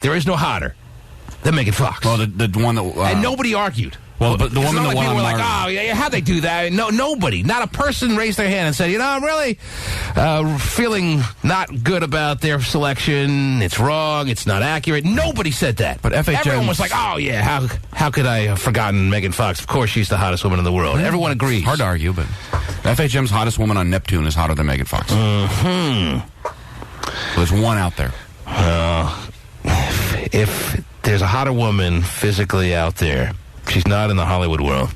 There is no hotter than Megan Fox. Well, the one that... and nobody argued. Well, but the woman that won people were on like, oh, yeah, how'd they do that? No, nobody. Not a person raised their hand and said, I'm really feeling not good about their selection. It's wrong. It's not accurate. Nobody said that. But FHM... Everyone was like, oh, yeah, how could I have forgotten Megan Fox? Of course, she's the hottest woman in the world. Everyone agrees. Hard to argue, but FHM's hottest woman on Neptune is hotter than Megan Fox. Mm-hmm. So there's one out there. If there's a hotter woman physically out there, she's not in the Hollywood world.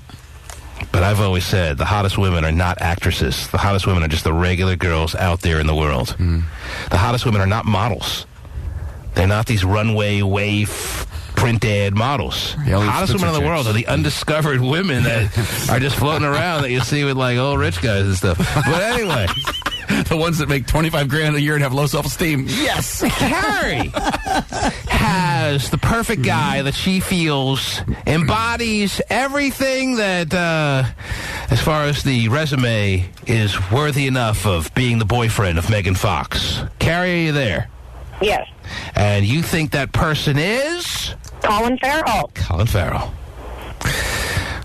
But I've always said the hottest women are not actresses. The hottest women are just the regular girls out there in the world. The hottest women are not models. They're not these runway wave print ad models. The hottest women in the world are the undiscovered women that are just floating around that you see with like old rich guys and stuff. But anyway... The ones that make $25,000 a year and have low self-esteem. Yes. Carrie has the perfect guy that she feels embodies everything that, as far as the resume, is worthy enough of being the boyfriend of Megan Fox. Carrie, are you there? Yes. And you think that person is? Colin Farrell. Colin Farrell.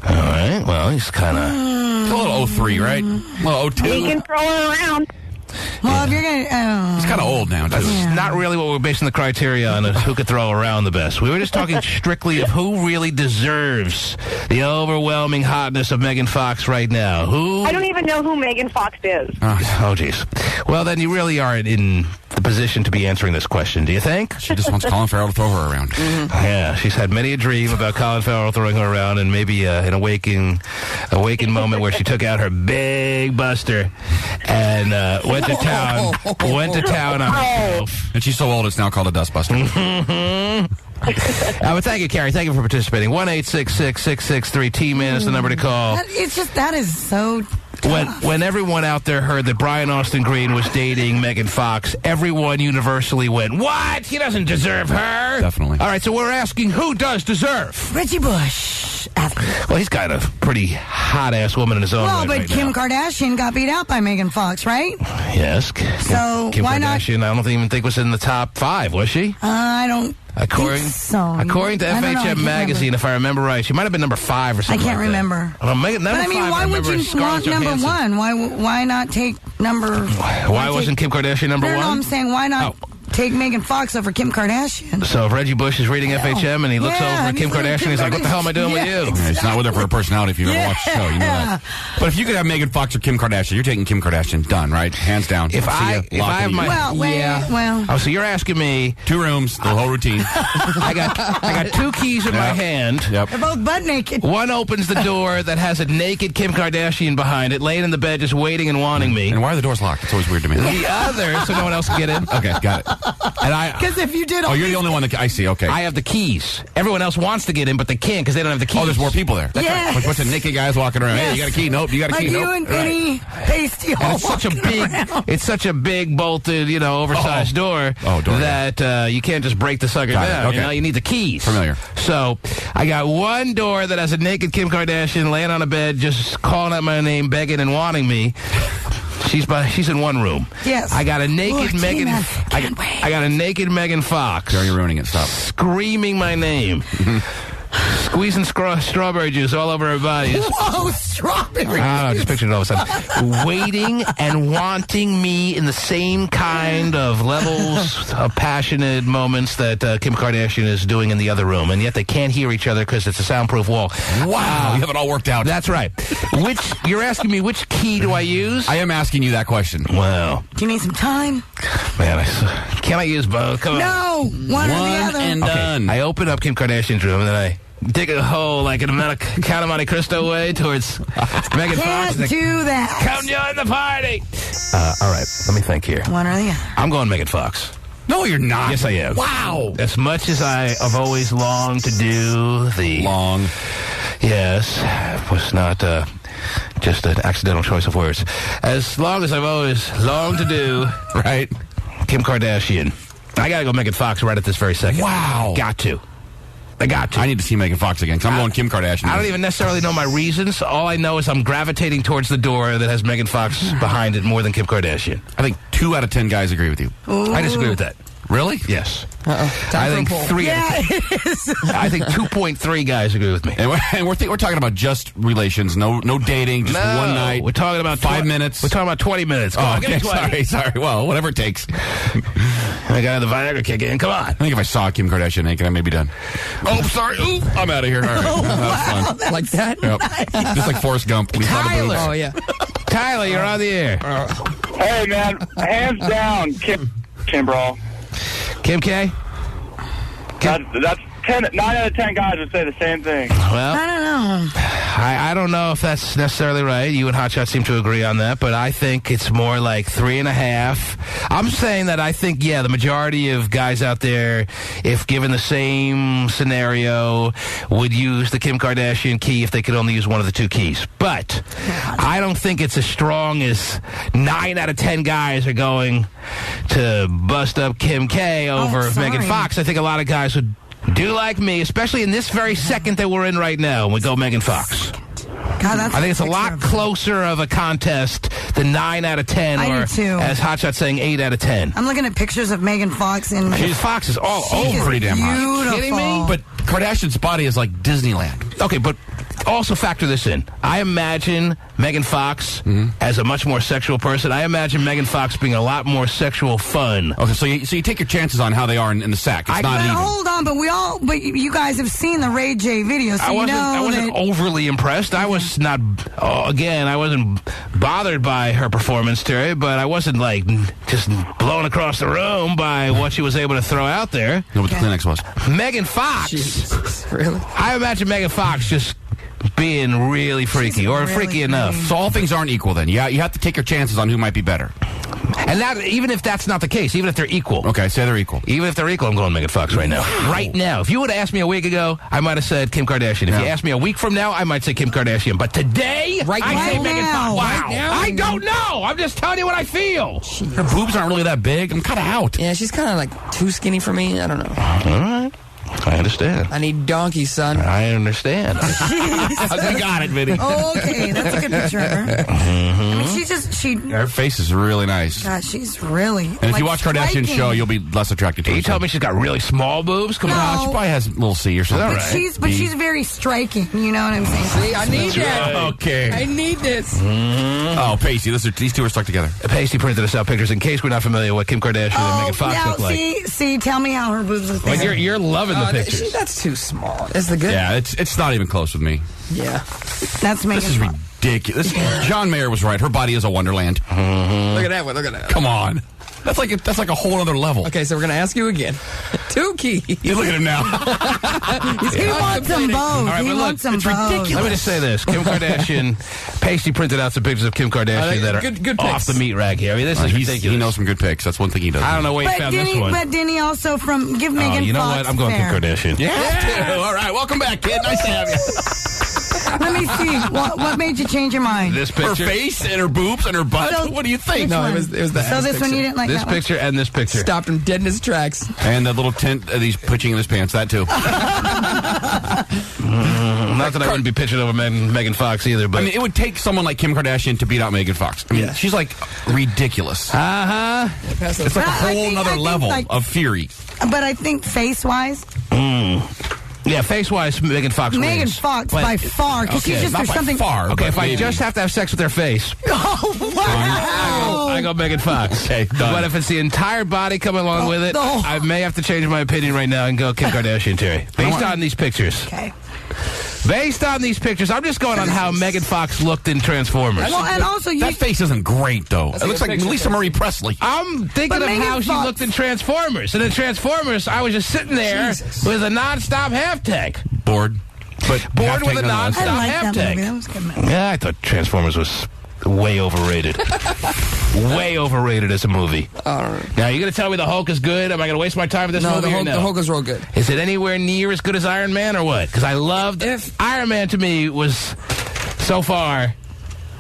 All right. Well, he's kind of... It's a little 03, right? A little 02. He can throw it around. Well, if you're going to... He's kind of old now, too. That's not really what we're basing the criteria on, who could throw around the best. We were just talking strictly of who really deserves the overwhelming hotness of Megan Fox right now. Who? I don't even know who Megan Fox is. Oh, jeez. Well, then you really aren't in the position to be answering this question, do you think? She just wants Colin Farrell to throw her around. Yeah, she's had many a dream about Colin Farrell throwing her around, and maybe an awakening moment where she took out her big buster and went to town on herself. And she's so old, it's now called a dustbuster. Well, thank you, Carrie. Thank you for participating. 1-866-663-T-MAN is the number to call. It's just, that is so tough. When everyone out there heard that Brian Austin Green was dating Megan Fox, everyone universally went, what? He doesn't deserve her. Definitely. All right, so we're asking, who does deserve? Richie Bush. Athlete. Well, he's got a pretty hot-ass woman in his own Well, right but right Kim now. Kardashian got beat out by Megan Fox, right? Yes. So Kim why not? Kardashian, I don't even think was in the top 5, was she? I don't According think so. According to I don't know, I FHM can't magazine, remember. if I remember right, she might have been number 5 or something. I can't like remember. That. Megan, But I mean, five, why would remember you Scarlett want number Johansson. 1? Why not take number... Why wasn't Kim Kardashian number 1? No, I'm saying why not take Megan Fox over Kim Kardashian? So if Reggie Bush is reading FHM and he looks over at Kim Kardashian, he's like, what the hell am I doing with you? Yeah, he's not with her for her personality. If you've ever watched the show, you know that. But if you could have Megan Fox or Kim Kardashian, you're taking Kim Kardashian. Done, right? Hands down. If I have my... Well... Oh, so you're asking me... 2 rooms, the whole routine. I got 2 keys in my hand. Yep. They're both butt naked. One opens the door that has a naked Kim Kardashian behind it, laying in the bed just waiting and wanting me. And why are the doors locked? It's always weird to me. The other, so no one else can get in. Okay, got it. And I... Because if you did all you're the only one that... I see, okay. I have the keys. Everyone else wants to get in, but they can't because they don't have the keys. Oh, there's more people there. That's Yes. right. Like, what's the naked guys walking around? Yes. Hey, you got a key? Nope. You got a like key? you Nope. and Vinnie, Pasty, all And it's such a big bolted, oversized door that you can't just break the sucker Got it. down. Okay. You need the keys. Familiar. So I got one door that has a naked Kim Kardashian laying on a bed, just calling out my name, begging and wanting me. She's in one room. Yes. I got a naked Megan. Tina, I got a naked Megan Fox. You're ruining it. Stop. Screaming my name. Squeezing strawberry juice all over her body. Whoa, strawberry. I don't know, just picture it all of a sudden. Waiting and wanting me in the same kind of levels of passionate moments that Kim Kardashian is doing in the other room. And yet they can't hear each other because it's a soundproof wall. Wow. You have it all worked out. That's right. You're asking me which key do I use? I am asking you that question. Well. Do you need some time? Man, can I use both? Come on. No, one or the other. And done. I open up Kim Kardashian's room and then I dig a hole like in a Count of Monte Cristo way towards Megan Fox. Can't do that. Come join the party. All right, let me think here. One or the other. I'm going Megan Fox. No, you're not. Yes, I am. Wow. As much as I have always longed to do the... Yes, it was not just an accidental choice of words. As long as I've always longed to do... Right. Kim Kardashian. I got to go Megan Fox right at this very second. Wow. Got to. I got to. I need to see Megan Fox again, because I'm going Kim Kardashian. I don't even necessarily know my reasons. All I know is I'm gravitating towards the door that has Megan Fox behind it more than Kim Kardashian. I think 2 out of 10 guys agree with you. I disagree with that. Really? Yes. Uh-oh. I think 3 out of 10. it is. I think 2.3 guys agree with me. And we're talking about just relations, no dating, just one night. We're talking about 5 minutes. We're talking about 20 minutes. Come on, give me 20. Sorry. Well, whatever it takes. I got the Viagra kick in. Come on. I think if I saw Kim Kardashian naked, I may be done. Oh, sorry. Ooh, I'm out of here. All right. That was fun. Like that? Yep. Just like Forrest Gump. When he saw the boobs. Oh, yeah. Tyler, you're on the air. Hey, man, hands down, Kim Brawl. Kim K? That's 9 out of 10 guys would say the same thing. Well, I don't know. I don't know if that's necessarily right. You and Hotshot seem to agree on that, but I think it's more like 3.5. I'm saying that I think, yeah, the majority of guys out there, if given the same scenario, would use the Kim Kardashian key if they could only use one of the 2 keys. But I don't think it's as strong as 9 out of 10 guys are going to bust up Kim K over Megan Fox. I think a lot of guys would do like me, especially in this very second that we're in right now, when we go Megan Fox. God, that's I think it's a lot closer of a contest than 9 out of 10, I or do too. as Hotshot saying 8 out of 10. I'm looking at pictures of Megan Fox and Fox is all over. pretty damn hot. beautiful. Kidding me? But Kardashian's body is like Disneyland. Okay, but also factor this in. I imagine Megan Fox as a much more sexual person. I imagine Megan Fox being a lot more sexual fun. Okay, so you take your chances on how they are in the sack. It's not But even. hold on, but you guys have seen the Ray J video, so I wasn't overly impressed. I was not. I wasn't bothered by her performance, Terry, but I wasn't like just blown across the room by what she was able to throw out there. No, what the Kleenex was. Megan Fox. Jesus, really? I imagine Megan Fox just being really freaky, or really freaky enough. So all things aren't equal then. Yeah, you have to take your chances on who might be better. And that, even if that's not the case, even if they're equal. Okay, say they're equal. Even if they're equal, I'm going Megan Fox right now. Wow. Right now. If you would have asked me a week ago, I might have said Kim Kardashian. If you asked me a week from now, I might say Kim Kardashian. But today, I say Megan Fox. Wow. Right now? I don't know. I'm just telling you what I feel. Her boobs aren't really that big. I'm kind of out. Yeah, she's kind of like too skinny for me. I don't know. All right. I understand. I need donkey, son. I understand. We got it, Vinnie. Oh, okay, that's a good picture of her. I mean, Her face is really nice. God, she's really. And if you watch Kardashian's show, you'll be less attracted to her. You tell me she's got really small boobs? Come No, on. she probably has a little C or something. But she's very striking. You know what I'm saying? See, I need that. Okay. I need this. Oh, Pasty, these two are stuck together. Pasty printed us out pictures in case we're not familiar with what Kim Kardashian and Megan Fox now, look like. see, tell me how her boobs look. Well, you're loving the pictures. That's too small. That's the good. Yeah, it's not even close with me. Yeah. That's Megan This is Fox. ridiculous. John Mayer was right. Her body is a wonderland. Look at that one. Look at that. Come on. That's like a whole other level. Okay, so we're going to ask you again. 2 keys. You look at him now. He wants them both. All right, He but wants them it's both. ridiculous. Let me just say this. Kim Kardashian, Pasty printed out some pictures of Kim Kardashian that are good off pics. the meat rack here. I mean, this is ridiculous. He knows some good picks. That's one thing he does. I don't know where he found this one. But Denny also give Megan you know Fox what? I'm going fair. Kim Kardashian. Yeah. All right. Welcome back, kid. Nice to have you. Let me see. What made you change your mind? This Her picture. face and her boobs and her butt. So- What do you think? No, it was the So ass this one you didn't like This that one? picture and this picture. Stopped him dead in his tracks. And that little tent he's pitching in his pants. That too. Not that I wouldn't be pitching over Megan Fox either, but I mean, it would take someone like Kim Kardashian to beat out Megan Fox. I mean, she's like ridiculous. uh-huh. It's like a I whole think- nother I think, level like- of fury. But I think face-wise, Yeah, face-wise, Megan Fox wins. Megan Fox But- by far, because okay, she's just Not there's by something. far. Okay, but if I maybe. just have to have sex with their face, Oh wow! I go Megan Fox. Okay, done. But if it's the entire body coming along with it, no. I may have to change my opinion right now and go Kim Kardashian, Terry. Based on these pictures. Okay. Based on these pictures, I'm just going on how Megan Fox looked in Transformers. Well, and also you. That face isn't great though. It looks like picture. Lisa Marie Presley. I'm thinking But of Megan how she Fox- looked in Transformers. And in Transformers, I was just sitting there with a non-stop half tank. Bored. But Bored half with tank a nonetheless. non-stop I like half that tank. movie. That was a good movie. Yeah, I thought Transformers was way overrated. Way overrated as a movie. Now, you going to tell me the Hulk is good? Am I going to waste my time with this No, movie or no? the Hulk is real good. Is it anywhere near as good as Iron Man or what? Because I loved... If- Iron Man to me was, so far,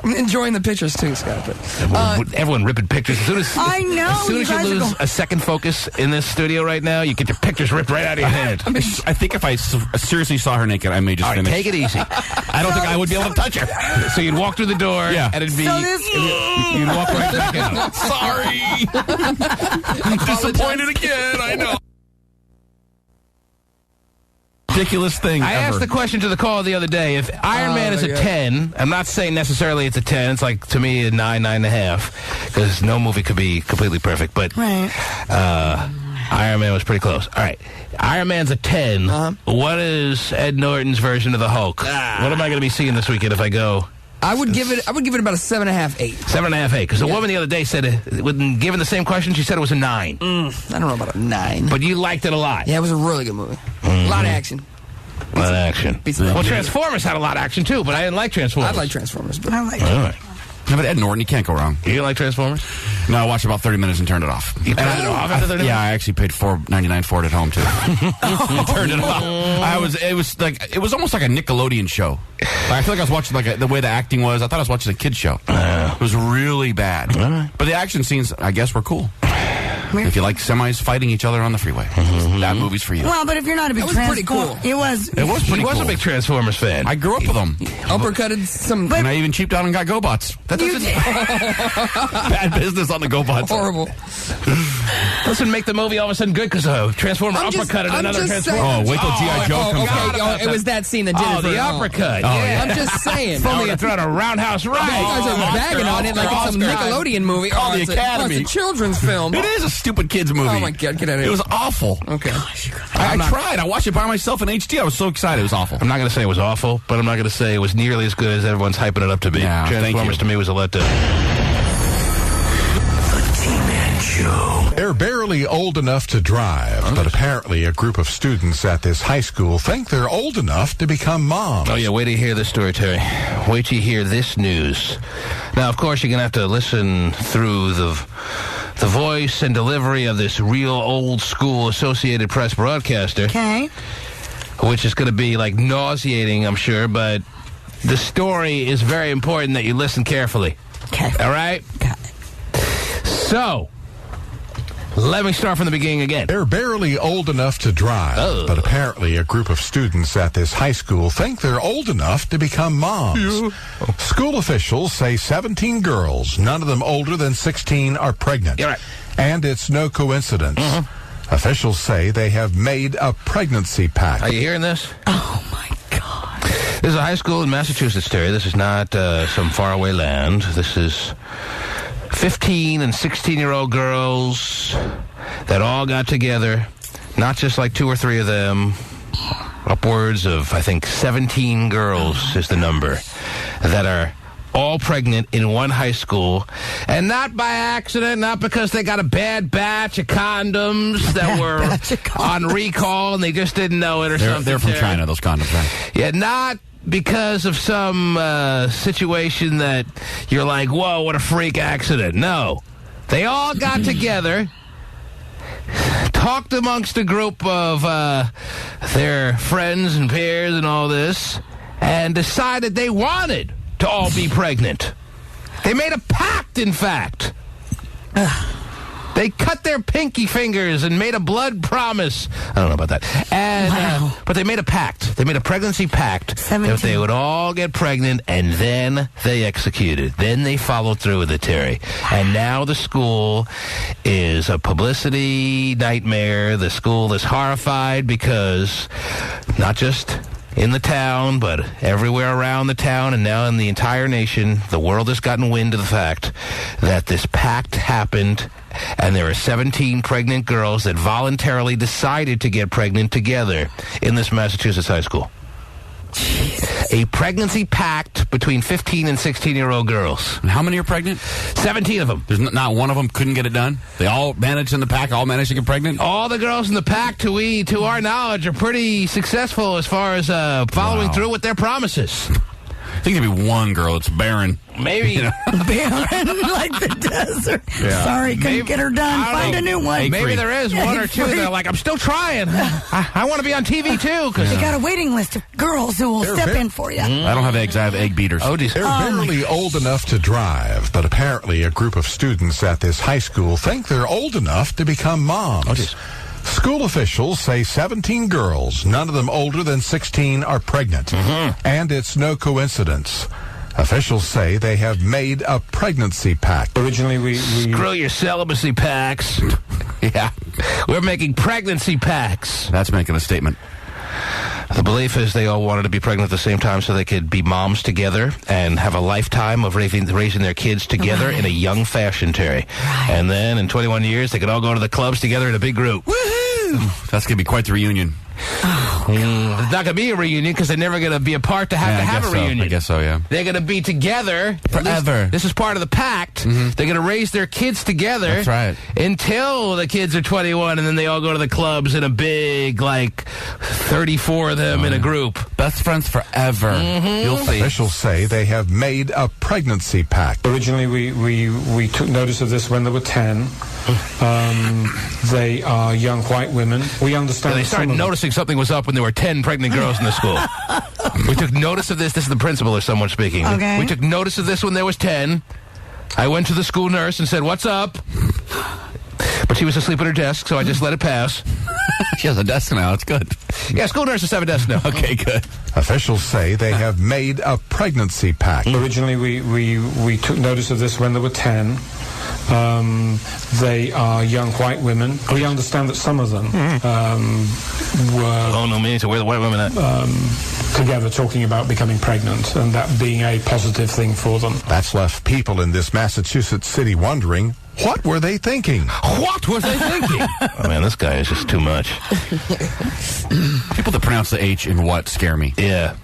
I'm enjoying the pictures too, Scott. But, Everyone ripping pictures. As soon as, I know, As soon you as you guys are lose going- a second focus in this studio right now, you get your pictures ripped right out of your hand. I think if I seriously saw her naked, I may just All right, finish. take it easy. I don't think I would be able to touch her. So you'd walk through the door, Yeah. and it'd be... So this- You'd walk right back out. Sorry. I'm disappointed again. I know. Ridiculous thing I ever. asked the question to the call the other day. If Iron Man is a yeah. 10, I'm not saying necessarily it's a 10. It's like, to me, a 9, 9.5. Because no movie could be completely perfect. But Right. Iron Man was pretty close. All right. Iron Man's a 10. What is Ed Norton's version of the Hulk? What am I going to be seeing this weekend if I go... I would give it about a 7.5, 8. 7.5, 8. Because the woman the other day said, when given the same question, she said it was a 9. I don't know about a 9. But you liked it a lot. Yeah, it was a really good movie. A lot of action. A lot of action. Beats the- Well, Transformers had a lot of action, too, but I didn't like Transformers. I like Transformers, but I like All right. No, but Ed Norton, you can't go wrong. You like Transformers? No, I watched about 30 minutes and turned it off. You turned it off after 30 Yeah, I actually paid $4.99 for it at home too. I turned it off. It was almost like a Nickelodeon show. I feel like I was watching the way the acting was. I thought I was watching a kid's show. It was really bad. But the action scenes, I guess, were cool. If you like semis fighting each other on the freeway, that movie's for you. Well, but if you're not a big That was pretty Transform- cool. It was. It was pretty He was cool. a big Transformers fan. I grew up with them, uppercutted some and I even cheaped out and got GoBots. That You doesn't did. bad business on the GoBots. horrible. Doesn't make the movie all of a sudden good because a Transformer uppercutted another Transformer. Oh, wait till G.I. Joe comes out. Okay, it was that scene that did it Oh, for the it. uppercut. Oh, yeah. I'm just saying. If only you throw out a roundhouse right. You guys are bagging on it like it's some Nickelodeon movie. Call the It's Academy. it's a children's film. It is a stupid kids movie. Oh my God, get out of here. It was awful. Okay. I tried. I watched it by myself in HD. I was so excited. It was awful. I'm not going to say it was awful, but I'm not going to say it was nearly as good as everyone's hyping it up to be. Yeah, thank Transformers you. to me was a letdown. They're barely old enough to drive, but apparently a group of students at this high school think they're old enough to become moms. Oh, yeah, wait till you hear this story, Terry. Wait till you hear this news. Now, of course, you're going to have to listen through the voice and delivery of this real old-school Associated Press broadcaster, Okay. which is going to be, like, nauseating, I'm sure, but the story is very important that you listen carefully. Okay. All right? Got it. So, let me start from the beginning again. They're barely old enough to drive, but apparently a group of students at this high school think they're old enough to become moms. School officials say 17 girls, none of them older than 16, are pregnant. You're right. And it's no coincidence. Officials say they have made a pregnancy pact. Are you hearing this? Oh my God. This is a high school in Massachusetts, Terry. This is not some faraway land. This is 15 and 16-year-old girls that all got together, not just like 2 or 3 of them, upwards of, I think, 17 girls is the number, that are all pregnant in one high school, and not by accident, not because they got a bad batch of condoms that were batch of condoms. on recall and they just didn't know it or something. They're from Terry. China, those condoms, right? Yeah, not because of some situation that you're like, whoa, what a freak accident. No. They all got together, talked amongst a group of their friends and peers and all this, and decided they wanted to all be pregnant. They made a pact, in fact. They cut their pinky fingers and made a blood promise. I don't know about that. And, but they made a pact. They made a pregnancy pact 17. that they would all get pregnant, and then they executed. Then they followed through with it, Terry. And now the school is a publicity nightmare. The school is horrified because not just in the town, but everywhere around the town and now in the entire nation, the world has gotten wind of the fact that this pact happened, and there are 17 pregnant girls that voluntarily decided to get pregnant together in this Massachusetts high school. A pregnancy pact between 15 and 16-year-old girls. And how many are pregnant? 17 of them. There's not one of them couldn't get it done. They all managed in the pack. All managed to get pregnant. All the girls in the pack, to our knowledge, are pretty successful as far as following Wow. through with their promises. I think there'd be one girl that's barren. Maybe. You know? Barren like the desert. Yeah. Sorry, couldn't get her done. Find a new one. Maybe there is one or two that are like, I'm still trying. I want to be on TV too. Cause You got a waiting list of girls who will step in for you. I don't have eggs. I have egg beaters. Oh, geez. They're barely old enough to drive, but apparently a group of students at this high school think they're old enough to become moms. School officials say 17 girls, none of them older than 16, are pregnant. And it's no coincidence. Officials say they have made a pregnancy pact. Originally, we Screw your celibacy packs. Yeah. We're making pregnancy packs. That's making a statement. The belief is they all wanted to be pregnant at the same time so they could be moms together and have a lifetime of raising their kids together in a young fashion, Terry. And then in 21 years, they could all go to the clubs together in a big group. That's going to be quite the reunion. It's not going to be a reunion because they're never going to be apart to have a reunion. I guess so, yeah. They're going to be together Forever. This is part of the pact. They're going to raise their kids together. That's right. Until the kids are 21, and then they all go to the clubs in a big, 34 of them in a group. Best friends forever. You'll see. Officials say they have made a pregnancy pact. originally we took notice of this when they were 10. They are young white women. We understand. They that some started of them- noticing something was up when there were 10 pregnant girls in the school. We took notice of this. This is the principal or someone speaking. Okay. We took notice of this when there was 10. I went to the school nurse and said, "What's up?" But she was asleep at her desk, so I just let it pass. She has a desk now. It's good. Yeah, school nurses have a desk now. Okay, good. Officials say they have made a pregnancy pact. Originally, we took notice of this when they were 10. They are young white women. We understand that some of them were Oh, no, me. So where are the white women at? together talking about becoming pregnant and that being a positive thing for them. That's left people in this Massachusetts city wondering, what were they thinking? What was I thinking? Oh, man, this guy is just too much. People that pronounce the H in what scare me. Yeah.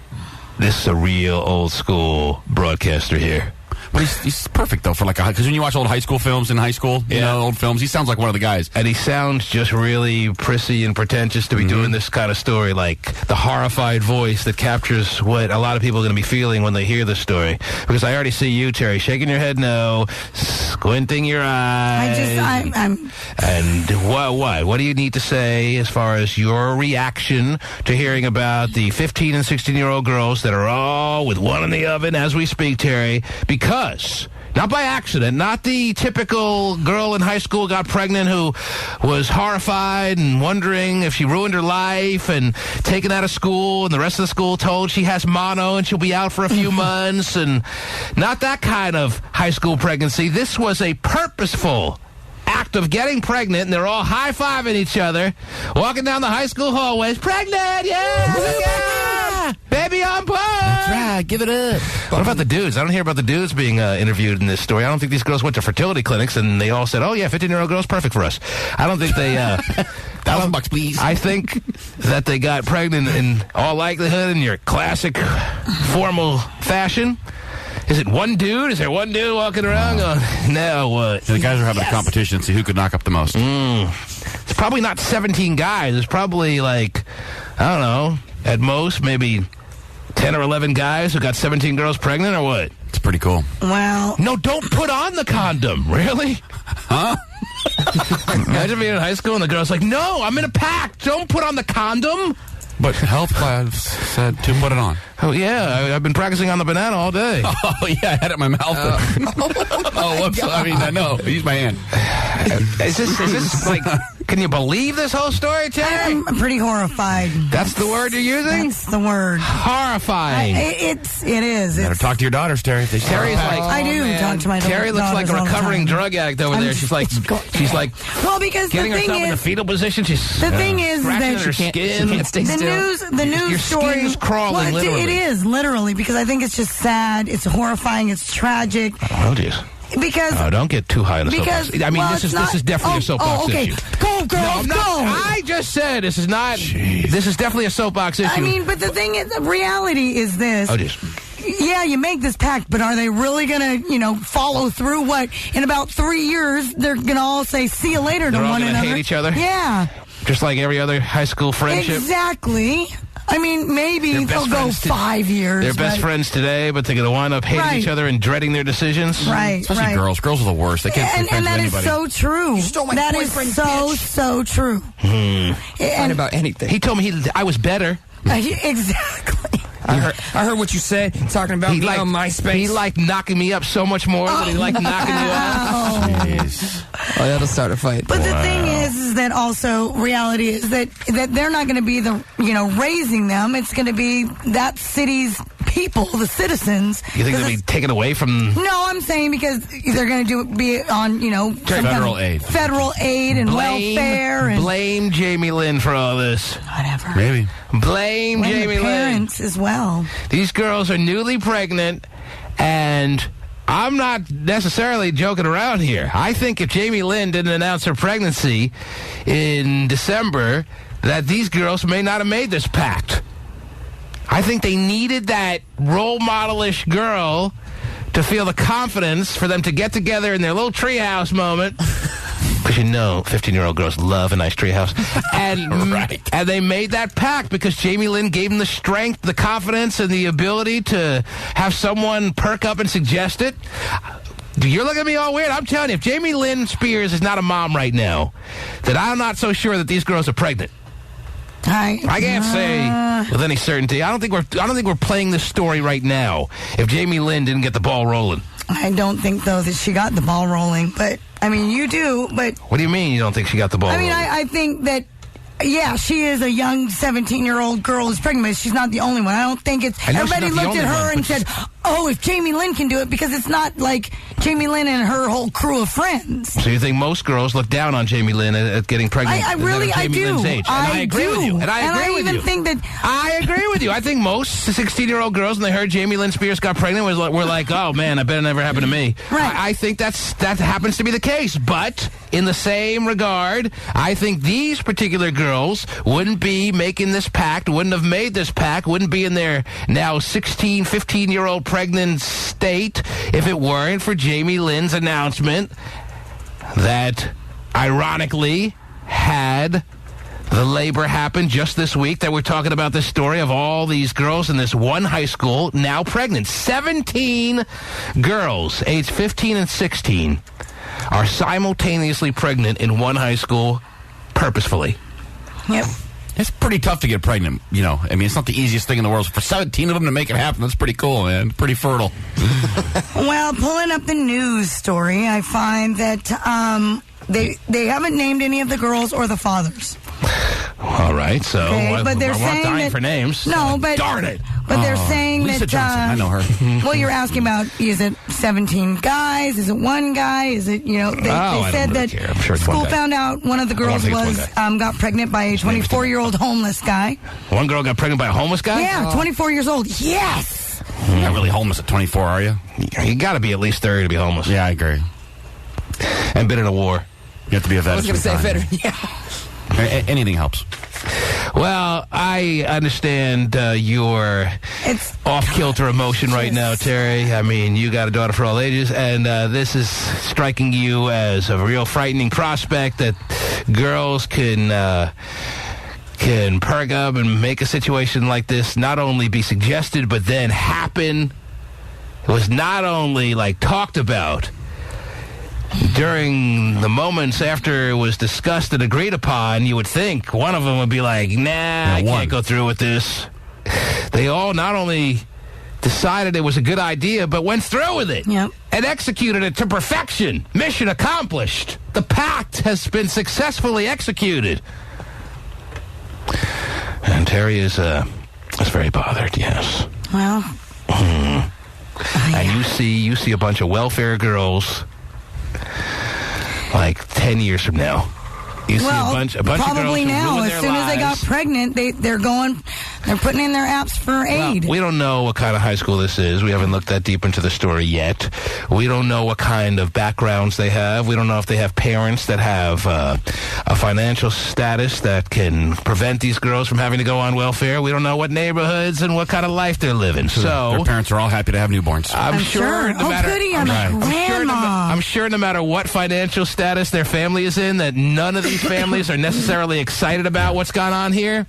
This is a real old school broadcaster here. But he's perfect, though, for because when you watch old high school films in high school, you know, old films, he sounds like one of the guys. And he sounds just really prissy and pretentious to be doing this kind of story, like the horrified voice that captures what a lot of people are going to be feeling when they hear this story. Because I already see you, Terry, shaking your head no, squinting your eyes. I'm And what do you need to say as far as your reaction to hearing about the 15 and 16-year-old girls that are all with one in the oven as we speak, Terry? Because, not by accident, not the typical girl in high school got pregnant who was horrified and wondering if she ruined her life and taken out of school and the rest of the school told she has mono and she'll be out for a few months, and not that kind of high school pregnancy. This was a purposeful act of getting pregnant, and they're all high-fiving each other, walking down the high school hallways. Pregnant, yeah! Baby on board! That's right. Give it up. What about the dudes? I don't hear about the dudes being interviewed in this story. I don't think these girls went to fertility clinics and they all said, "Oh yeah, 15-year-old girl's perfect for us." I don't think they. $1,000, please. I think that they got pregnant in all likelihood in your classic formal fashion. Is it one dude? Is there one dude walking around going, "Now what?" The guys are having a competition to see who could knock up the most. It's probably not 17 guys. It's probably I don't know, at most maybe 10 or 11 guys who got 17 girls pregnant, or what? It's pretty cool. well. No, don't put on the condom. Really? Huh? Imagine being in high school and the girl's like, "No, I'm in a pact. Don't put on the condom." But health class said to put it on. Oh, yeah. I've been practicing on the banana all day. Oh, yeah, I had it in my mouth. Oh, whoops. I mean, no. Use my hand. Is this can you believe this whole story, Terry? I'm pretty horrified. That's the word you're using? That's the word. Horrifying. It is. Better talk to your daughters, Terry. Terry's like, I do talk to my Terry looks like a daughters all the recovering time. drug addict over there. She's like, Well, because getting the thing herself in the is, fetal position. She's the thing is scratching that at her She skin. can't stay still. the news Your story. skin's crawling, well, literally. It is literally, because I think it's just sad. It's horrifying. It's tragic. Oh, jeez. Because Oh, don't get too high on the because soapbox. I mean, well, this it's is definitely a soapbox okay. issue. Go, girls, No, I'm not. go. I just said this is not. This is definitely a soapbox issue. I mean, but the thing is, the reality is this. Oh, jeez. Yeah, you make this pact, but are they really going to, follow through? What, in about 3 years, they're going to all say, "See you later" to They're all one gonna another? hate each other? Yeah. Just like every other high school friendship. Exactly. I mean, maybe They're they'll best go friends 5 years. They're best but- friends today, but they're going to wind up hating Right. each other and dreading their decisions. Right, Especially right. girls. Girls are the worst. They can't be And friends that with is anybody. so true. stole my That is boyfriend, so, bitch. so true. Fight And about anything. He told me I was better. exactly. I heard what you said talking about me on MySpace. He liked knocking me up so much more than he liked knocking you up. Jeez. Oh, that'll start a fight. But the thing is that also reality is that they're not going to be raising them. It's going to be that city's people, the citizens. You think they'll be taken away from... No, I'm saying because they're going to be on, some Federal aid. Federal aid and welfare and Blame Jamie Lynn for all this. whatever. Maybe. Blame And Jamie the Lynn. parents as well. These girls are newly pregnant, and I'm not necessarily joking around here. I think if Jamie Lynn didn't announce her pregnancy in December, that these girls may not have made this pact. I think they needed that role model-ish girl to feel the confidence for them to get together in their little treehouse moment. Because 15-year-old girls love a nice treehouse. And, and they made that pact because Jamie Lynn gave them the strength, the confidence, and the ability to have someone perk up and suggest it. You're looking at me all weird. I'm telling you, if Jamie Lynn Spears is not a mom right now, then I'm not so sure that these girls are pregnant. I can't say with any certainty. I don't think we're playing this story right now if Jamie Lynn didn't get the ball rolling. I don't think, though, that she got the ball rolling. But, I mean, you do, but... What do you mean you don't think she got the ball rolling? I think that, yeah, she is a young 17-year-old girl who's pregnant, but she's not the only one. I don't think it's... I know she's Everybody not the looked at only her one, and said, oh, if Jamie Lynn can do it, because it's not like Jamie Lynn and her whole crew of friends. So you think most girls look down on Jamie Lynn at getting pregnant? I really Jamie do. Lynn's age. And I agree with you. And I agree with you. think that... I agree with you. I think most 16-year-old girls, when they heard Jamie Lynn Spears got pregnant, were like, oh, man, I bet it never happened to me. Right. I think that happens to be the case. But in the same regard, I think these particular girls wouldn't be making this pact, wouldn't have made this pact, wouldn't be in their now 16, 15-year-old pregnant state if it weren't for Jamie Lynn's announcement that, ironically, had the labor happen just this week that we're talking about this story of all these girls in this one high school now pregnant. 17 girls aged 15 and 16 are simultaneously pregnant in one high school purposefully. Yep. It's pretty tough to get pregnant, I mean, it's not the easiest thing in the world. For 17 of them to make it happen, that's pretty cool, man. Pretty fertile. Well, pulling up the news story, I find that they haven't named any of the girls or the fathers. All right, so but they're I'm not saying dying that, for names. No, but darn it. But they're saying Lisa that Johnson, I know her. Well, you're asking about, is it 17 guys? Is it one guy? Is it, they I said don't really that care. I'm sure it's one school guy. found out one of the girls think it's one got pregnant by a 24-year-old homeless guy. One girl got pregnant by a homeless guy? Yeah, 24 years old. Yes. You're not really homeless at 24, are you? You got to be at least 30 to be homeless. Yeah, I agree. And been in a war. You have to be a I was veteran. going to say better. Yeah. Anything helps. Well, I understand your It's off-kilter emotion right now, Terry. I mean, you got a daughter for all ages, and this is striking you as a real frightening prospect that girls can perk up and make a situation like this not only be suggested, but then happen. It was not only, talked about during the moments after it was discussed and agreed upon. You would think one of them would be like, I can't go through with this. They all not only decided it was a good idea, but went through with it. Yep. And executed it to perfection. Mission accomplished. The pact has been successfully executed. And Terry is very bothered, yes. well. And you see a bunch of welfare girls 10 years from now. You see a bunch of girls probably who now. ruin As their soon as they got lives. pregnant, they're putting in their apps for aid. We don't know what kind of high school this is. We haven't looked that deep into the story yet. We don't know what kind of backgrounds they have. We don't know if they have parents that have a financial status that can prevent these girls from having to go on welfare. We don't know what neighborhoods and what kind of life they're living. So Their parents are all happy to have newborns. I'm sure. No matter, goody, I'm a grandma. I'm sure no matter what financial status their family is in, that none of these families are necessarily excited about what's gone on here.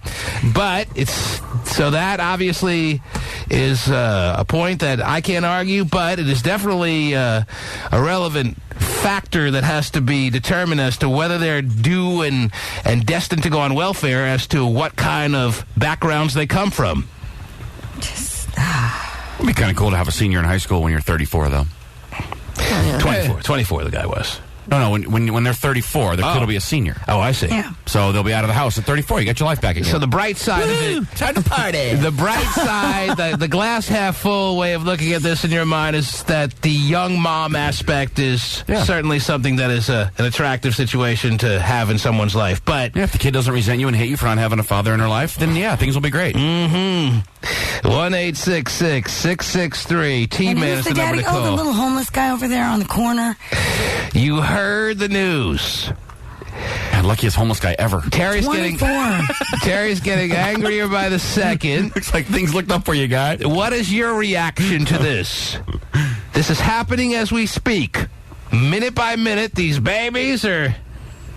But it's So that obviously is a point that I can't argue, but it is definitely a relevant factor that has to be determined as to whether they're due and destined to go on welfare, as to what kind of backgrounds they come from. It'd be kind of cool to have a senior in high school when you're 34, though. 24 the guy was. No, when they're 34, their kid will be a senior. Oh, I see. Yeah. So they'll be out of the house at 34. You got your life back again. So the bright side of it... Time to party. The bright side, the glass half full way of looking at this in your mind is that the young mom aspect is certainly something that is an attractive situation to have in someone's life. But if the kid doesn't resent you and hate you for not having a father in her life, then things will be great. 1-866-663 T-Man is the number to call. The little homeless guy over there on the corner. You heard the news. God, luckiest homeless guy ever. Terry's getting angrier by the second. Looks like things looked up for you, guy. What is your reaction to this? This is happening as we speak. Minute by minute, these babies are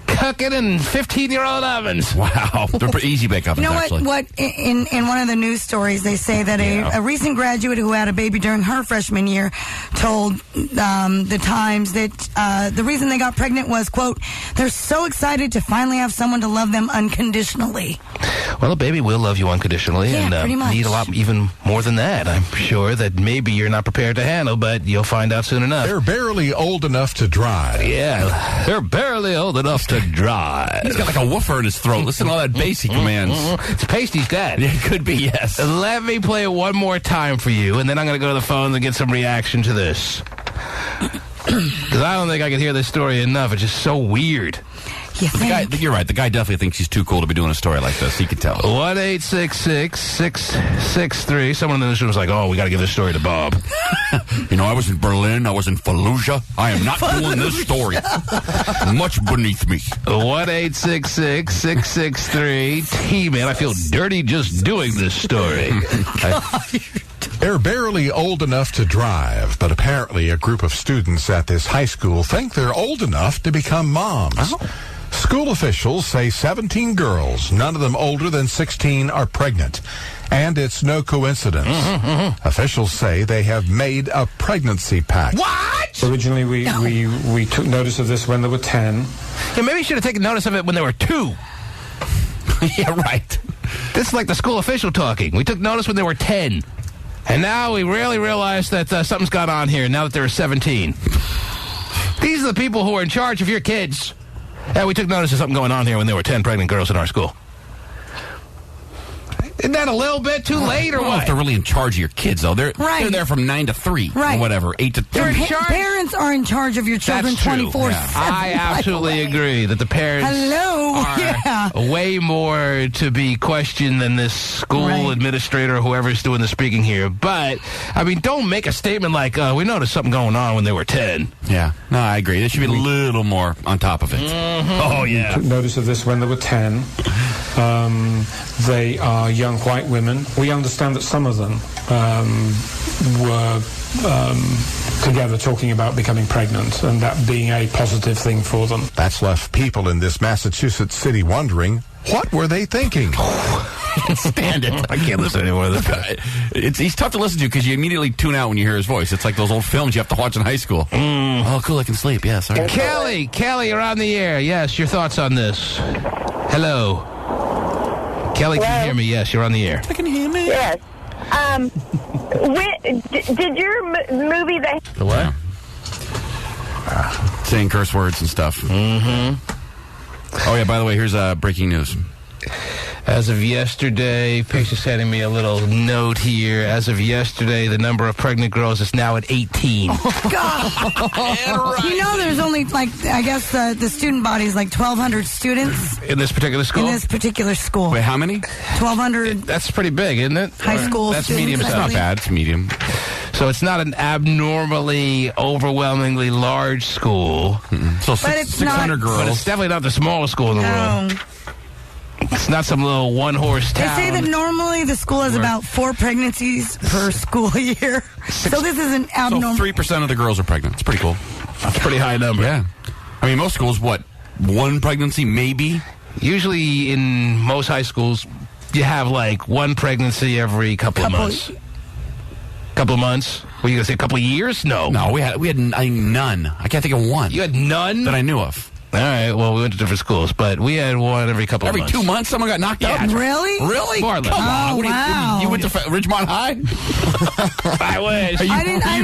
cooking in 15-year-old ovens. Wow. They're pretty easy bake ovens, actually. What in one of the news stories, they say that a recent graduate who had a baby during her freshman year told the Times that the reason they got pregnant was, quote, they're so excited to finally have someone to love them unconditionally. Well, a baby will love you unconditionally and pretty much. need a lot even more than that. I'm sure that maybe you're not prepared to handle, but you'll find out soon enough. They're barely old enough to drive. Yeah, they're barely old enough to drive. He's got like a woofer in his throat. Listen to all that bass he commands. It's Pasty's dad. It could be, yes. Let me play it one more time for you, and then I'm going to go to the phone and get some reaction to this. Because I don't think I can hear this story enough. It's just so weird. You're right. The guy definitely thinks he's too cool to be doing a story like this. He can tell. 1-866-663. Someone in this room was like, oh, we got to give this story to Bob. I was in Berlin. I was in Fallujah. I am not doing this story. Much beneath me. 1-866-663. T-Man, I feel dirty just doing this story. They're barely old enough to drive, but apparently a group of students at this high school think they're old enough to become moms. Oh. School officials say 17 girls, none of them older than 16, are pregnant. And it's no coincidence. Officials say they have made a pregnancy pact. What? Originally, we took notice of this when there were 10. Yeah, maybe you should have taken notice of it when there were 2. Yeah, right. This is like the school official talking. We took notice when there were 10. And now we really realize that something's gone on here now that there are 17. These are the people who are in charge of your kids. Yeah, we took notice of something going on here when there were 10 pregnant girls in our school. Isn't that a little bit too late or what? If they're really in charge of your kids, though. They're there from 9 to 3 or whatever, 8 to 3. Parents are in charge of your children 24/7. I absolutely agree that the parents are way more to be questioned than this school administrator or whoever's doing the speaking here. But, I mean, don't make a statement like, we noticed something going on when they were 10. Yeah. No, I agree. They should be a little more on top of it. Oh, yeah. We took notice of this when there were 10. They are young white women. We understand that some of them were together talking about becoming pregnant and that being a positive thing for them. That's left people in this Massachusetts city wondering, what were they thinking? I can't stand it. I can't listen anymore to this guy. He's tough to listen to because you immediately tune out when you hear his voice. It's like those old films you have to watch in high school. Oh, cool, I can sleep. Yeah, sorry. Kelly, you're on the air. Yes, your thoughts on this. Hello. Kelly, can you hear me? Yes, you're on the air. I can hear me. Yes. Did your movie that... The what? Saying curse words and stuff. Oh, yeah, by the way, here's breaking news. As of yesterday, Paige is sending me a little note here. As of yesterday, the number of pregnant girls is now at 18. Oh, God. There's only, I guess the student body is 1,200 students. In this particular school? In this particular school. Wait, how many? 1,200. That's pretty big, isn't it? High school That's students, medium. It's not bad. It's medium. So it's not an abnormally, overwhelmingly large school. So But it's 600 not- girls. But it's definitely not the smallest school in the world. It's not some little one-horse They town. say that normally the school has about 4 pregnancies per school year. So this is an So abnormal... 3% of the girls are pregnant. It's pretty cool. That's a pretty high number. Yeah. I mean, most schools, what, 1 pregnancy maybe? Usually in most high schools, you have like one pregnancy every couple of months? Couple of months? Were you going to say a couple of years? No. No, we had none. I can't think of one. You had none? That I knew of. All right, well, we went to different schools, but we had one every couple of months. Every 2 months, someone got knocked out? Really? Really? More or less. Come on. What wow. You went to Ridgemont High? I wish. I didn't see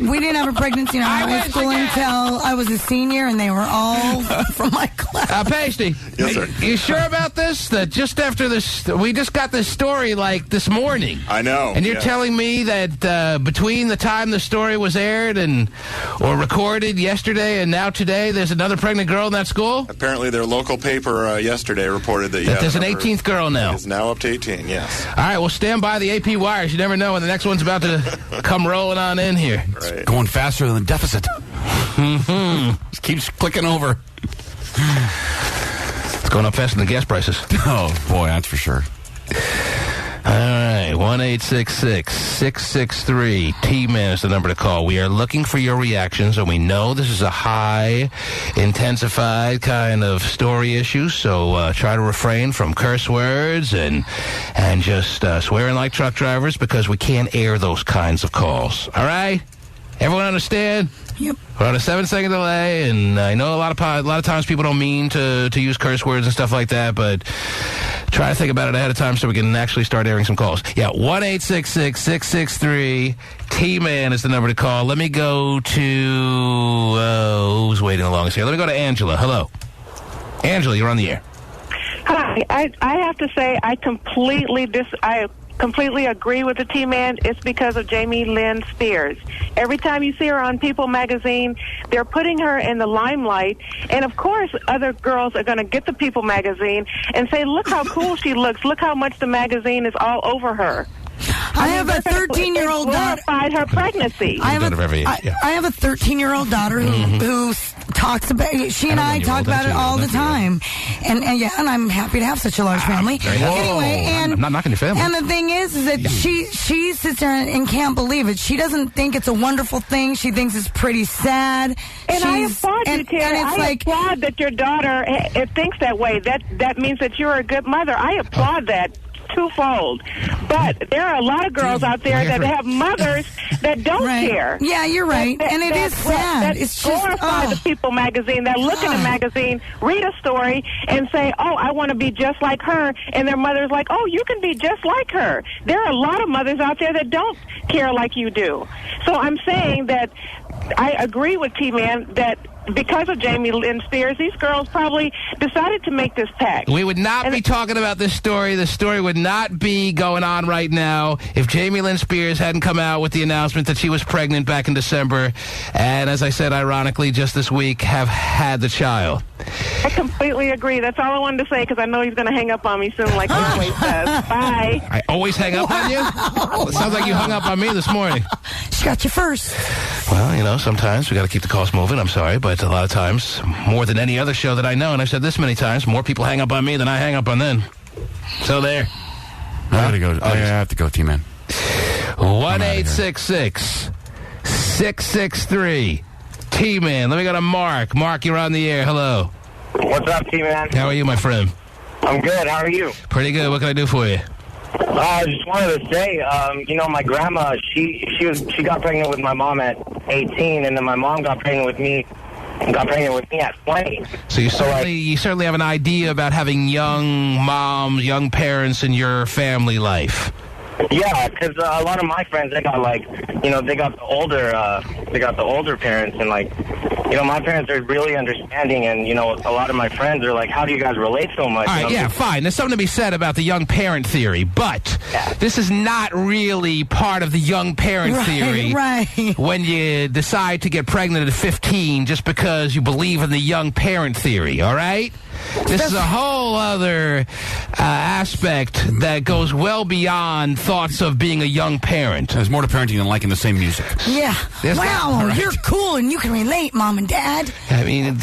we didn't have a pregnancy in our high school until I was a senior, and they were all from my class. Pasty, yes, sir. You sure about this? That just after this, we just got this story like this morning. I know. And you're telling me that between the time the story was aired or recorded yesterday and now today, there's another pregnant girl in that school? Apparently, their local paper yesterday reported that there's an 18th girl now. Is now up to 18, yes. All right, well, stand by the AP wires. You never know when the next one's about to come rolling on in here. Right. It's going faster than the deficit. Just keeps clicking over. It's going up faster than gas prices. Oh, boy, that's for sure. All right, 1-866-663-T-MAN is the number to call. We are looking for your reactions, and we know this is a high, intensified kind of story issue, so try to refrain from curse words and just swearing like truck drivers, because we can't air those kinds of calls. All right? Everyone understand? Yep. We're on a 7-second delay, and I know a lot of times people don't mean to use curse words and stuff like that, but try to think about it ahead of time so we can actually start airing some calls. Yeah, 1-866-663-T-MAN is the number to call. Let me go to who's waiting the longest here. Let me go to Angela. Hello, Angela. You're on the air. Hi. I have to say I completely agree with the T-Man. It's because of Jamie Lynn Spears. Every time you see her on People magazine, they're putting her in the limelight. And, of course, other girls are going to get the People magazine and say, look how cool she looks. Look how much the magazine is all over her. I have a 13-year-old daughter. Glorified her pregnancy. I have a 13-year-old daughter who talks about. She and I talk about it all the time, and I'm happy to have such a large family. Anyway, and I'm not knocking your family. And the thing is that she sits there and can't believe it. She doesn't think it's a wonderful thing. She thinks it's pretty sad. And I applaud you, Tara. I applaud that your daughter thinks that way. That means that you're a good mother. I applaud that twofold. But there are a lot of girls out there that have mothers that don't care. Yeah, you're right. And it is sad. It's just glorify the People magazine, that look in the magazine, read a story, and say, oh, I want to be just like her. And their mother's like, oh, you can be just like her. There are a lot of mothers out there that don't care like you do. So I'm saying that I agree with T-Man that because of Jamie Lynn Spears, these girls probably decided to make this pact. We would not be talking about this story. The story would not be going on right now if Jamie Lynn Spears hadn't come out with the announcement that she was pregnant back in December, and as I said, ironically, just this week, have had the child. I completely agree. That's all I wanted to say, because I know he's going to hang up on me soon, like he always does. Bye. I always hang up on you? It sounds like you hung up on me this morning. She got you first. Well, sometimes we got to keep the calls moving. I'm sorry, but a lot of times, more than any other show that I know, and I've said this many times, more people hang up on me than I hang up on them. So there. I gotta go. I have to go, T-Man. 1-866-663-T-Man. Let me go to Mark. Mark, you're on the air. Hello. What's up, T-Man? How are you, my friend? I'm good. How are you? Pretty good. What can I do for you? I just wanted to say, my grandma, she got pregnant with my mom at 18, and then my mom got pregnant with me at 20. So you certainly have an idea about having young moms, young parents in your family life. Yeah, because a lot of my friends, they got the older parents, and my parents are really understanding, and a lot of my friends are like, how do you guys relate so much? All right, fine. There's something to be said about the young parent theory, but this is not really part of the young parent theory. Right. When you decide to get pregnant at 15 just because you believe in the young parent theory, all right? This is a whole other aspect that goes well beyond thoughts of being a young parent. There's more to parenting than liking the same music. Yeah. Wow, right. You're cool and you can relate, Mom and Dad. I mean,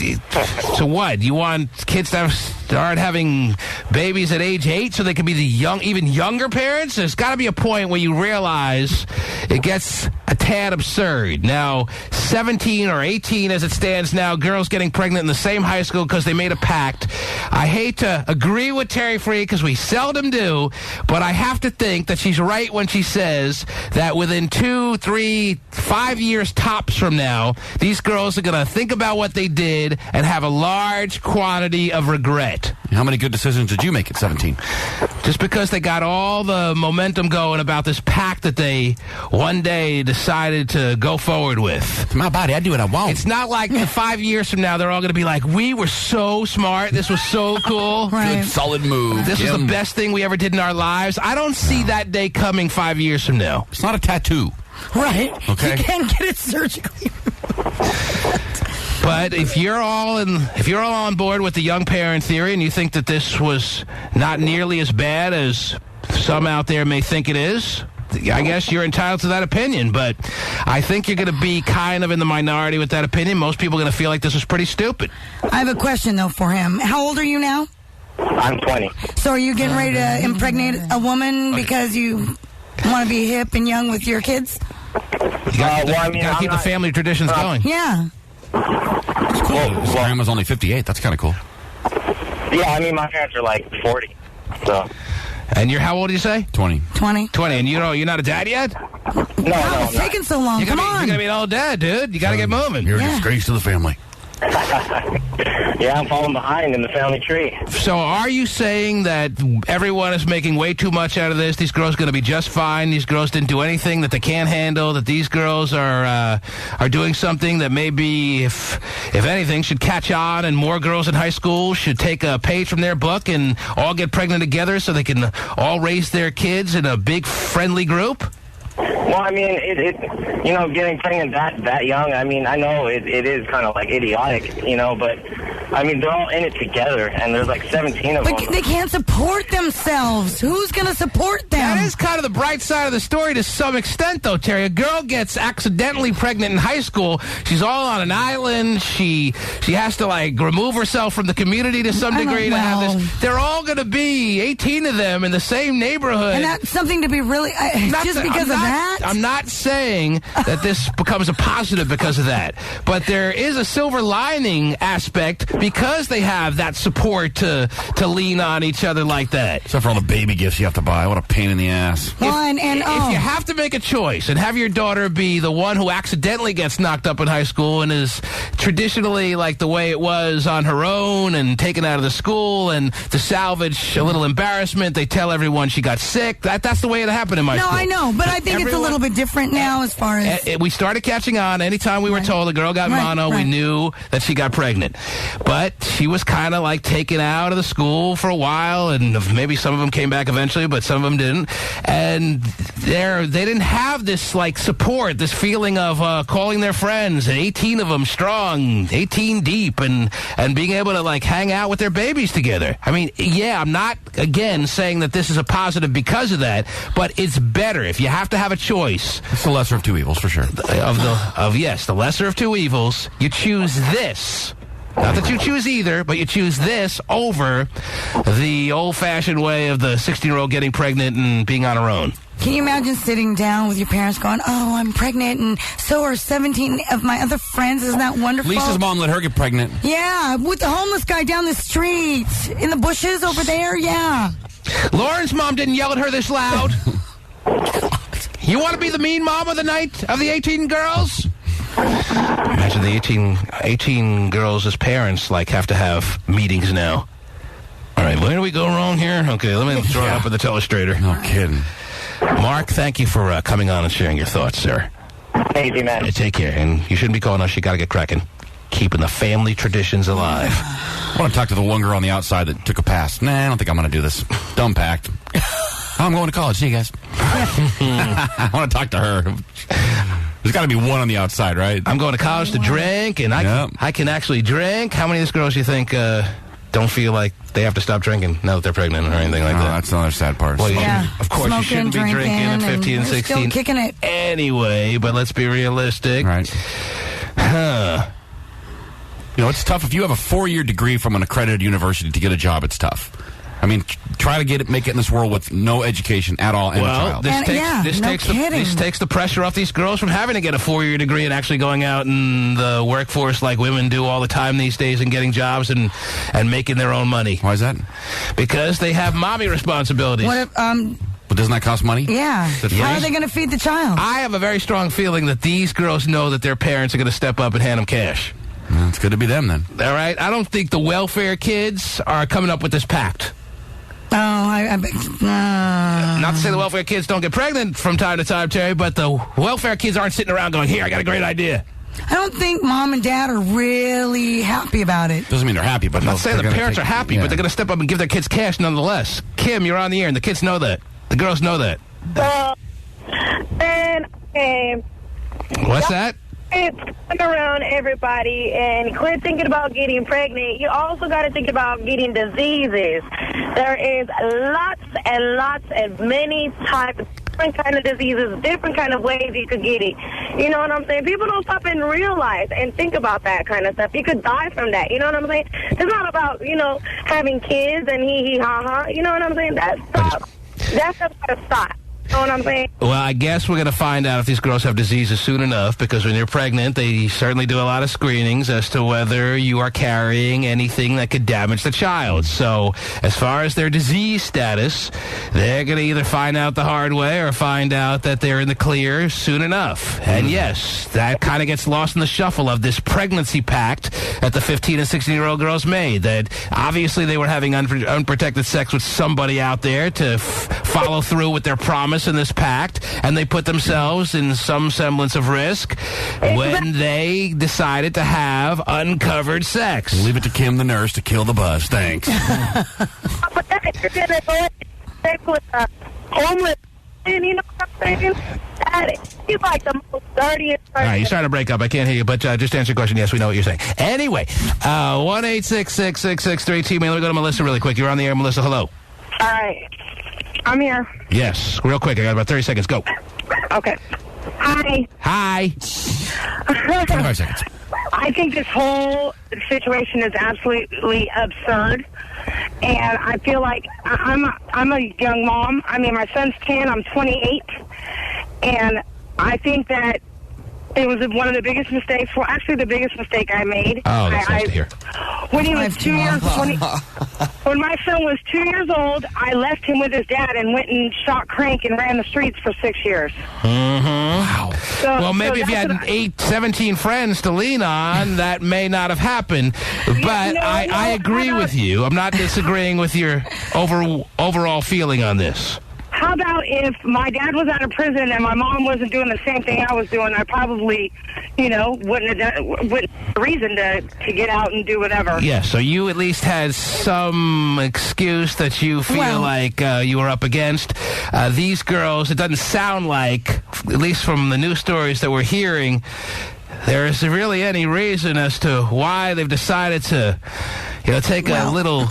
so what? You want kids to have start having babies at age 8 so they can be the even younger parents? There's got to be a point where you realize it gets a tad absurd. Now, 17 or 18 as it stands now, girls getting pregnant in the same high school because they made a pact. I hate to agree with Terry Free because we seldom do, but I have to think that she's right when she says that within 2, 3, 5 years tops from now, these girls are going to think about what they did and have a large quantity of regret. How many good decisions did you make at 17? Just because they got all the momentum going about this pact that they one day decided to go forward with. It's my body. I do what I want. It's not like 5 years from now they're all going to be like, we were so smart. This was so cool. Right. Good, solid move. This was the best thing we ever did in our lives. I don't see that day coming 5 years from now. It's not a tattoo. Right. Okay. You can't get it surgically. But if you're all on board with the young parent theory and you think that this was not nearly as bad as some out there may think it is, I guess you're entitled to that opinion. But I think you're going to be kind of in the minority with that opinion. Most people are going to feel like this was pretty stupid. I have a question, though, for him. How old are you now? I'm 20. So are you getting ready to impregnate a woman because you want to be hip and young with your kids? You got to keep the family traditions going. Yeah. It's cool. His grandma's only 58. That's kind of cool. Yeah, I mean, my parents are like 40. So. And you're how old do you say? 20. 20. 20. And you're not a dad yet? No, Wow, it's taking so long. Come on. You're going to be an old dad, dude. You got to get moving. You're a disgrace to the family. Yeah, I'm falling behind in the family tree. So are you saying that everyone is making way too much out of this? These girls are going to be just fine. These girls didn't do anything that they can't handle. That these girls are doing something that maybe, if anything, should catch on, and more girls in high school should take a page from their book and all get pregnant together so they can all raise their kids in a big friendly group? Well, I mean, getting pregnant that young, I mean, I know it is kind of like idiotic, but I mean, they're all in it together, and there's like 17 of them. But they can't support themselves. Who's going to support them? That is kind of the bright side of the story to some extent, though, Terry. A girl gets accidentally pregnant in high school. She's all on an island. She has to, remove herself from the community to some degree to have this. They're all going to be 18 of them in the same neighborhood. And that's something to be really... just because of that? I'm not saying that this becomes a positive because of that. But there is a silver lining aspect because they have that support to lean on each other like that. Except for all the baby gifts you have to buy. What a pain in the ass. If you have to make a choice and have your daughter be the one who accidentally gets knocked up in high school and is traditionally like the way it was on her own and taken out of the school, and to salvage a little embarrassment, they tell everyone she got sick. That's the way it happened in my school. No, I know, but I think it's a little bit different now as far as... We started catching on. Anytime we were told a girl got mono, we knew that she got pregnant. But she was kind of like taken out of the school for a while, and maybe some of them came back eventually, but some of them didn't. And they didn't have this support, this feeling of calling their friends, 18 of them strong, 18 deep, and being able to hang out with their babies together. I mean, yeah, I'm not, again, saying that this is a positive because of that, but it's better if you have to have a choice. It's the lesser of two evils, for sure. The lesser of two evils. You choose this. Not that you choose either, but you choose this over the old-fashioned way of the 16-year-old getting pregnant and being on her own. Can you imagine sitting down with your parents going, oh, I'm pregnant, and so are 17 of my other friends. Isn't that wonderful? Lisa's mom let her get pregnant. Yeah, with the homeless guy down the street, in the bushes over there, yeah. Lauren's mom didn't yell at her this loud. You want to be the mean mom of the night of the 18 girls? Imagine the 18 girls as parents have to have meetings now. All right, where do we go wrong here? Okay, let me throw it up with the telestrator. No kidding. Mark, thank you for coming on and sharing your thoughts, sir. Easy, man. Take care, and you shouldn't be calling us. You got to get cracking. Keeping the family traditions alive. I want to talk to the one girl on the outside that took a pass. Nah, I don't think I'm going to do this. Dumb packed. I'm going to college. See you guys. I want to talk to her. There's got to be one on the outside, right? I'm going to college to drink, and I can actually drink. How many of these girls do you think don't feel like they have to stop drinking now that they're pregnant or anything like that? That's another sad part. Well, of course, you shouldn't be drinking at 15 and 16 still kicking it anyway, but let's be realistic. Right. You know, it's tough. If you have a 4-year degree from an accredited university to get a job, it's tough. I mean, try to make it in this world with no education at all and a child. This takes the pressure off these girls from having to get a 4-year degree and actually going out in the workforce like women do all the time these days and getting jobs and making their own money. Why is that? Because they have mommy responsibilities. What if, But doesn't that cost money? Yeah. How are they going to feed the child? I have a very strong feeling that these girls know that their parents are going to step up and hand them cash. Well, it's good to be them then. All right? I don't think the welfare kids are coming up with this pact. Oh, Not to say the welfare kids don't get pregnant from time to time, Terry, but the welfare kids aren't sitting around going, here, I got a great idea. I don't think mom and dad are really happy about it. Doesn't mean they're happy, but I'm not saying the parents are happy, but they're going to step up and give their kids cash nonetheless. Kim, you're on the air, and the kids know that. The girls know that. What's that? It's around everybody, and quit thinking about getting pregnant. You also got to think about getting diseases. There is lots and lots and many types of different kind of diseases, different kind of ways you could get it. You know what I'm saying? People don't stop and realize and think about that kind of stuff. You could die from that. You know what I'm saying? It's not about, having kids and hee-hee-ha-ha. You know what I'm saying? That's stuff got to stop. You know what I'm saying? Well, I guess we're going to find out if these girls have diseases soon enough, because when you're pregnant, they certainly do a lot of screenings as to whether you are carrying anything that could damage the child. So as far as their disease status, they're going to either find out the hard way or find out that they're in the clear soon enough. And yes, that kind of gets lost in the shuffle of this pregnancy pact that the 15 and 16-year-old girls made, that obviously they were having unprotected sex with somebody out there to follow through with their promise in this pact, and they put themselves in some semblance of risk when they decided to have uncovered sex. Leave it to Kim, the nurse, to kill the buzz. Thanks. But you're going to go sex with a homeless, and you know what I'm saying? He's like the most dirtiest person. All right, you're starting to break up. I can't hear you, but just answer your question. Yes, we know what you're saying. Anyway, 1-866-663-TMAIL. Let me go to Melissa really quick. You're on the air, Melissa. Hello. All right. I'm here. Yes, real quick. I got about 30 seconds. Go. Okay. Hi. Hi. 25 seconds. I think this whole situation is absolutely absurd. And I feel like I'm a young mom. I mean, my son's 10. I'm 28. And I think that it was one of the biggest mistakes. Well, actually, the biggest mistake I made. Oh, that's nice to hear. When he was 2 years, when my son was 2 years old, I left him with his dad and went and shot crank and ran the streets for 6 years. Wow. Well, maybe if you had 17 friends to lean on, that may not have happened. But I agree with you. I'm not disagreeing with your overall feeling on this. How about if my dad was out of prison and my mom wasn't doing the same thing I was doing? I probably, wouldn't have reason to get out and do whatever. Yeah, so you at least had some excuse that you feel like you were up against. These girls, it doesn't sound like, at least from the news stories that we're hearing, there is really any reason as to why they've decided to, take a little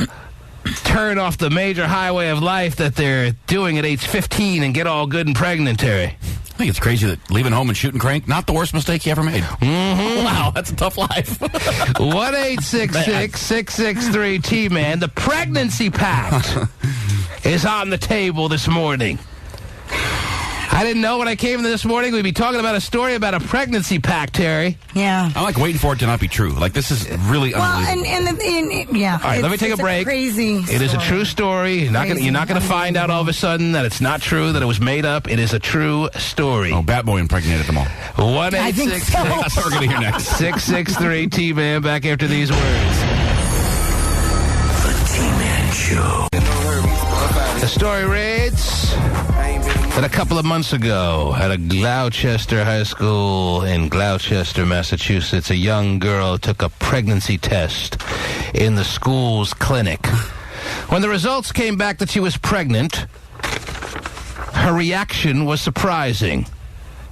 turn off the major highway of life that they're doing at age 15 and get all good and pregnant, Terry. I think it's crazy that leaving home and shooting crank, not the worst mistake you ever made. Mm-hmm. Wow, that's a tough life. 1-866-663-T-Man. The pregnancy pact is on the table this morning. I didn't know when I came in this morning we'd be talking about a story about a pregnancy pact, Terry. Yeah. I like waiting for it to not be true. Like, this is really unbelievable. Yeah. All right, let me take a break. Crazy. It is a true story. You're not going to find out all of a sudden that it's not true, that it was made up. It is a true story. Oh, Batboy impregnated them all. 1-866. That's what we're going to hear next. 663-T-Man. Back after these words. The T-Man Show. The story reads that a couple of months ago at a Gloucester High School in Gloucester, Massachusetts, a young girl took a pregnancy test in the school's clinic. When the results came back that she was pregnant, her reaction was surprising.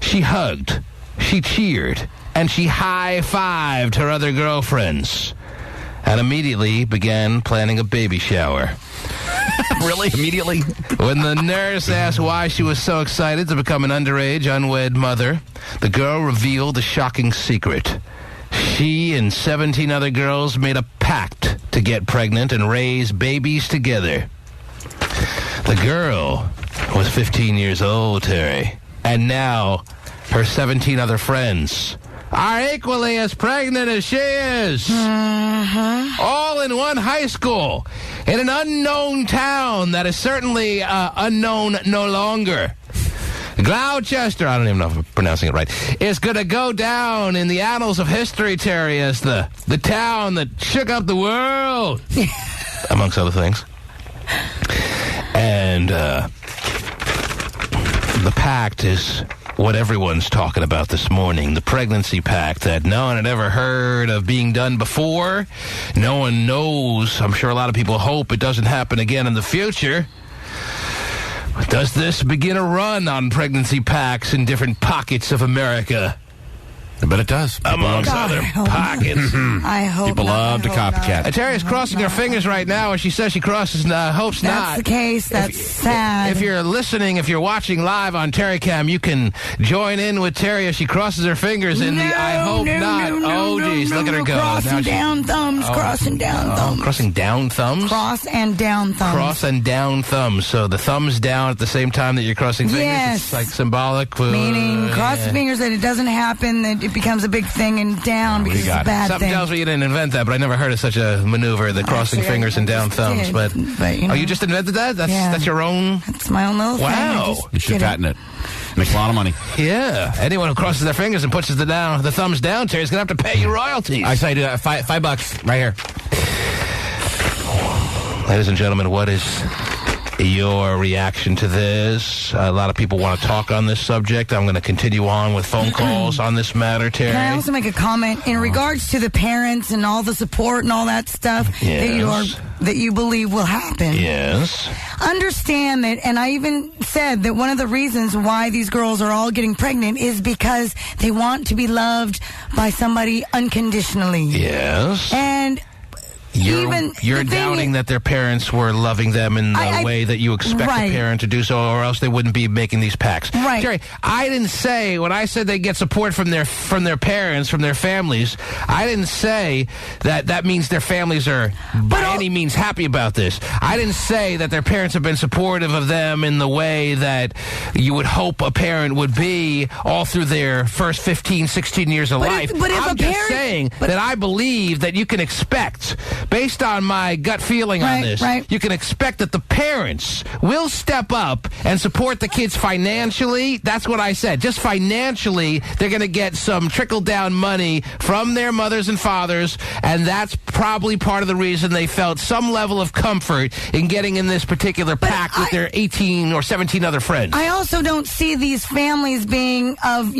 She hugged, she cheered, and she high-fived her other girlfriends and immediately began planning a baby shower. Really? Immediately? When the nurse asked why she was so excited to become an underage, unwed mother, the girl revealed a shocking secret. She and 17 other girls made a pact to get pregnant and raise babies together. The girl was 15 years old, Terry, and now her 17 other friends are equally as pregnant as she is. All in one high school in an unknown town that is certainly unknown no longer. Gloucester, I don't even know if I'm pronouncing it right, is going to go down in the annals of history, Terry, as the town that shook up the world, amongst other things. And the pact is what everyone's talking about this morning, the pregnancy pact that no one had ever heard of being done before. No one knows. I'm sure a lot of people hope it doesn't happen again in the future. Does this begin a run on pregnancy pacts in different pockets of America? I bet it does. Amongst other pockets. I hope People love to copycat. Terry's crossing her fingers right now, as she says she crosses, hopes not. That's the case. That's sad. If you're listening, if you're watching live on TerryCam, you can join in with Terry as she crosses her fingers in the I hope not. Oh, geez, look at her go. Crossing down thumbs, crossing down thumbs. Crossing down thumbs? Cross and down thumbs. Cross and down thumbs. So the thumbs down at the same time that you're crossing fingers? Yes. It's like symbolic. Meaning cross the fingers that it doesn't happen, that it becomes a big thing, and down because it's a bad Something thing. tells me you didn't invent that, but I never heard of such a maneuver, the crossing fingers and down thumbs. But you know, you just invented that? That's your own? That's my own little thing. Wow. You should patent it. Makes a lot of money. Yeah. Anyone who crosses their fingers and puts the thumbs down, Terry's going to have to pay you royalties. I say $5 right here. Ladies and gentlemen, what is your reaction to this? A lot of people want to talk on this subject. I'm going to continue on with phone calls on this matter, Terry. Can I also make a comment in regards to the parents and all the support and all that stuff that you believe will happen? Yes. Understand that, and I even said that one of the reasons why these girls are all getting pregnant is because they want to be loved by somebody unconditionally. Yes. And You're doubting that their parents were loving them in the way that you expect a parent to do so, or else they wouldn't be making these pacts. Right. Jerry, I didn't say, when I said they get support from their parents, from their families, I didn't say that means their families are by any means happy about this. I didn't say that their parents have been supportive of them in the way that you would hope a parent would be all through their first 15, 16 years of life. I'm just saying that I believe that you can expect, based on my gut feeling on this, you can expect that the parents will step up and support the kids financially. That's what I said. Just financially, they're going to get some trickle-down money from their mothers and fathers, and that's probably part of the reason they felt some level of comfort in getting in this particular pact with their 18 or 17 other friends. I also don't see these families being of,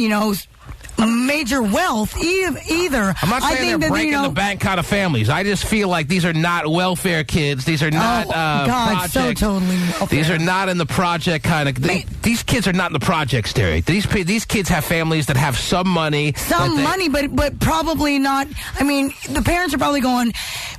major wealth either. I'm not saying they're breaking the bank kind of families. I just feel like these are not welfare kids. These are not project. So totally welfare. These are not in the project kind of. These kids are not in the projects, Terry. These kids have families that have some money. But probably not. I mean, the parents are probably going,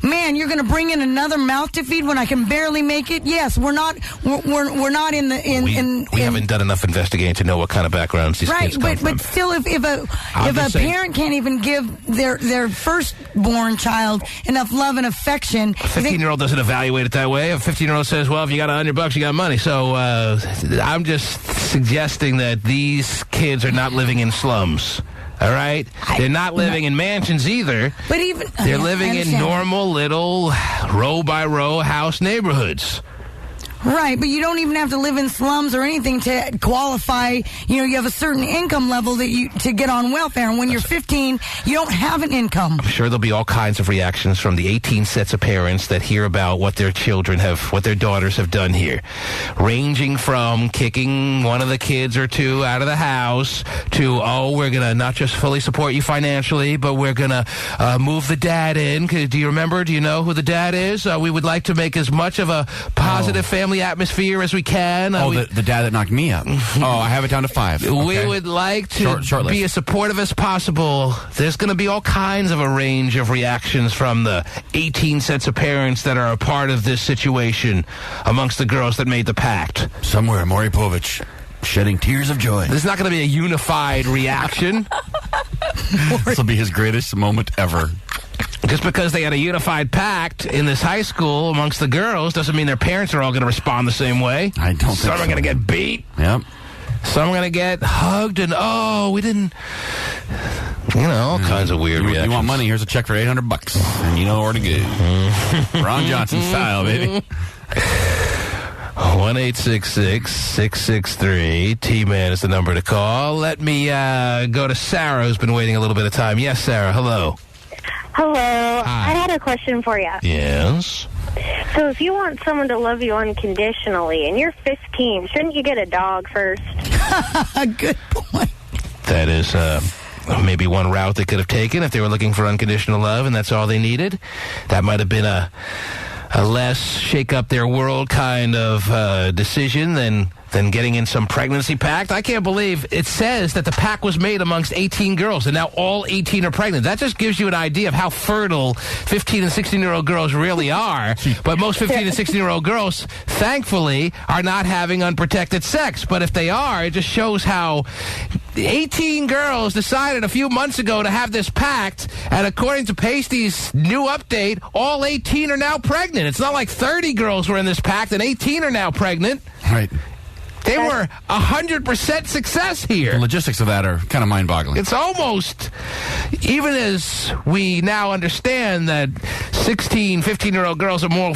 "Man, you're going to bring in another mouth to feed when I can barely make it." Yes, we're not. We're not in the. We haven't done enough investigating to know what kind of backgrounds these kids come from. But still, if a parent can't even give their firstborn child enough love and affection, a 15-year-old doesn't evaluate it that way. A 15-year-old says, "Well, if you got $100, you got money." So I'm just suggesting that these kids are not living in slums. All right? They're not living in mansions either. But they're living in normal little row-by-row house neighborhoods. Right, but you don't even have to live in slums or anything to qualify. You have a certain income level to get on welfare. And when you're 15, you don't have an income. I'm sure there'll be all kinds of reactions from the 18 sets of parents that hear about what their daughters have done here. Ranging from kicking one of the kids or two out of the house to, we're going to not just fully support you financially, but we're going to move the dad in. Do you know who the dad is? We would like to make as much of a positive family atmosphere as we can. The dad that knocked me up. I have it down to 5. Okay. We would like to be as supportive as possible. There's going to be all kinds of a range of reactions from the 18 sets of parents that are a part of this situation amongst the girls that made the pact. Somewhere, Maury Povich shedding tears of joy. There's not going to be a unified reaction. This will be his greatest moment ever. Just because they had a unified pact in this high school amongst the girls doesn't mean their parents are all going to respond the same way. I don't think Some are going to get beat. Yep. Some are going to get hugged and, we didn't... all kinds of weird reactions. You want money? Here's a check for $800, and you know where to go. Ron Johnson style, baby. 1-866-663. T-Man is the number to call. Let me go to Sarah, who's been waiting a little bit of time. Yes, Sarah. Hello. Hello. Hi. I had a question for you. Yes. So if you want someone to love you unconditionally and you're 15, shouldn't you get a dog first? Good point. That is maybe one route they could have taken if they were looking for unconditional love and that's all they needed. That might have been a less shake-up-their-world kind of decision than getting in some pregnancy pact. I can't believe it says that the pact was made amongst 18 girls, and now all 18 are pregnant. That just gives you an idea of how fertile 15 and 16-year-old girls really are. But most 15 and 16-year-old girls, thankfully, are not having unprotected sex. But if they are, it just shows how 18 girls decided a few months ago to have this pact, and according to Pasty's new update, all 18 are now pregnant. It's not like 30 girls were in this pact and 18 are now pregnant. Right. They were 100% success here. The logistics of that are kind of mind-boggling. It's almost, even as we now understand that 16, 15-year-old girls are more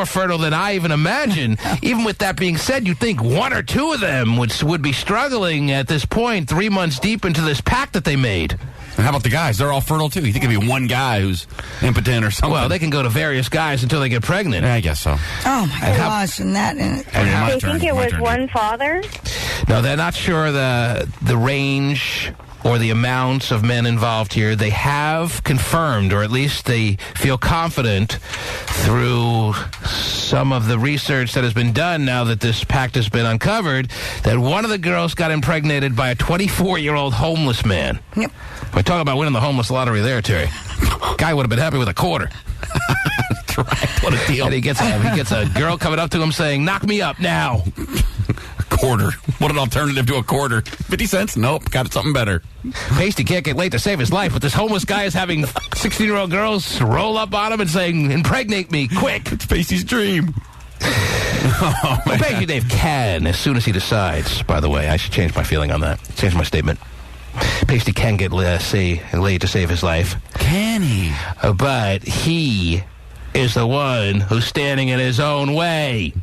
fertile than I even imagine, even with that being said, you'd think one or two of them would be struggling at this point, 3 months deep into this pact that they made. And how about the guys? They're all fertile, too. You think it'd be one guy who's impotent or something? Well, they can go to various guys until they get pregnant. Yeah, I guess so. Oh, my gosh. And that... Do you think it was one father? No, they're not sure the range or the amounts of men involved here. They have confirmed, or at least they feel confident through some of the research that has been done now that this pact has been uncovered, that one of the girls got impregnated by a 24-year-old homeless man. Yep. We're talking about winning the homeless lottery there, Terry. Guy would have been happy with a quarter. That's right. What a deal. And he gets a girl coming up to him saying, "Knock me up now." A quarter. What an alternative to a quarter. 50 cents? Nope. Got something better. Pasty can't get laid to save his life, but this homeless guy is having 16-year-old girls roll up on him and saying, "Impregnate me, quick." It's Pasty's dream. Well, Pasty Dave can, as soon as he decides, by the way. I should change my feeling on that. Change my statement. Pasty can get laid to save his life. Can he? But he is the one who's standing in his own way.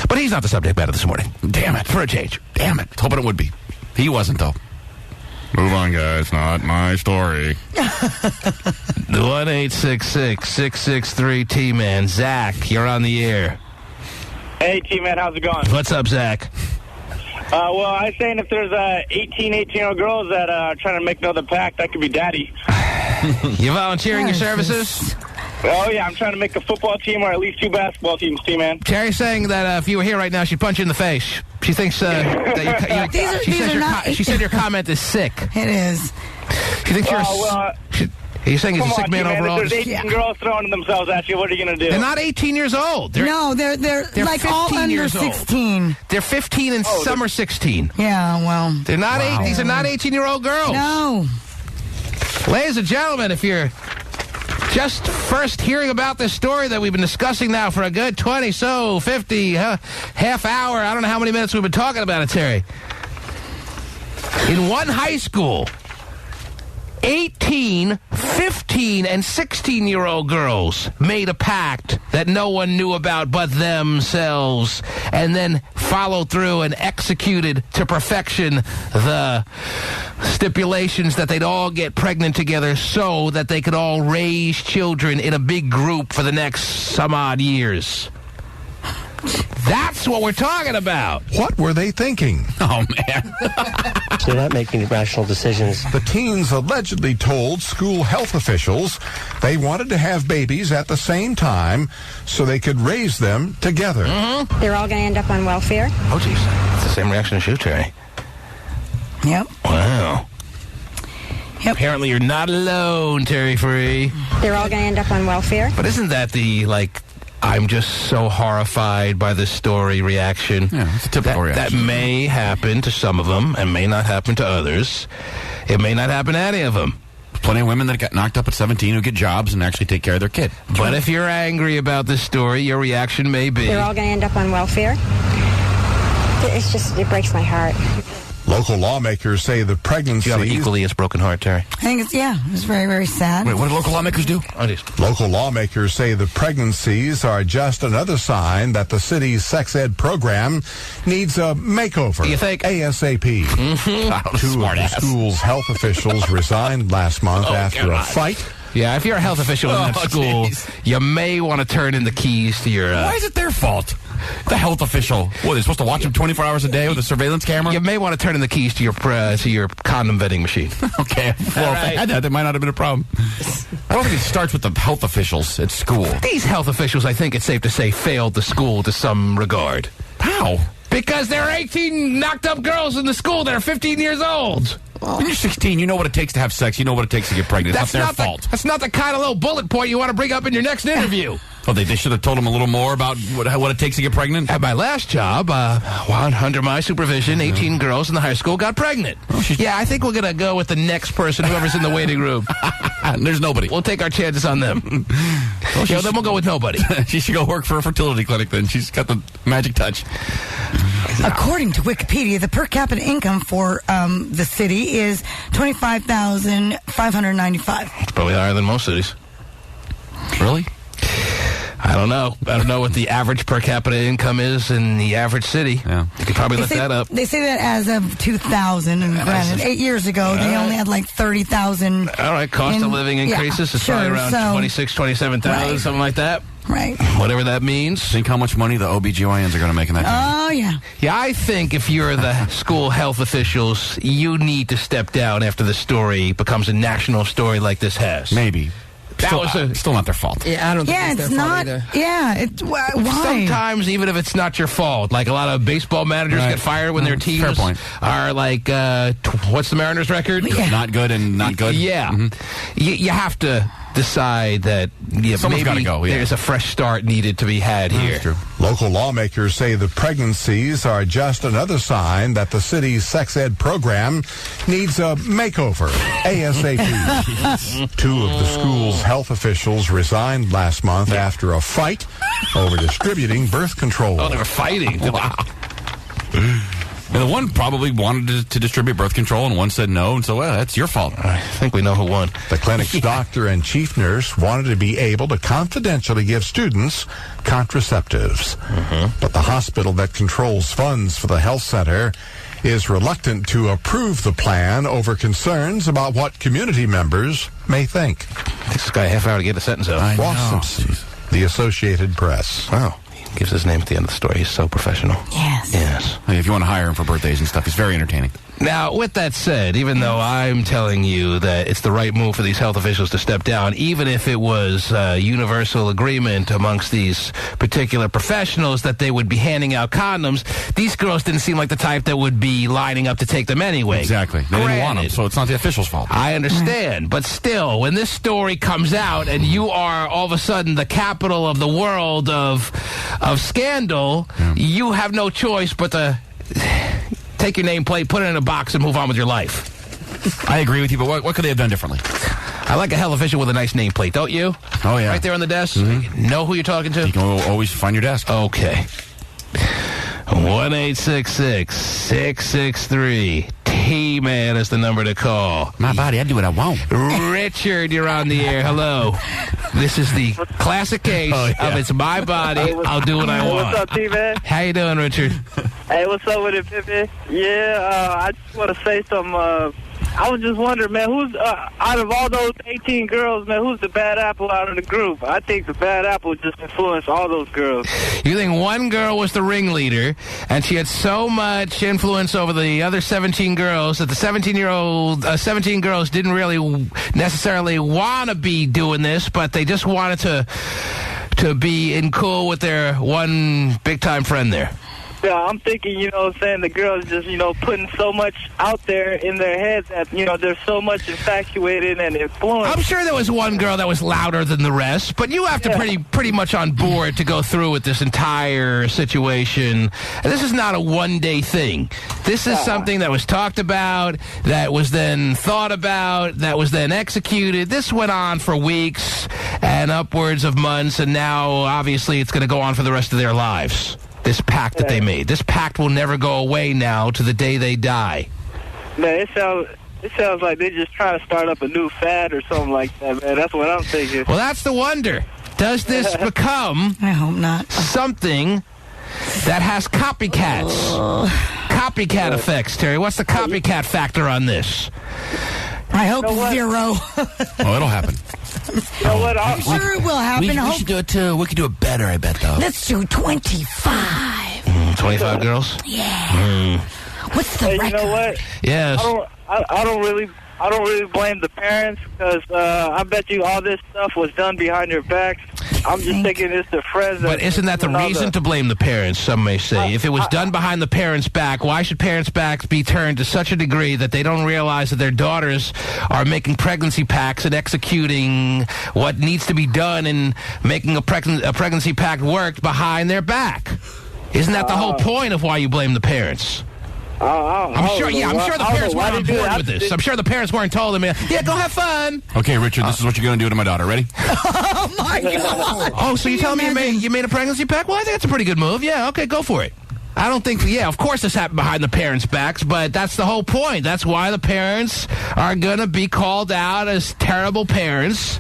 But he's not the subject matter this morning. Damn it. For a change. Damn it. Hoping it would be. He wasn't, though. Move on, guys. Not my story. 1-866-663-T-Man. Zach, you're on the air. Hey, T-Man, how's it going? What's up, Zach? Well, I was saying if there's 18-year-old girls that are trying to make another pact, I could be daddy. You volunteering your services? Oh, yeah, I'm trying to make a football team or at least 2 basketball teams, T-Man. Terry's saying that if you were here right now, she'd punch you in the face. She thinks that she said your comment is sick. It is. She thinks you're saying he's a sick man overall. If there's 18 girls throwing themselves at you, what are you going to do? They're not 18 years old. They're like all under 16. They're 15 and some are 16. Yeah, well. They're not these are not 18-year-old girls. No. Ladies and gentlemen, if you're just first hearing about this story that we've been discussing now for a good 50, half hour, I don't know how many minutes we've been talking about it, Terry. In one high school, 18, 15, and 16-year-old girls made a pact that no one knew about but themselves, and then followed through and executed to perfection the stipulations that they'd all get pregnant together so that they could all raise children in a big group for the next some odd years. That's what we're talking about. What were they thinking? Oh, man. They're not making rational decisions. The teens allegedly told school health officials they wanted to have babies at the same time so they could raise them together. Mm-hmm. They're all going to end up on welfare? Oh, geez. It's the same reaction as you, Terry. Yep. Wow. Yep. Apparently you're not alone, Terry Free. They're all going to end up on welfare? But isn't that the, I'm just so horrified by this story reaction. Yeah, it's a typical reaction. That may happen to some of them and may not happen to others. It may not happen to any of them. Plenty of women that got knocked up at 17 who get jobs and actually take care of their kid. But if you're angry about this story, your reaction may be... They're all going to end up on welfare. It breaks my heart. Local lawmakers say the pregnancy... You have an equally as broken heart, Terry. I think it's very, very sad. Wait, what do local lawmakers do? Local lawmakers say the pregnancies are just another sign that the city's sex ed program needs a makeover. You think? ASAP. Mm-hmm. Two of the school's health officials resigned last month after a fight. Yeah, if you're a health official in that school, you may want to turn in the keys to your... Why is it their fault? The health official. What, they're supposed to watch them 24 hours a day with a surveillance camera? You may want to turn in the keys to your condom vending machine. Okay. Well, if they had that might not have been a problem. I don't think it starts with the health officials at school. These health officials, I think it's safe to say, failed the school to some regard. How? Because there are 18 knocked up girls in the school that are 15 years old. When you're 16, you know what it takes to have sex. You know what it takes to get pregnant. It's not their fault. That's not the kind of little bullet point you want to bring up in your next interview. Oh, they should have told them a little more about what it takes to get pregnant? At my last job, under my supervision, 18 girls in the high school got pregnant. Yeah, I think we're going to go with the next person, whoever's in the waiting room. There's nobody. We'll take our chances on them. Then we'll go with nobody. She should go work for a fertility clinic then. She's got the magic touch. According to Wikipedia, the per capita income for the city is $25,595. It's probably higher than most cities. Really? I don't know. I don't know what the average per capita income is in the average city. Yeah. You could probably look that up. They say that as of 2000, and granted, 8 years ago, they only had like 30,000. All right, cost of living increases. It's probably around 26,000, 27,000, something like that. Right. Whatever that means. Think how much money the OBGYNs are going to make in that time. Oh, yeah. Yeah, I think if you're the school health officials, you need to step down after the story becomes a national story like this has. Maybe. Still not their fault. Yeah, I don't think it's their fault either. Yeah, why? Sometimes, even if it's not your fault, like a lot of baseball managers get fired when their teams are like, what's the Mariners' record? Yeah. Not good and not good. Yeah. Mm-hmm. You have to decide that someone's got to go. Yeah. There's a fresh start needed to be had here. That's true. Local lawmakers say the pregnancies are just another sign that the city's sex ed program needs a makeover ASAP. Two of the school's health officials resigned last month after a fight over distributing birth control. Oh, they were fighting. Wow. And the one probably wanted to distribute birth control, and one said no, and so, that's your fault. I think we know who won. The clinic's doctor and chief nurse wanted to be able to confidentially give students contraceptives. Mm-hmm. But the hospital that controls funds for the health center is reluctant to approve the plan over concerns about what community members may think. This guy a half hour to get a sentence out. Ross Simpson, The Associated Press. Wow. Gives his name at the end of the story. He's so professional. Yes. Hey, if you want to hire him for birthdays and stuff, he's very entertaining. Now, with that said, even though I'm telling you that it's the right move for these health officials to step down, even if it was universal agreement amongst these particular professionals that they would be handing out condoms, these girls didn't seem like the type that would be lining up to take them anyway. Exactly. They didn't want them, so it's not the officials' fault. I understand. But still, when this story comes out and you are all of a sudden the capital of the world of scandal, you have no choice but to take your nameplate, put it in a box, and move on with your life. I agree with you, but what could they have done differently? I like a health official with a nice nameplate, don't you? Oh, yeah. Right there on the desk? Mm-hmm. You know who you're talking to? You can always find your desk. Okay. 1-866-663-T-Man is the number to call. My body, I do what I want. Richard, you're on the air. Hello. This is the classic case of it's my body, I'll do what I want. What's up, T-Man? How you doing, Richard? Hey, what's up with it, Pippi? Yeah, I just want to say something. I was just wondering, man, who's, out of all those 18 girls, man, who's the bad apple out of the group? I think the bad apple just influenced all those girls. You think one girl was the ringleader, and she had so much influence over the other 17 girls that the 17 girls didn't really necessarily want to be doing this, but they just wanted to be in cool with their one big-time friend there? Yeah, I'm thinking, you know what I'm saying, the girls just, you know, putting so much out there in their heads that, you know, they're so much infatuated and influenced. I'm sure there was one girl that was louder than the rest, but you have to pretty much on board to go through with this entire situation. And this is not a one-day thing. This is something that was talked about, that was then thought about, that was then executed. This went on for weeks and upwards of months, and now, obviously, it's going to go on for the rest of their lives. This pact that they made. This pact will never go away now to the day they die. Man, it sounds like they're just trying to start up a new fad or something like that, man. That's what I'm thinking. Well, that's the wonder. Does this become I hope not. something that has copycats? Copycat effects, Terry. What's the copycat factor on this? I hope zero. Oh, it'll happen. You know what? I'm sure it will happen. We should do it too. We could do it better, I bet, though. Let's do 25. 25 girls? Yeah. What's the record? You know what? Yes. I don't really blame the parents because I bet you all this stuff was done behind your backs. I'm just thinking it's the friends. But isn't that the reason to blame the parents, some may say? If it was done behind the parents' back, why should parents' backs be turned to such a degree that they don't realize that their daughters are making pregnancy pacts and executing what needs to be done and making a pregnancy pact work behind their back? Isn't that the whole point of why you blame the parents? I'm sure the parents weren't on board with this. I'm sure the parents weren't told them, yeah, go have fun. Okay, Richard, this is what you're going to do to my daughter. Ready? Oh, my God. Oh, so you telling me you made a pregnancy pact? Well, I think that's a pretty good move. Yeah, okay, go for it. I don't think, of course this happened behind the parents' backs, but that's the whole point. That's why the parents are going to be called out as terrible parents,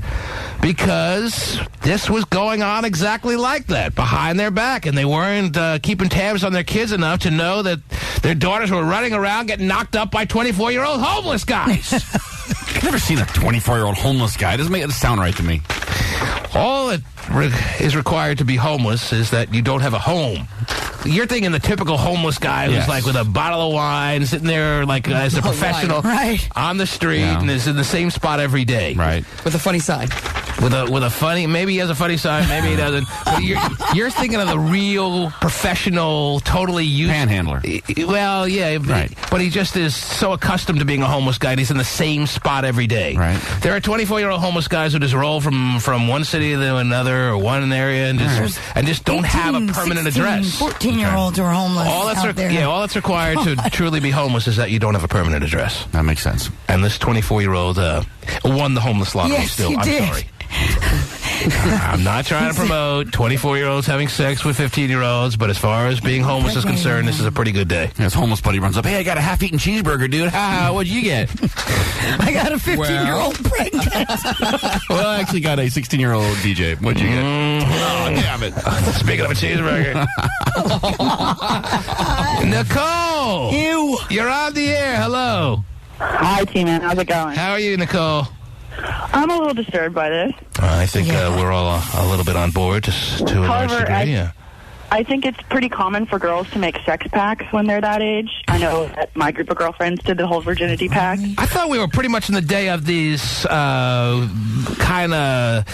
because this was going on exactly like that, behind their back, and they weren't keeping tabs on their kids enough to know that their daughters were running around getting knocked up by 24-year-old homeless guys. I've never seen a 24-year-old homeless guy. It doesn't make it sound right to me. All that is required to be homeless is that you don't have a home. You're thinking the typical homeless guy who's like with a bottle of wine, sitting there like as a professional on the street and is in the same spot every day. Right. With a funny side. With a funny, maybe he has a funny side, maybe he doesn't. But you're thinking of the real professional, totally used panhandler. Well, yeah, but he just is so accustomed to being a homeless guy, and he's in the same spot every day. Right. There are 24-year-old homeless guys who just roll from one city to another or one area and just don't have a permanent 16, address. 14-year-olds are homeless out there. All that's required to truly be homeless is that you don't have a permanent address. That makes sense. And this 24-year-old won the homeless lottery. Yes, still, he I'm did. sorry. I'm not trying to promote 24-years having sex with 15-year-olds, but as far as being homeless is concerned, this is a pretty good day. His homeless buddy runs up, hey, I got a half-eaten cheeseburger, dude. What'd you get? I got a 15-year-old pregnant. Well, I actually got a 16-year-old DJ. What'd you get? Oh, damn it. Speaking of a cheeseburger. Nicole! Ew. You're on the air. Hello. Hi, T-Man. How's it going? How are you, Nicole? I'm a little disturbed by this. I think we're all a little bit on board to a large degree. I think it's pretty common for girls to make sex pacts when they're that age. I know that my group of girlfriends did the whole virginity pact. I thought we were pretty much in the day of these kind of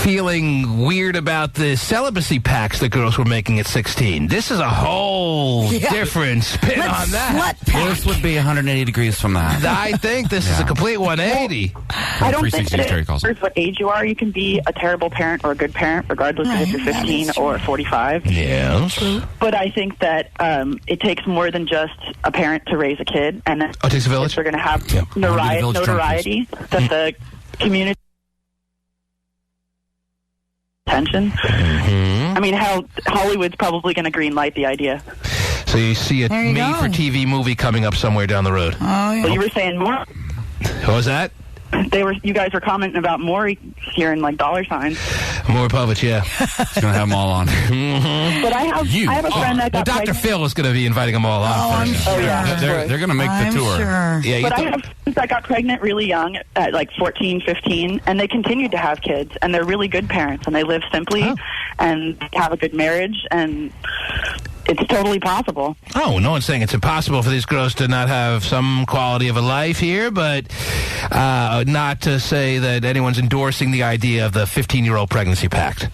feeling weird about the celibacy pacts that girls were making at 16. This is a whole different spin on that. This would be 180 degrees from that. I think this is a complete 180. I don't think that it matters what age you are. You can be a terrible parent or a good parent, regardless of if you're 15 or 45. Yes. But I think that it takes more than just a parent to raise a kid, and it takes a village. They're going to have notoriety that the community attention. I mean, how Hollywood's probably going to greenlight the idea. So you see a made-for-TV movie coming up somewhere down the road. Oh, yeah. Well, you were saying more. What was that? You guys were commenting about Maury hearing like dollar signs. Maury Povich, yeah. He's going to have them all on. But I have a friend that got Dr. Phil is going to be inviting them all on. I'm sure. They're going to make the tour. Sure. Yeah, but I have friends that got pregnant really young, at like 14, 15, and they continued to have kids, and they're really good parents, and they live simply, and have a good marriage, and it's totally possible. Oh, no one's saying it's impossible for these girls to not have some quality of a life here, but not to say that anyone's endorsing the idea of the 15-year-old pregnancy pact.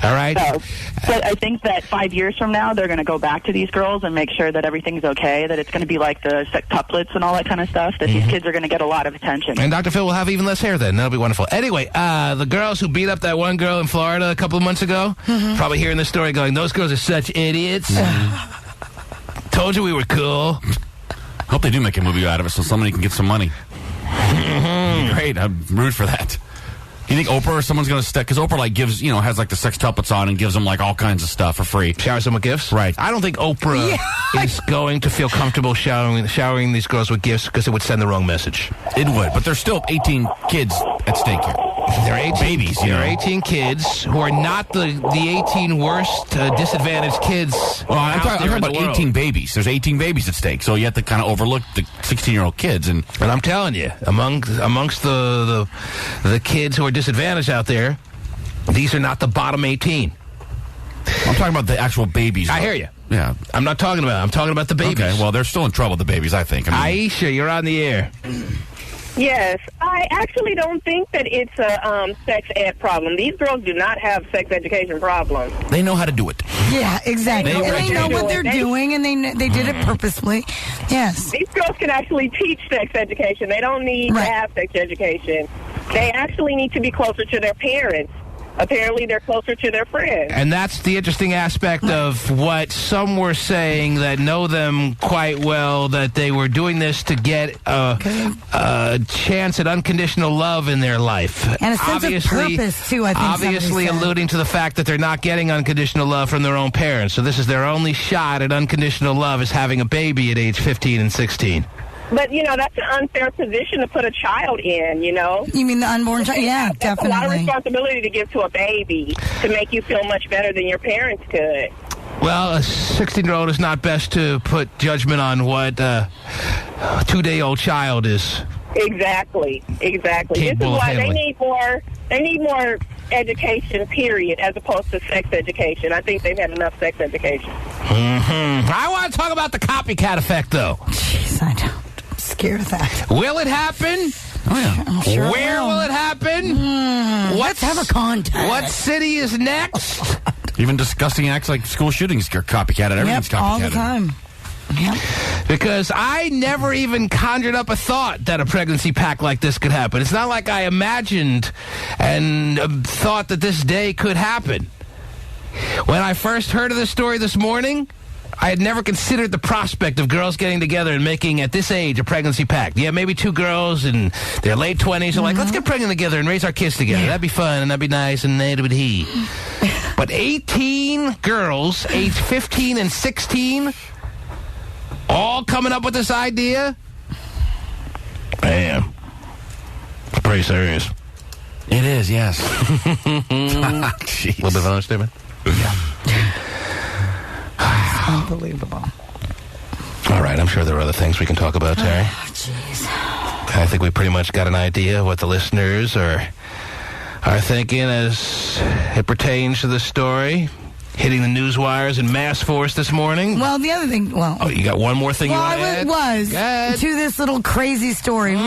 All right. So, but I think that 5 years from now, they're going to go back to these girls and make sure that everything's okay, that it's going to be like the sextuplets and all that kind of stuff, that these kids are going to get a lot of attention. And Dr. Phil will have even less hair then. That'll be wonderful. Anyway, the girls who beat up that one girl in Florida a couple of months ago, probably hearing this story going, those girls are such idiots. Told you we were cool. Hope they do make a movie out of it so somebody can get some money. Great. I'm rude for that. Do you think Oprah or someone's going to step? Because Oprah, like, gives, has, like, the sextuplets on and gives them, like, all kinds of stuff for free. Showers them with gifts? Right. I don't think Oprah is going to feel comfortable showering these girls with gifts because it would send the wrong message. It would, but there's still 18 kids at stake here. They're 18 babies. There are 18 kids who are not the 18 worst disadvantaged kids. Well, I'm talking about 18 babies. There's 18 babies at stake, so you have to kind of overlook the 16-year-old kids. And I'm telling you, amongst the kids who are disadvantaged out there, these are not the bottom 18. I'm talking about the actual babies. I hear you. Yeah. I'm talking about the babies. Okay, well, they're still in trouble, the babies, I think. Aisha, you're on the air. Yes, I actually don't think that it's a sex ed problem. These girls do not have sex education problems. They know how to do it. Yeah, exactly. They know what they're doing, and they did it purposefully. Yes. These girls can actually teach sex education. They don't need to have sex education. They actually need to be closer to their parents. Apparently, they're closer to their friends. And that's the interesting aspect of what some were saying that know them quite well, that they were doing this to get a chance at unconditional love in their life. And a sense of purpose, too, I think. Obviously alluding to the fact that they're not getting unconditional love from their own parents. So this is their only shot at unconditional love, is having a baby at age 15 and 16. But, that's an unfair position to put a child in, You mean the unborn child? Yeah, That's definitely. a lot of responsibility to give to a baby to make you feel much better than your parents could. Well, a 16-year-old is not best to put judgment on what a 2-day-old child is. Exactly. This is why they need more education, period, as opposed to sex education. I think they've had enough sex education. I want to talk about the copycat effect, though. Jeez, I don't. I'm scared of that. Will it happen? Oh, yeah. I'm sure Where will it happen? Let's have a contest. What city is next? Even disgusting acts like school shootings are copycatted. Everything's copycatted. All the time. Yep. Because I never even conjured up a thought that a pregnancy pact like this could happen. It's not like I imagined and thought that this day could happen. When I first heard of this story this morning, I had never considered the prospect of girls getting together and making, at this age, a pregnancy pact. Yeah, maybe two girls in their late 20s are like, let's get pregnant together and raise our kids together. That'd be fun, and that'd be nice, and they would he. But 18 girls, age 15 and 16, all coming up with this idea? Man, it's pretty serious. It is, yes. A little bit of an understatement? Yeah. Unbelievable. All right, I'm sure there are other things we can talk about, Tari. Jeez. I think we pretty much got an idea of what the listeners are thinking as it pertains to the story hitting the news wires in mass force this morning. Well, the other thing, oh, you got one more thing you want to add? To this little crazy story.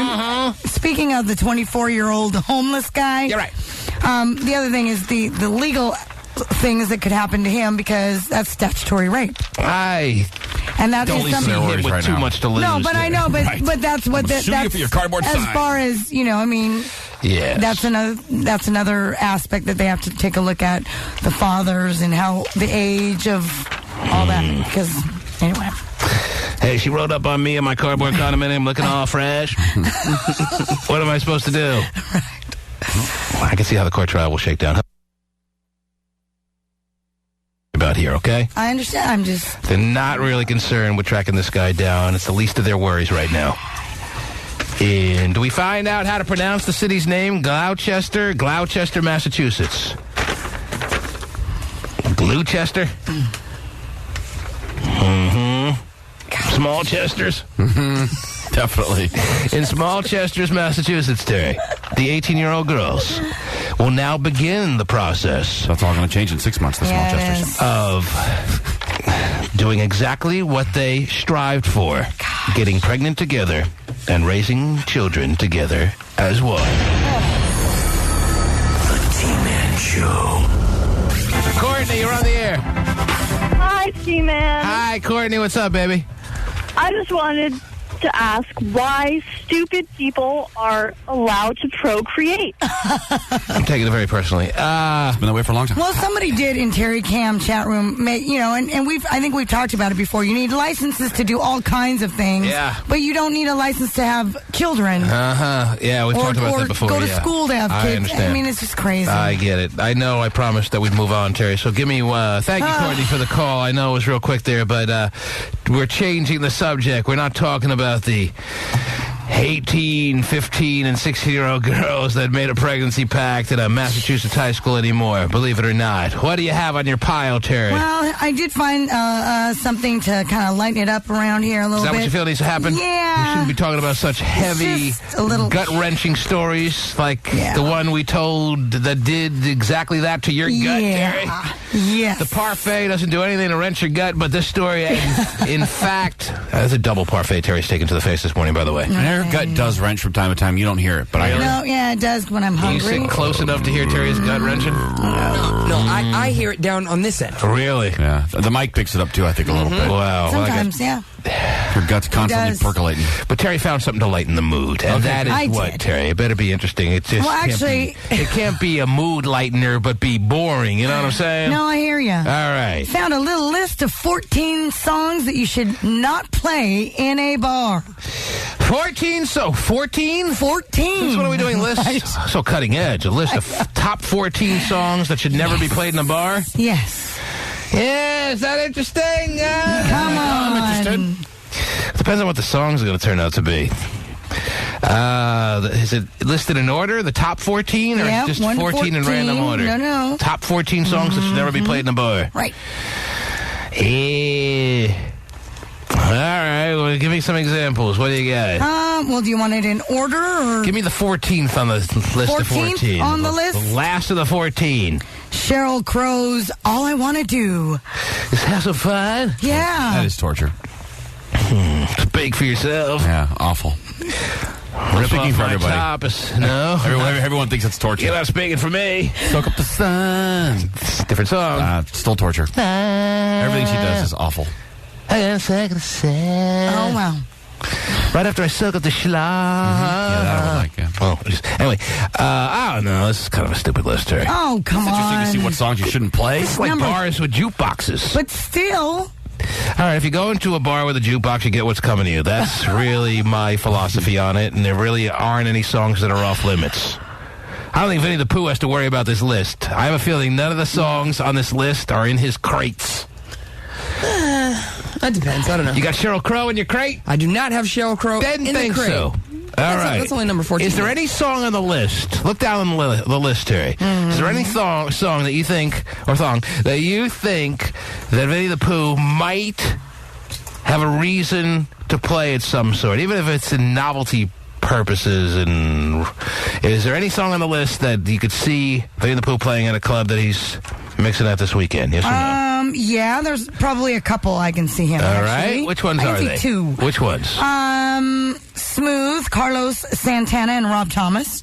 Speaking of the 24-year-old homeless guy. You're right. The other thing is the legal things that could happen to him, because that's statutory rape. And that don't is something him with too much to lose. No, but I know, but that's what that's for your cardboard as sign. far as I mean. Yeah, that's another aspect that they have to take a look at, the fathers and how the age of all that. Because anyway. Hey, she rode up on me in my cardboard condominium looking all fresh. What am I supposed to do? Right. I can see how the court trial will shake down. About here, okay? I understand. They're not really concerned with tracking this guy down. It's the least of their worries right now. And do we find out how to pronounce the city's name? Gloucester, Massachusetts. Gloucester? Small Chesters? Definitely. In Small Chesters, Massachusetts, Terry, the 18-year-old girls will now begin the process. That's all going to change in 6 months, the Small Chesters. Of doing exactly what they strived for. Getting pregnant together and raising children together as one. The T-Man Show. Courtney, you're on the air. Hi, T-Man. Hi, Courtney. What's up, baby? I just wanted to ask why stupid people are allowed to procreate. I'm taking it very personally. It's been that way for a long time. Well, somebody did in Terry Cam chat room, and I think we've talked about it before. You need licenses to do all kinds of things. Yeah. But you don't need a license to have children. Yeah, we've talked about that before. Or go to yeah. school to have kids. I understand. I mean, it's just crazy. I get it. I know I promised that we'd move on, Terry. So give me, thank you, Courtney, for the call. I know it was real quick there, but we're changing the subject. We're not talking about the 18, 15, and 16-year-old girls that made a pregnancy pact at a Massachusetts high school anymore, believe it or not. What do you have on your pile, Terry? Well, I did find something to kind of lighten it up around here a little bit. Is that what you feel needs to happen? Yeah. We shouldn't be talking about such heavy, gut-wrenching stories like the one we told that did exactly that to your gut, Terry. Yes. The parfait doesn't do anything to wrench your gut, but this story, in fact, that's a double parfait Terry's taken to the face this morning, by the way. Your gut does wrench from time to time. You don't hear it, but I hear it. No, yeah, it does when I'm Can you hungry. sit close enough to hear Terry's gut wrenching? No, I hear it down on this end. Really? Yeah. The mic picks it up, too, I think, a little bit. Wow. Sometimes, yeah. Your gut's constantly percolating. But Terry found something to lighten the mood, and that is what, Terry? It better be interesting. It just it can't be a mood lightener, but be boring. You know what I'm saying? No, I hear you. All right. Found a little list of 14 songs that you should not play in a bar. 14? So 14? 14. What are we doing? Lists? So cutting edge. A list of top 14 songs that should never be played in a bar? Yes. Yeah, is that interesting? Come on. I'm interested. Depends on what the song's going to turn out to be. Is it listed in order, the top 14, or just 14 in random order? No. Top 14 songs that should never be played in a bar. Right. Yeah. All right, well, give me some examples. What do you got? Well, do you want it in order? Or? Give me the 14th on the list of 14. 14th on the list? The last of the 14. Sheryl Crow's All I Want to Do. Is that some fun? Yeah. That is torture. Speak for yourself. Yeah, awful. Rip speaking off for my everybody. top. No. Everyone thinks it's torture. You're not speaking for me. Soak up the sun. It's a different song. Still torture. Everything she does is awful. I gotta soak up the sun. Oh, wow. Right after I soak up the schlock. Yeah, that I would like, yeah. Well, anyway, I don't know. This is kind of a stupid list, Terry. Oh, come It's on. interesting to see what songs you shouldn't play. It's like bars with jukeboxes. But still. All right, if you go into a bar with a jukebox, you get what's coming to you. That's really my philosophy on it, and there really aren't any songs that are off limits. I don't think Vinnie the Pooh has to worry about this list. I have a feeling none of the songs on this list are in his crates. That depends. I don't know. You got Sheryl Crow in your crate? I do not have Sheryl Crow Didn't in think the crate. so. All right. That's only number 14. Is there any song on the list? Look down on the list, Terry. Is there any song that you think, that Vinnie the Pooh might have a reason to play at some sort, even if it's in novelty purposes? And is there any song on the list that you could see Vinnie the Pooh playing at a club that he's mixing at this weekend? Yes or no? Yeah, there's probably a couple I can see him. All actually. right. Which ones I can are see they? two. Which ones? Smooth, Carlos Santana, and Rob Thomas.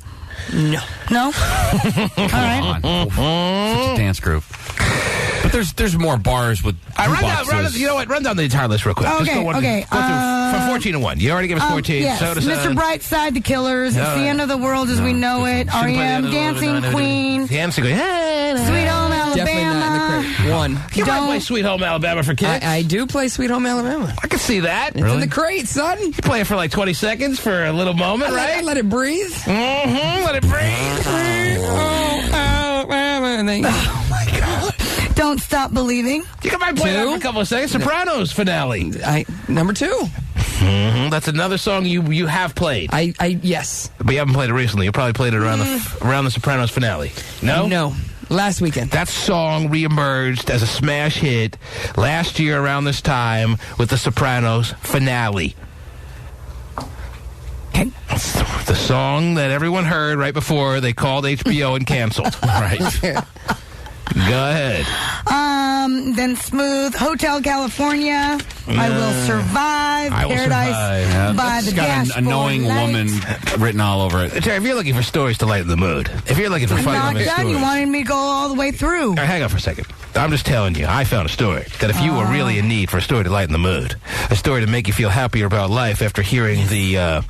No. All right. Such a dance group. But there's more bars with jukeboxes. You know what? Run down the entire list real quick. Okay, Just go go through from 14 to 1. You already gave us 14. Yes. Soda Mr. Sun. Brightside, The Killers, It's the End of the World as we know it, R.E.M., Dancing Queen, Dancing Queen. Sweet Home Alabama. Definitely not in the crate. One. You might play Sweet Home Alabama for kids. I do play Sweet Home Alabama. I can see that. It's in the crate, son. You play it for like 20 seconds for a little moment, right? Let it breathe. Let it breathe. And then, oh my God. Don't Stop Believing. You can play that for a couple of seconds. Sopranos finale. Number 2. That's another song you have played. Yes. But you haven't played it recently. You probably played it around the Sopranos finale. No? No. Last weekend. That song reemerged as a smash hit last year around this time with the Sopranos finale. Okay. The song that everyone heard right before they called HBO and canceled. Right. Go ahead. Then Smooth, Hotel California, I will survive. I will Paradise survive. by It's the got dashboard an annoying light. woman written all over it. Terry, if you're looking for stories to lighten the mood, if you're looking for I'm fun not done. stories, You wanted me to go all the way through. All right, hang on for a second. I'm just telling you, I found a story that if you were really in need for a story to lighten the mood, a story to make you feel happier about life after hearing the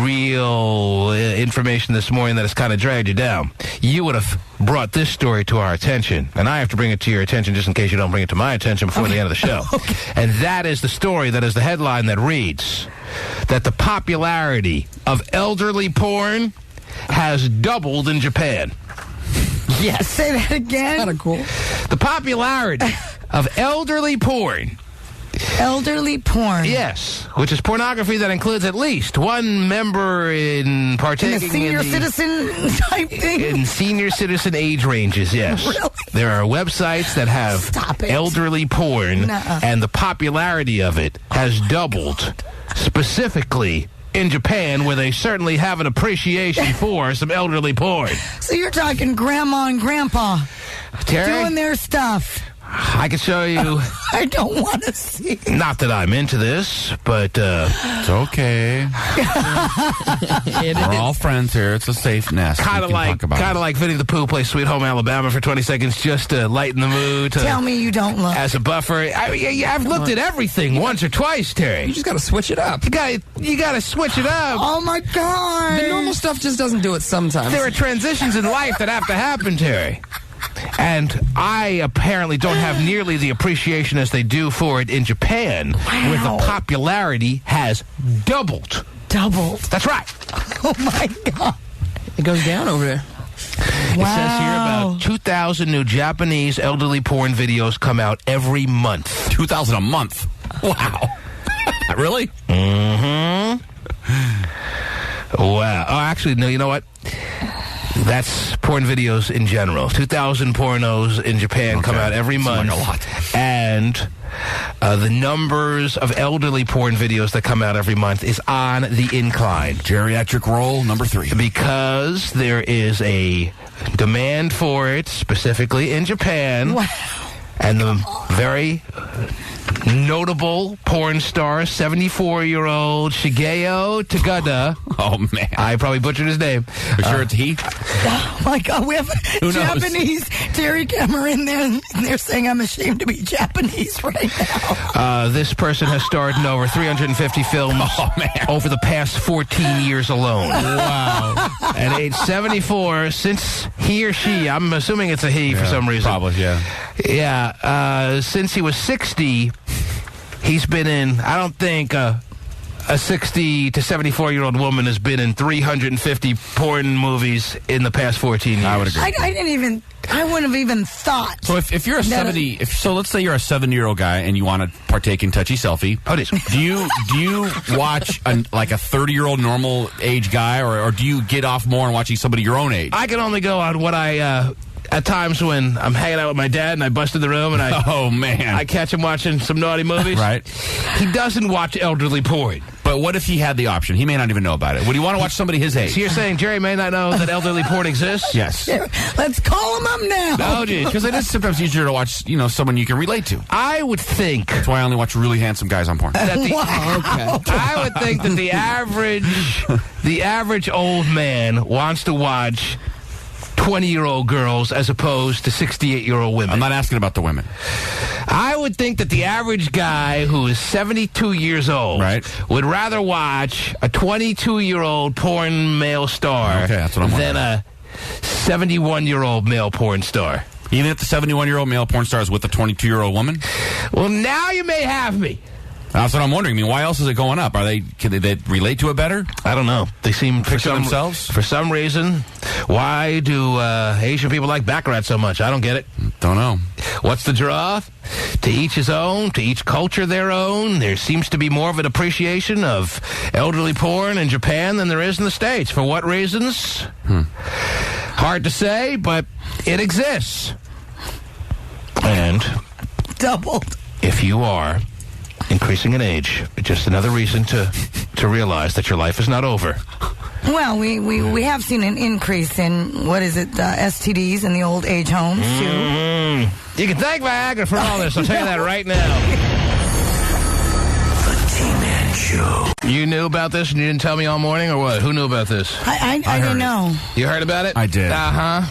real information this morning that has kind of dragged you down, you would have brought this story to our attention. And I have to bring it to your attention just in case you don't bring it to my attention before the end of the show. And that is the story that is the headline that reads that the popularity of elderly porn has doubled in Japan. Yes. Say that again. Kind of cool. The popularity of elderly porn. Elderly porn. Yes, which is pornography that includes at least one member in partaking In the senior citizen type thing? In senior citizen age ranges, yes. Really? There are websites that have elderly porn, and the popularity of it has doubled, specifically in Japan, where they certainly have an appreciation for some elderly porn. So you're talking grandma and grandpa Terry? doing their stuff. I can show you. I don't want to see. Not that I'm into this, but it's okay. We're all friends here. It's a safe nest. Kind of like Vinnie the Pooh plays Sweet Home Alabama for 20 seconds just to lighten the mood. Tell me you don't look. As a buffer. I've looked at everything once or twice, Terry. You just got to switch it up. You got to switch it up. Oh, my God. The normal stuff just doesn't do it sometimes. There are transitions in life that have to happen, Terry. And I apparently don't have nearly the appreciation as they do for it in Japan, where the popularity has doubled. Doubled? That's right. Oh, my God. It goes down over there. It says here about 2,000 new Japanese elderly porn videos come out every month. 2,000 a month? Wow. Really? Mm-hmm. Wow. Oh, actually, no, you know what? That's porn videos in general. 2,000 pornos in Japan come out every month. Like a lot. And the numbers of elderly porn videos that come out every month is on the incline. Geriatric roll number 3. Because there is a demand for it, specifically in Japan. Wow. And the very notable porn star, 74-year-old Shigeo Tagada. Oh, man. I probably butchered his name. You sure it's he? Oh, my God. We have a Japanese Terry Cameron there, and they're saying I'm ashamed to be Japanese right now. This person has starred in over 350 films over the past 14 years alone. Wow. At age 74, since he or she, I'm assuming it's a he for some reason. Probably, yeah. Yeah, since he was 60, he's been in, I don't think a 60 to 74-year-old woman has been in 350 porn movies in the past 14 years. I would agree. I wouldn't have even thought. So if you're a 70, so let's say you're a 70-year-old guy and you want to partake in touchy selfie. Do you watch like a 30-year-old normal age guy, or do you get off more on watching somebody your own age? I can only go on what I at times when I'm hanging out with my dad and I bust in the room and I catch him watching some naughty movies. Right. He doesn't watch elderly porn. But what if he had the option? He may not even know about it. Would you want to watch somebody his age? So you're saying Jerry may not know that elderly porn exists? Yes. Let's call him up now. Oh, geez. Because it is sometimes easier to watch, someone you can relate to. I would think. That's why I only watch really handsome guys on porn. I would think that the average old man wants to watch 20-year-old girls as opposed to 68-year-old women. I'm not asking about the women. I would think that the average guy who is 72 years old would rather watch a 22-year-old porn male star than a 71-year-old male porn star. Even if the 71-year-old male porn star is with a 22-year-old woman? Well, now you may have me. That's what I'm wondering. I mean, why else is it going up? Can they relate to it better? I don't know. They seem themselves? For some reason. Why do Asian people like Baccarat so much? I don't get it. Don't know. What's the draw? To each his own, to each culture their own. There seems to be more of an appreciation of elderly porn in Japan than there is in the States. For what reasons? Hard to say, but it exists. And doubled. If you are increasing in age, just another reason to realize that your life is not over. Well, we have seen an increase in, STDs in the old age homes, too. You can thank Viagra for all this. I'll tell you that right now. You knew about this and you didn't tell me all morning, or what? Who knew about this? I didn't know. You heard about it? I did. Uh-huh.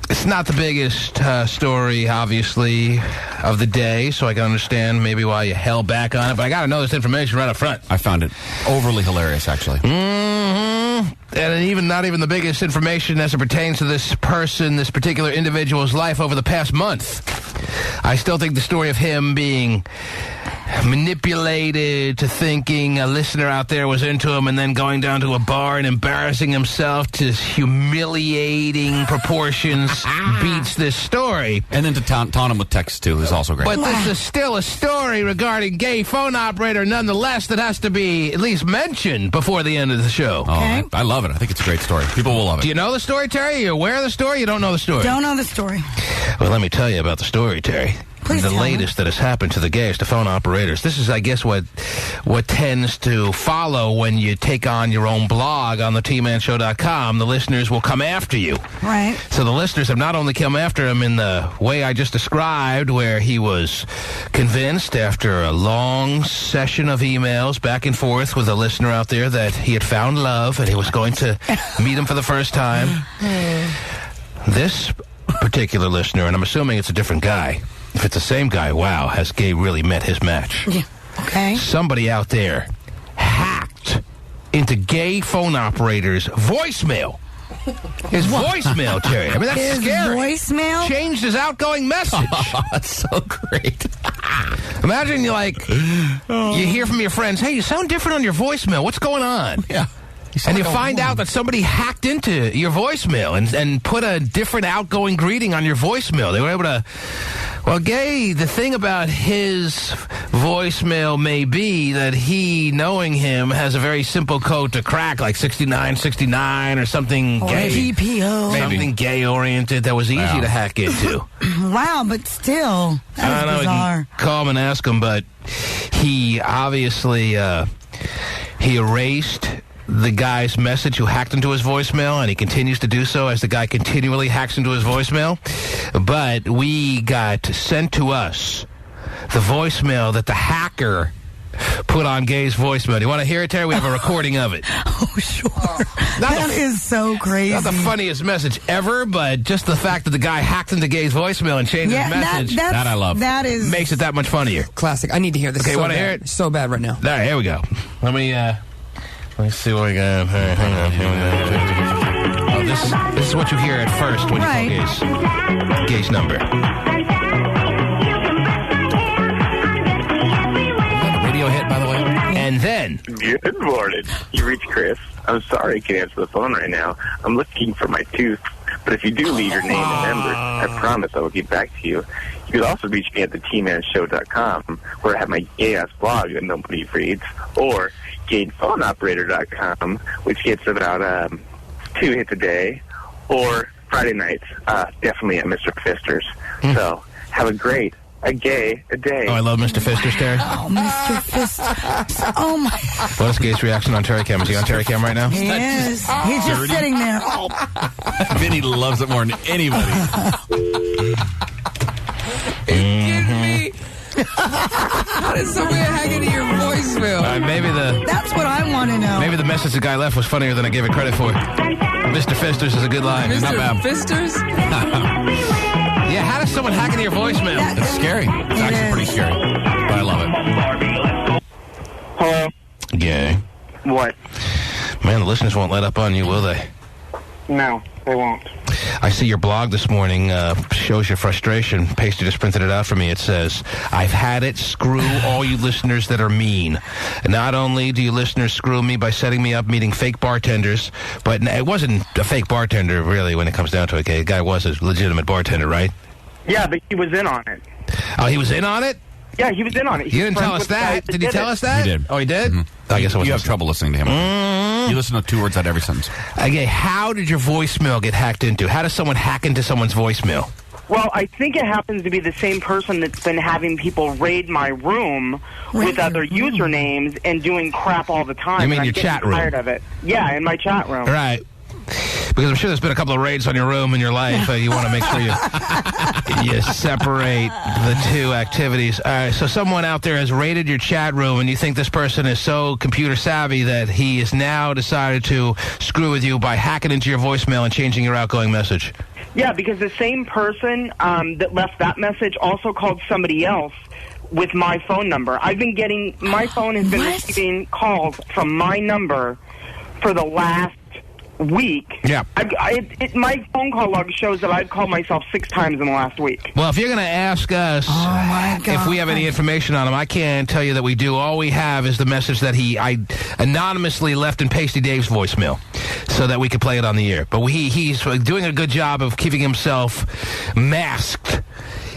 It's not the biggest story, obviously, of the day, so I can understand maybe why you held back on it, but I got to know this information right up front. I found it overly hilarious, actually. Mm-hmm. And not even the biggest information as it pertains to this person, this particular individual's life over the past month. I still think the story of him being manipulated to thinking a listener out there was into him and then going down to a bar and embarrassing himself to humiliating proportions beats this story. And then to taunt him with text, too, is also great. But this is still a story regarding gay phone operator, nonetheless, that has to be at least mentioned before the end of the show. Okay. I love it. I think it's a great story. People will love it. Do you know the story, Terry? Are you aware of the story? You don't know the story? Don't know the story. Well, let me tell you about the story, Terry. Please the tell latest that has happened to the gays, to phone operators. This is, I guess, what tends to follow when you take on your own blog on the tmanshow.com. The listeners will come after you. Right. So the listeners have not only come after him in the way I just described, where he was convinced after a long session of emails back and forth with a listener out there that he had found love and he was going to meet him for the first time. This particular listener, and I'm assuming it's a different guy. If it's the same guy, wow, has gay really met his match? Yeah. Okay. Somebody out there hacked into gay phone operators' voicemail. His voicemail, Terry. I mean, that's His scary. Voicemail? Changed his outgoing message. Oh, that's so great. Imagine you hear from your friends, hey, you sound different on your voicemail. What's going on? Yeah. And you find out that somebody hacked into your voicemail and put a different outgoing greeting on your voicemail. They were able to... Well, Gay, the thing about his voicemail may be that he, knowing him, has a very simple code to crack, like 6969 or something gay. GPO. Something gay-oriented that was easy to hack into. Wow, but still, I don't know, bizarre. you can call him and ask him, but he obviously, he erased the guy's message who hacked into his voicemail, and he continues to do so as the guy continually hacks into his voicemail. But we got sent to us the voicemail that the hacker put on Gay's voicemail. Do you want to hear it, Terry? We have a recording of it. Oh, sure. That is so crazy. Not the funniest message ever, but just the fact that the guy hacked into Gay's voicemail and changed his message. That I love. That is... Makes it that much funnier. Classic. I need to hear this. Okay, so want to bad. hear it? So bad right now. All right, here we go. Let me see what we got. Hang on. Oh, this is what you hear at first when you call Gay's number. Radio hit, by the way. And then... Good morning. You reached Chris. I'm sorry I can't answer the phone right now. I'm looking for my tooth. But if you do leave your name and number, I promise I will get back to you. You can also reach me at the tmanshow.com, where I have my gay-ass blog that nobody reads, or gayphoneoperator.com, which gets about 2 hits a day, or Friday nights, definitely at Mr. Fister's. So have a day. Oh, I love Mr. Fister's, Terry. Oh, Mr. Fister. Oh, my. What's Gay's reaction on Terry Cam? Is he on Terry Cam right now? He is. He's just sitting there. Vinnie loves it more than anybody. Kidding me? How did somebody hack into your voicemail? That's what I want to know. Maybe the message the guy left was funnier than I gave it credit for. Mr. Fister's is a good line. Mr. Not bad. Fisters? Yeah, how does someone hack into your voicemail? It's scary. It's actually pretty scary. But I love it. Hello? Gay. What? Man, the listeners won't let up on you, will they? No, they won't. I see your blog this morning shows your frustration. Pasty just printed it out for me. It says, I've had it. Screw all you listeners that are mean. Not only do you listeners screw me by setting me up meeting fake bartenders, but it wasn't a fake bartender, really, when it comes down to it. Okay, the guy was a legitimate bartender, right? Yeah, but he was in on it. Oh, he was in on it? Yeah, he was in on it. You didn't tell us that. Did he tell us that? He did. Oh, he did? Mm-hmm. I guess I wasn't You have trouble listening to him. You listen to 2 words out of every sentence. Okay, how did your voicemail get hacked into? How does someone hack into someone's voicemail? Well, I think it happens to be the same person that's been having people raid my room with other usernames and doing crap all the time. You mean and your I'm chat getting room? tired of it. Yeah, in my chat room. Right. Because I'm sure there's been a couple of raids on your room in your life. You want to make sure you separate the two activities. All right, so someone out there has raided your chat room, and you think this person is so computer savvy that he has now decided to screw with you by hacking into your voicemail and changing your outgoing message. Yeah, because the same person that left that message also called somebody else with my phone number. My phone has been receiving calls from my number for the last week. Yeah. My phone call log shows that I've called myself 6 times in the last week. Well, if you're going to ask us if we have any information on him, I can't tell you that we do. All we have is the message that I anonymously left in Pasty Dave's voicemail so that we could play it on the air. But he's doing a good job of keeping himself masked.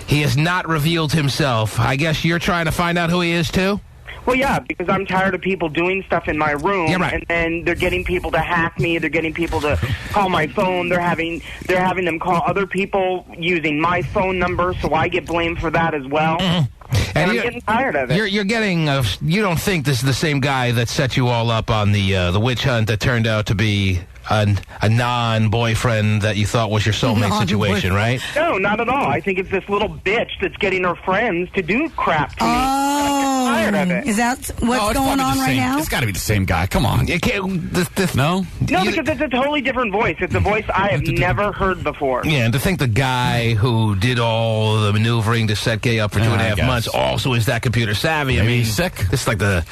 He has not revealed himself. I guess you're trying to find out who he is, too? Well, yeah, because I'm tired of people doing stuff in my room, and then they're getting people to hack me. They're getting people to call my phone. They're having them call other people using my phone number, so I get blamed for that as well. Mm-hmm. And I'm getting tired of it. You're getting. You don't think this is the same guy that set you all up on the witch hunt that turned out to be a non-boyfriend that you thought was your soulmate situation, right? No, not at all. I think it's this little bitch that's getting her friends to do crap to me. I'm tired of it. Is that what's going on right now? It's got to be the same guy. Come on. You can't, no? No, because it's a totally different voice. It's a voice I have never heard before. Yeah, and to think the guy who did all the maneuvering to set Gay up for 2.5 months also is that computer savvy. Maybe I mean, he's sick. This is like the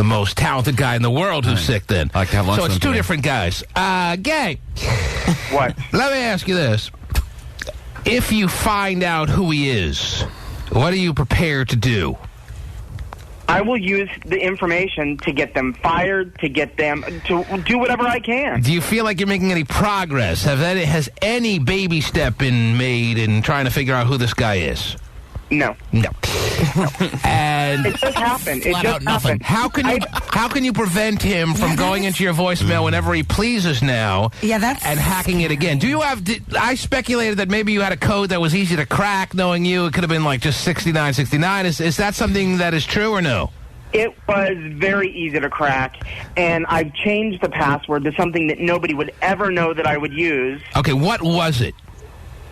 most talented guy in the world who's sick then. I like to have lunch so it's with two him different guys. Gay. What? Let me ask you this. If you find out who he is, what are you prepared to do? I will use the information to get them fired, to get them to do whatever I can. Do you feel like you're making any progress? Has any baby step been made in trying to figure out who this guy is? No. And it just happened. It just happened. How can you prevent him from going into your voicemail whenever he pleases now? Yeah, and hacking it again. Do you have? I speculated that maybe you had a code that was easy to crack. Knowing you, it could have been like just 6969. Is that something that is true or no? It was very easy to crack, and I've changed the password to something that nobody would ever know that I would use. Okay, what was it?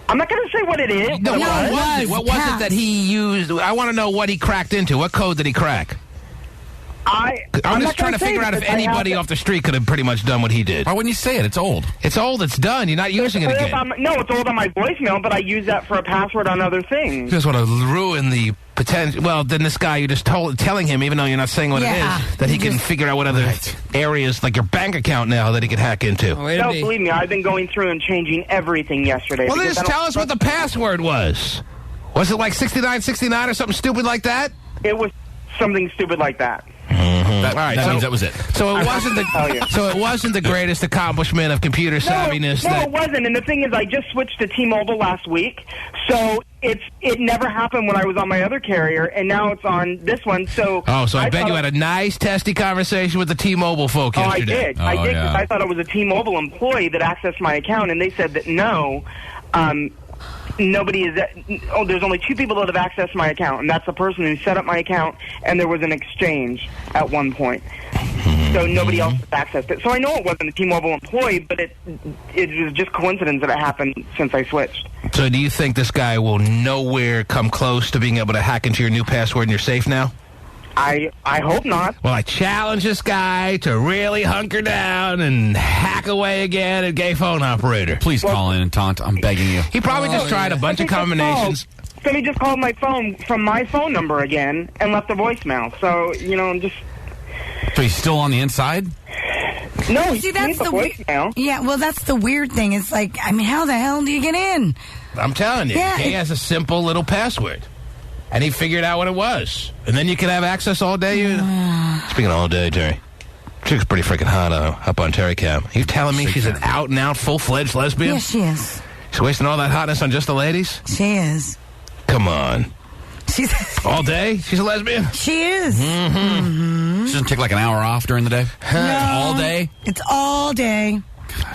I'm not going to say what it is. No, what was it? What was it that he used? I want to know what he cracked into. What code did he crack? I'm just trying to figure out if anybody off the street could have pretty much done what he did. Why wouldn't you say it? It's old. It's old. It's done. You're not using it again. No, it's old on my voicemail, but I use that for a password on other things. You just want to ruin the potential. Well, then this guy, you're just telling him, even though you're not saying what it is, that he can figure out what other areas, like your bank account now, that he can hack into. No, believe me, I've been going through and changing everything yesterday. Well, just tell us what the password was. Was it like 6969 or something stupid like that? It was something stupid like that. Mm-hmm. All right, that means that was it. So it wasn't it wasn't the greatest accomplishment of computer savviness. No, it wasn't. And the thing is, I just switched to T-Mobile last week, so it never happened when I was on my other carrier, and now it's on this one. So I bet you had a nice, testy conversation with the T-Mobile folk yesterday. I did, because I thought it was a T-Mobile employee that accessed my account, and they said that no. Nobody is. There's only 2 people that have accessed my account, and that's the person who set up my account. And there was an exchange at one point, so nobody else has accessed it. So I know it wasn't a T-Mobile employee, but it was just coincidence that it happened since I switched. So do you think this guy will nowhere come close to being able to hack into your new password and you're safe now? I hope not. Well, I challenge this guy to really hunker down and hack away again at Gay Phone Operator. Please call in and taunt. I'm begging you. He probably just tried a bunch of combinations. Somebody just called my phone from my phone number again and left a voicemail. So, I'm just... So he's still on the inside? No, see, that's the voicemail. Yeah, well, that's the weird thing. It's like, I mean, how the hell do you get in? I'm telling you, Gay has a simple little password. And he figured out what it was. And then you can have access all day. Speaking of all day, Terry. Chick's pretty freaking hot up on Terry Cam. Are you telling me she's an out-and-out, full-fledged lesbian? Yes, she is. She's wasting all that hotness on just the ladies? She is. Come on. She's all day? She's a lesbian? She is. Mm-hmm. Mm-hmm. She doesn't take like an hour off during the day? No, all day? It's all day.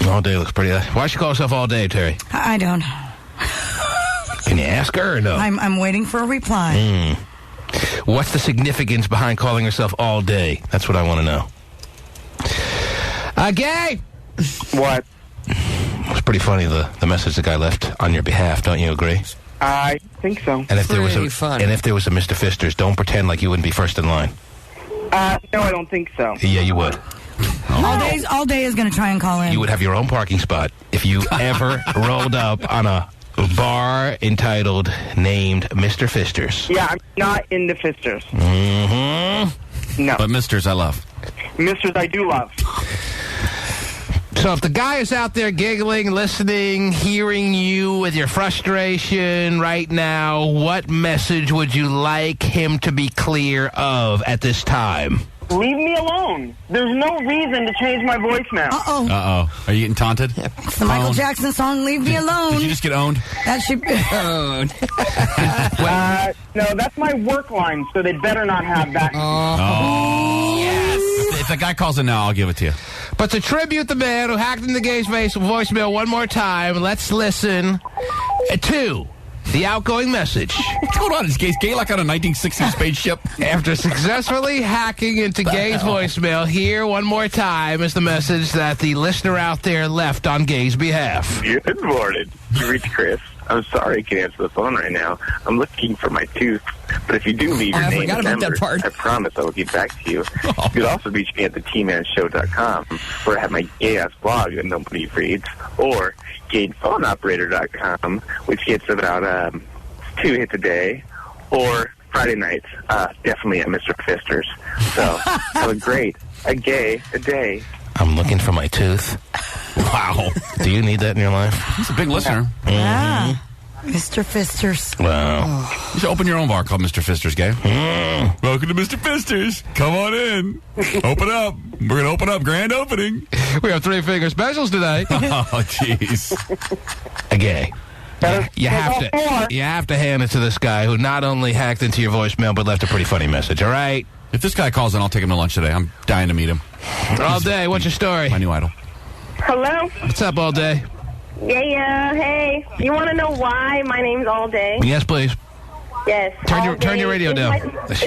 All day looks pretty... Why she call herself all day, Terry? I don't know. Can you ask her or no? I'm waiting for a reply. What's the significance behind calling herself all day? That's what I want to know. Gay! What? pretty funny, the message the guy left on your behalf. Don't you agree? I think so. And if there was a Mr. Fisters, don't pretend like you wouldn't be first in line. No, I don't think so. Yeah, you would. All day is going to try and call in. You would have your own parking spot if you ever rolled up on a bar named Mr. Fisters. Yeah, I'm not into fisters. Mm-hmm. No. But misters I love. Misters I do love. So if the guy is out there giggling, listening, hearing you with your frustration right now, what message would you like him to be clear of at this time? Leave me alone. There's no reason to change my voicemail. Uh-oh. Uh-oh. Are you getting taunted? It's the Michael Jackson song, Leave Me Alone. Did you just get owned? That should be owned. No, that's my work line, so they better not have that. Oh. Yes. If the guy calls in now, I'll give it to you. But to tribute the man who hacked in the gay's voicemail one more time, let's listen to the outgoing message. What's going on? Is gay like on a 1960s spaceship? After successfully hacking into Gay's voicemail, here one more time is the message that the listener out there left on Gay's behalf. Good morning. You reached Chris. I'm sorry I can't answer the phone right now. I'm looking for my tooth. But if you do leave your name and number, I promise I will get back to you. You could also reach me at the tmanshow.com, where I have my gay-ass blog that nobody reads, or gayphoneoperator.com, which gets about 2 hits a day, or Friday nights, definitely at Mr. Fisters. So have a day. I'm looking for my tooth. Wow. Do you need that in your life? He's a big listener. Yeah. Mr. Fisters. Wow. You should open your own bar called Mr. Fisters, Gay. Welcome to Mr. Fisters. Come on in. Open up. We're going to open up. Grand opening. We have 3-finger specials today. Oh, jeez. Gay. You have to hand it to this guy who not only hacked into your voicemail but left a pretty funny message, all right? If this guy calls in, I'll take him to lunch today. I'm dying to meet him. All Day, what's your story? My new idol. Hello? What's up, All Day? Yeah, hey. You want to know why my name's All Day? Yes, please. Yes. Turn your radio down. Is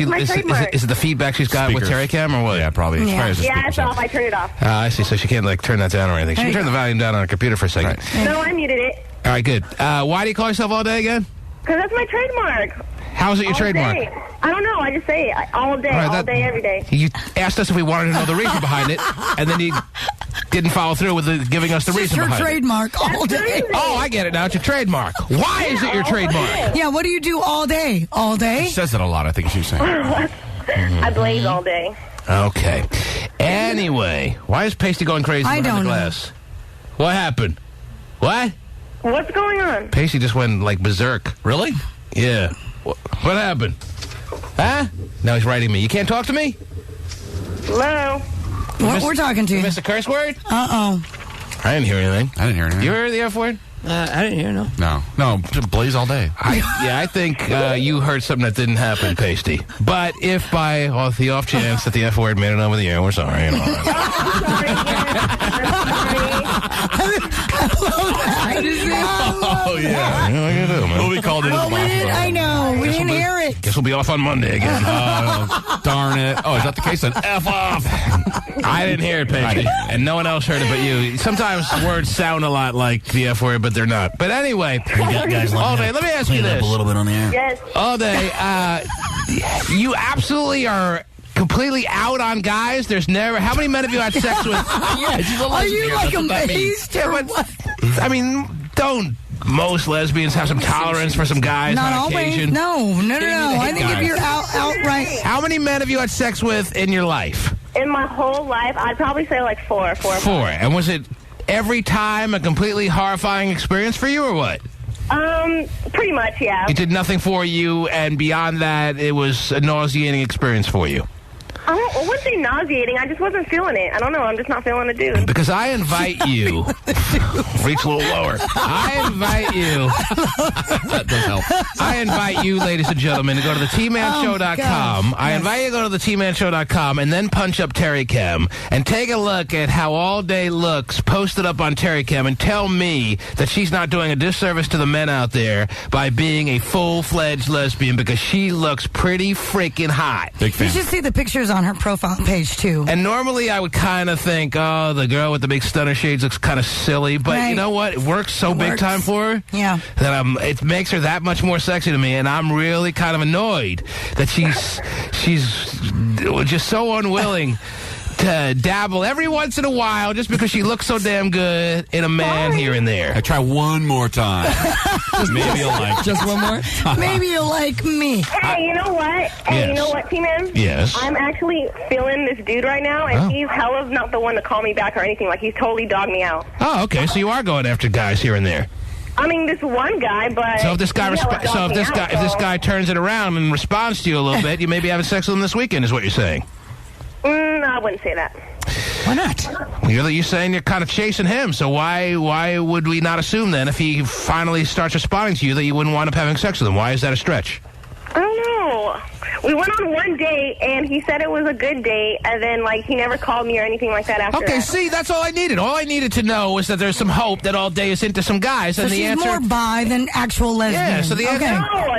it the feedback she's got with Terry Cam or what? Yeah, probably. Yeah, it's off. I turned it off. I see. So she can't turn that down or anything. She can turn the volume down on her computer for a second. Right. No, I muted it. All right, good. Why do you call yourself All Day again? Because that's my trademark. How is it your trademark? Day. I don't know. I just say it all day, all day, every day. You asked us if we wanted to know the reason behind it, and then you didn't follow through with giving us the reason behind it. It's your trademark all day. Oh, I get it now. It's your trademark. Why is it your trademark? Yeah, what do you do all day? All day? She says it a lot, I think she's saying. I blaze all day. Okay. Anyway, why is Pasty going crazy behind the glass? What happened? What? What's going on? Pasty just went berserk. Really? Yeah. What happened? Huh? Now he's writing me. You can't talk to me? Hello? We're talking to you. You missed a curse word? Uh-oh. I didn't hear anything. You heard the F word? I didn't hear, no. No, blaze all day. I think you heard something that didn't happen, Pasty. But if by the off chance that the F word made it over the air, we're sorry. You know. Oh, yeah. What are you gonna do, man? We'll be called in. I know. We didn't hear it. Guess we'll be off on Monday again. Darn it. Oh, is that the case then? F off. I didn't hear it, Pasty. And no one else heard it but you. Sometimes words sound a lot like the F word, but they're not. But anyway, All Day, let me ask you this. A little bit on the air. Yes. All Day, you absolutely are completely out on guys. There's never... How many men have you had sex with? Are you like amazed or what? I mean, don't most lesbians have some tolerance for some guys Not on always. occasion? No. I think if you're outright... How many men have you had sex with in your life? In my whole life, I'd probably say like four. Four. And was it every time a completely horrifying experience for you or what? Pretty much, yeah. It did nothing for you, and beyond that, it was a nauseating experience for you. I wouldn't say nauseating. I just wasn't feeling it. I don't know. I'm just not feeling the dude. Because I invite you... reach a little lower. I invite you... That does help. I invite you, ladies and gentlemen, to go to the tmanshow.com. I invite you to go to the tmanshow.com and then punch up Terry Chem and take a look at how All Day looks posted up on Terry Chem and tell me that she's not doing a disservice to the men out there by being a full-fledged lesbian because she looks pretty freaking hot. Big fan. You should see the pictures on on her profile page, too. And normally I would kind of think, oh, the girl with the big stunner shades looks kind of silly. But you know what? It works so big time for her that it makes her that much more sexy to me. And I'm really kind of annoyed that she's just so unwilling to dabble every once in a while just because she looks so damn good in a man here and there. I try one more time. Maybe you'll like just one more. Maybe you'll like me. Hey, you know what? Hey, you know what, T-Man? Yes. I'm actually feeling this dude right now, and he's hella not the one to call me back or anything. Like, he's totally dogged me out. Oh, okay. So you are going after guys here and there. I mean, this one guy, but so if this guy if this guy turns it around and responds to you a little bit, you may be having sex with him this weekend, is what you're saying. I wouldn't say that. Why not? You're saying you're kind of chasing him, so why would we not assume then if he finally starts responding to you that you wouldn't wind up having sex with him? Why is that a stretch? I don't know. We went on one date, and he said it was a good date, and then, like, he never called me or anything like that after that. See, that's all I needed. All I needed to know was that there's some hope that All Day is into some guys, So and the she's answer... more bi than actual lesbian. Yeah, so the answer...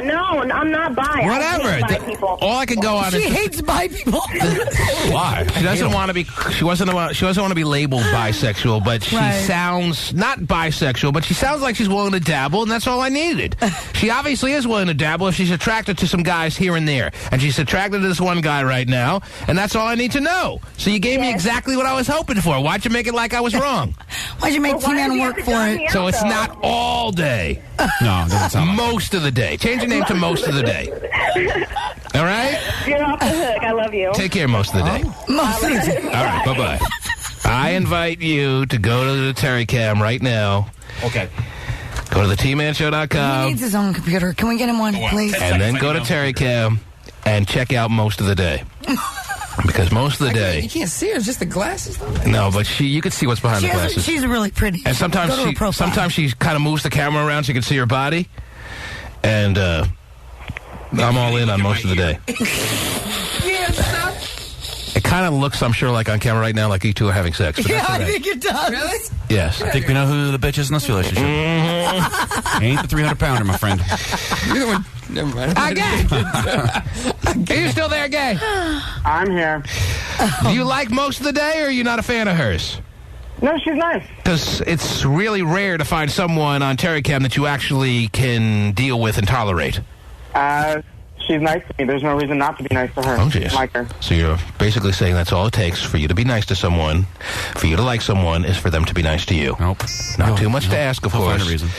No, I'm not bi. Whatever. I hate bi people. All I can go on is... She hates bi people. Why? She doesn't want to be... She doesn't want to be labeled bisexual, but she sounds not bisexual, but she sounds like she's willing to dabble, and that's all I needed. She obviously is willing to dabble if she's attracted to some guys here and there, and she's attracted to this one guy right now, and that's all I need to know. So you gave me exactly what I was hoping for. Why'd you make it like I was wrong? Why'd you make T-Man work for it? So it's not all day. No, it doesn't sound like most of the day. Change your name to most of the day. All right? You're off the hook. I love you. Take care most of the day. Most of the day. All right, bye-bye. I invite you to go to the Tari Cam right now. Okay. Go to the tmanshow.com. He needs his own computer. Can we get him one, please? And then go to Tari Cam and check out most of the day. Because most of the day... You can't see her. It's just the glasses, though. No, but you can see what's behind the glasses. She's really pretty. And sometimes she kind of moves the camera around so you can see her body. And I'm all in on most of the day. It kind of looks, I'm sure, like on camera right now, like you two are having sex. But I think it does. Really? Yes. I think we know who the bitch is in this relationship. Ain't the 300-pounder, my friend. You're the one. Never mind. Gay. Are you still there, Gay? I'm here. Do you like most of the day, or are you not a fan of hers? No, she's nice. Because it's really rare to find someone on Tari Cam that you actually can deal with and tolerate. She's nice to me. There's no reason not to be nice to her. Oh, geez. I like her. So you're basically saying that's all it takes for you to be nice to someone, for you to like someone, is for them to be nice to you. Nope. Not too much to ask, of course. Find a reason.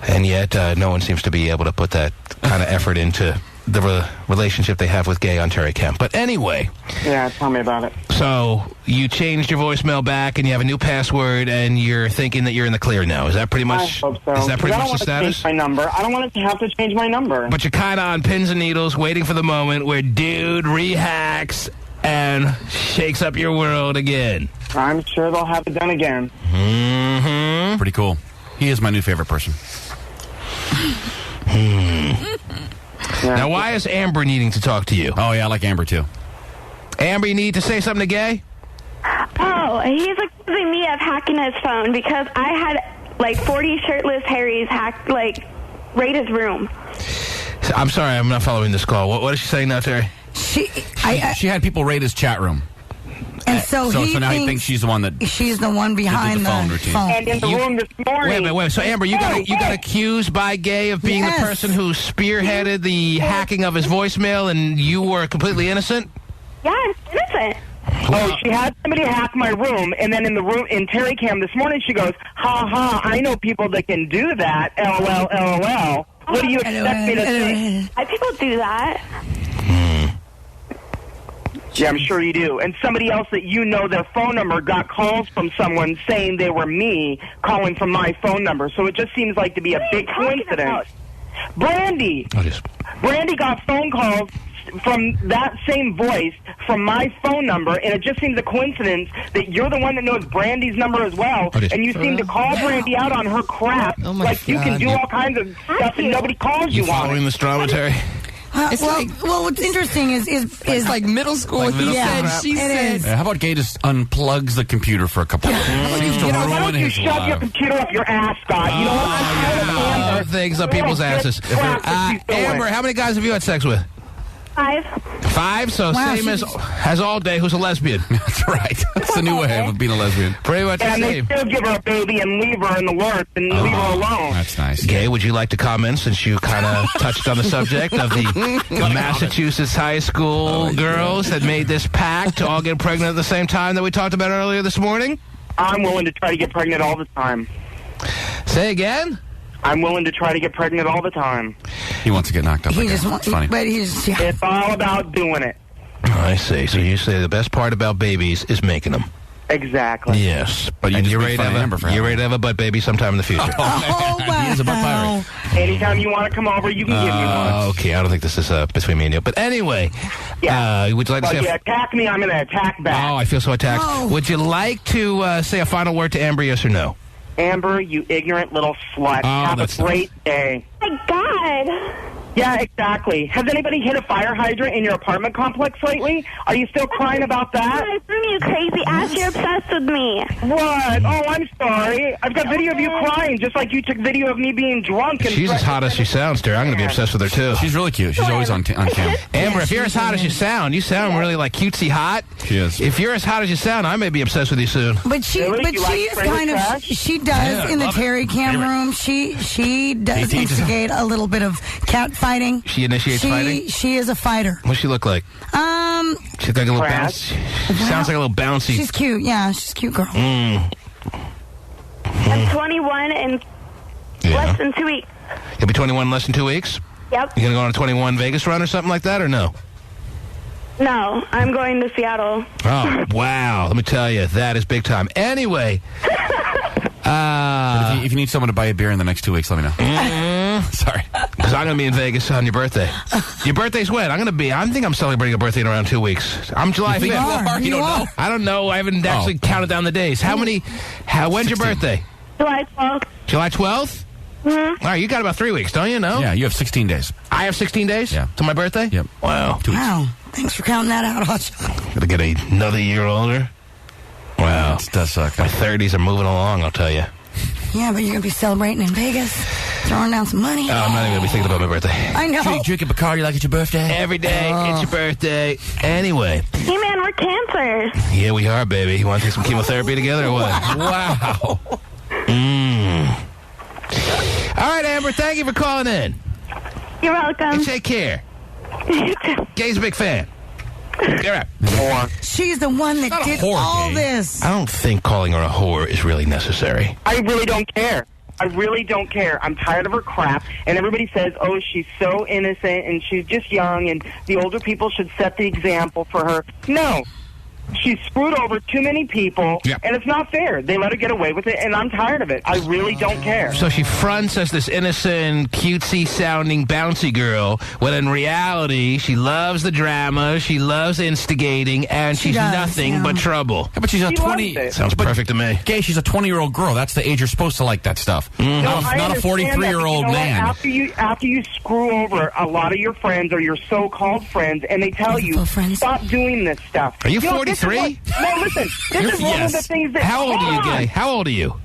And yet, no one seems to be able to put that kind of effort into the relationship they have with Gay on Tari Cam. But anyway. Yeah, tell me about it. So you changed your voicemail back, and you have a new password, and you're thinking that you're in the clear now. Is that pretty much? I hope so. Is that pretty much the I status? don't want to change my number. I don't want to have to change my number. But you're kind of on pins and needles, waiting for the moment where dude rehacks and shakes up your world again. I'm sure they'll have it done again. Mm-hmm. Pretty cool. He is my new favorite person. Yeah. Now, why is Amber needing to talk to you? Oh, yeah, I like Amber, too. Amber, you need to say something to Gay? Oh, he's accusing me of hacking his phone because I had, like, 40 shirtless Harrys raid his room. I'm sorry, I'm not following this call. What is she saying now, Terry? She had people raid his chat room. And so now he thinks she's the one that... She's the one behind the phone routine. And in the room this morning... Wait. So, Amber, you got accused by Gay of being the person who spearheaded the hacking of his voicemail, and you were completely innocent? Yeah, I'm innocent. Oh, she had somebody hack my room, and then in Tari Cam this morning, she goes, ha ha, I know people that can do that, LOL, LOL. What do you expect me to say? People do that. Yeah, I'm sure you do. And somebody else that you know their phone number got calls from someone saying they were me calling from my phone number. So it just seems like to be a big coincidence. Brandy. Brandy got phone calls from that same voice from my phone number, and it just seems a coincidence that you're the one that knows Brandy's number as well, and you seem to call Brandy out on her crap like you can do all kinds of stuff and nobody calls you on it. Following this drama, Terry? Well, what's interesting is like middle school. He said, she said. Yeah, how about Gay just unplugs the computer for a couple of minutes? Why don't you shove your computer up your ass, Scott? You know what? Things up people's asses. Amber, how many guys have you had sex with? 5. 5, so Wow, same as all day. Who's a lesbian? That's right. That's the new way of being a lesbian. Pretty much the And they same. still give her a baby and leave her in the lurch and leave her alone. That's nice. Gay, would you like to comment since you kind of touched on the subject of the Massachusetts high school girls that made this pact to all get pregnant at the same time that we talked about earlier this morning? I'm willing to try to get pregnant all the time. Say again? I'm willing to try to get pregnant all the time. He wants to get knocked up. He I guess. just wants, It's funny. but he's yeah. It's all about doing it. I see. So you say the best part about babies is making them. Exactly. Yes. But And you're just ready, make fun of Amber for having you're ready to have a butt baby sometime in the future. Oh, wow. He is a butt pirate. Anytime you want to come over, you can give me one. Okay, I don't think this is between me and you. But anyway, would you like to But say... you attack me, I'm going to attack back. Oh, I feel so attacked. Oh. Would you like to say a final word to Amber, yes or no? Amber, you ignorant little slut. Oh, Have a that's great day. Oh my God. Yeah, exactly. Has anybody hit a fire hydrant in your apartment complex lately? Are you still crying about that? You crazy ass, you're obsessed with me. What? Oh, I'm sorry. I've got video of you crying, just like you took video of me being drunk. And She's as hot as she sounds, dear. I'm going to be obsessed with her, too. She's really cute. She's always on cam. Amber, if you're as hot as you sound really like cutesy hot. She is. If you're as hot as you sound, I may be obsessed with you soon. But she, Really? but You she like is French kind of, trash? she does Yeah, in the love it. Terry cam room. She does He teaches instigate a little bit of cat fighting. She initiates fighting? She is a fighter. What's she look like? She's like a little bounce. She sounds like a little bouncy. She's cute. Yeah, she's a cute girl. I'm 21 in less than 2 weeks. You'll be 21 in less than 2 weeks? Yep. You going to go on a 21 Vegas run or something like that, or no? No, I'm going to Seattle. Oh, wow. Let me tell you, that is big time. Anyway. If you need someone to buy a beer in the next 2 weeks, let me know. Sorry. Because I'm going to be in Vegas on your birthday. Your birthday's when? I think I'm celebrating a birthday in around 2 weeks. I'm July 5th. You don't know? I don't know. I haven't actually counted down the days. When's your birthday? July 12th. July 12th? Mm-hmm. All right, you got about 3 weeks, don't you? No? Yeah, you have 16 days. I have 16 days? Yeah. To my birthday? Yep. Wow. 2 weeks. Wow. Thanks for counting that out, Hotshot. Gonna get another year older? Wow. It does suck. My 30s are moving along, I'll tell you. Yeah, but you're going to be celebrating in Vegas, throwing down some money. I'm not even going to be thinking about my birthday. I know. Drinking Bacardi like it's your birthday? Every day, it's your birthday. Anyway. Hey, man, we're cancers. Yeah, we are, baby. You want to take some chemotherapy together or what? Wow. All right, Amber, thank you for calling in. You're welcome. And take care. Gay's a big fan. You're right. She's the one that did all this. I don't think calling her a whore is really necessary. I really don't care. I really don't care. I'm tired of her crap. And everybody says, oh, she's so innocent and she's just young and the older people should set the example for her. No. She's screwed over too many people, and it's not fair. They let her get away with it, and I'm tired of it. I really don't care. So she fronts as this innocent, cutesy-sounding, bouncy girl, when in reality, she loves the drama, she loves instigating, and she's nothing but trouble. Yeah, but she's a She 20... loves it. Sounds perfect to me. Gay, she's a 20-year-old girl. That's the age you're supposed to like that stuff. No, Not I a understand that, 43-year-old but you know man. what? After you screw over a lot of your friends or your so-called friends, and they tell you, stop doing this stuff. Are you know, 43? No, listen. This is one of the things that... How old are you, Hold on. Gay? How old are you?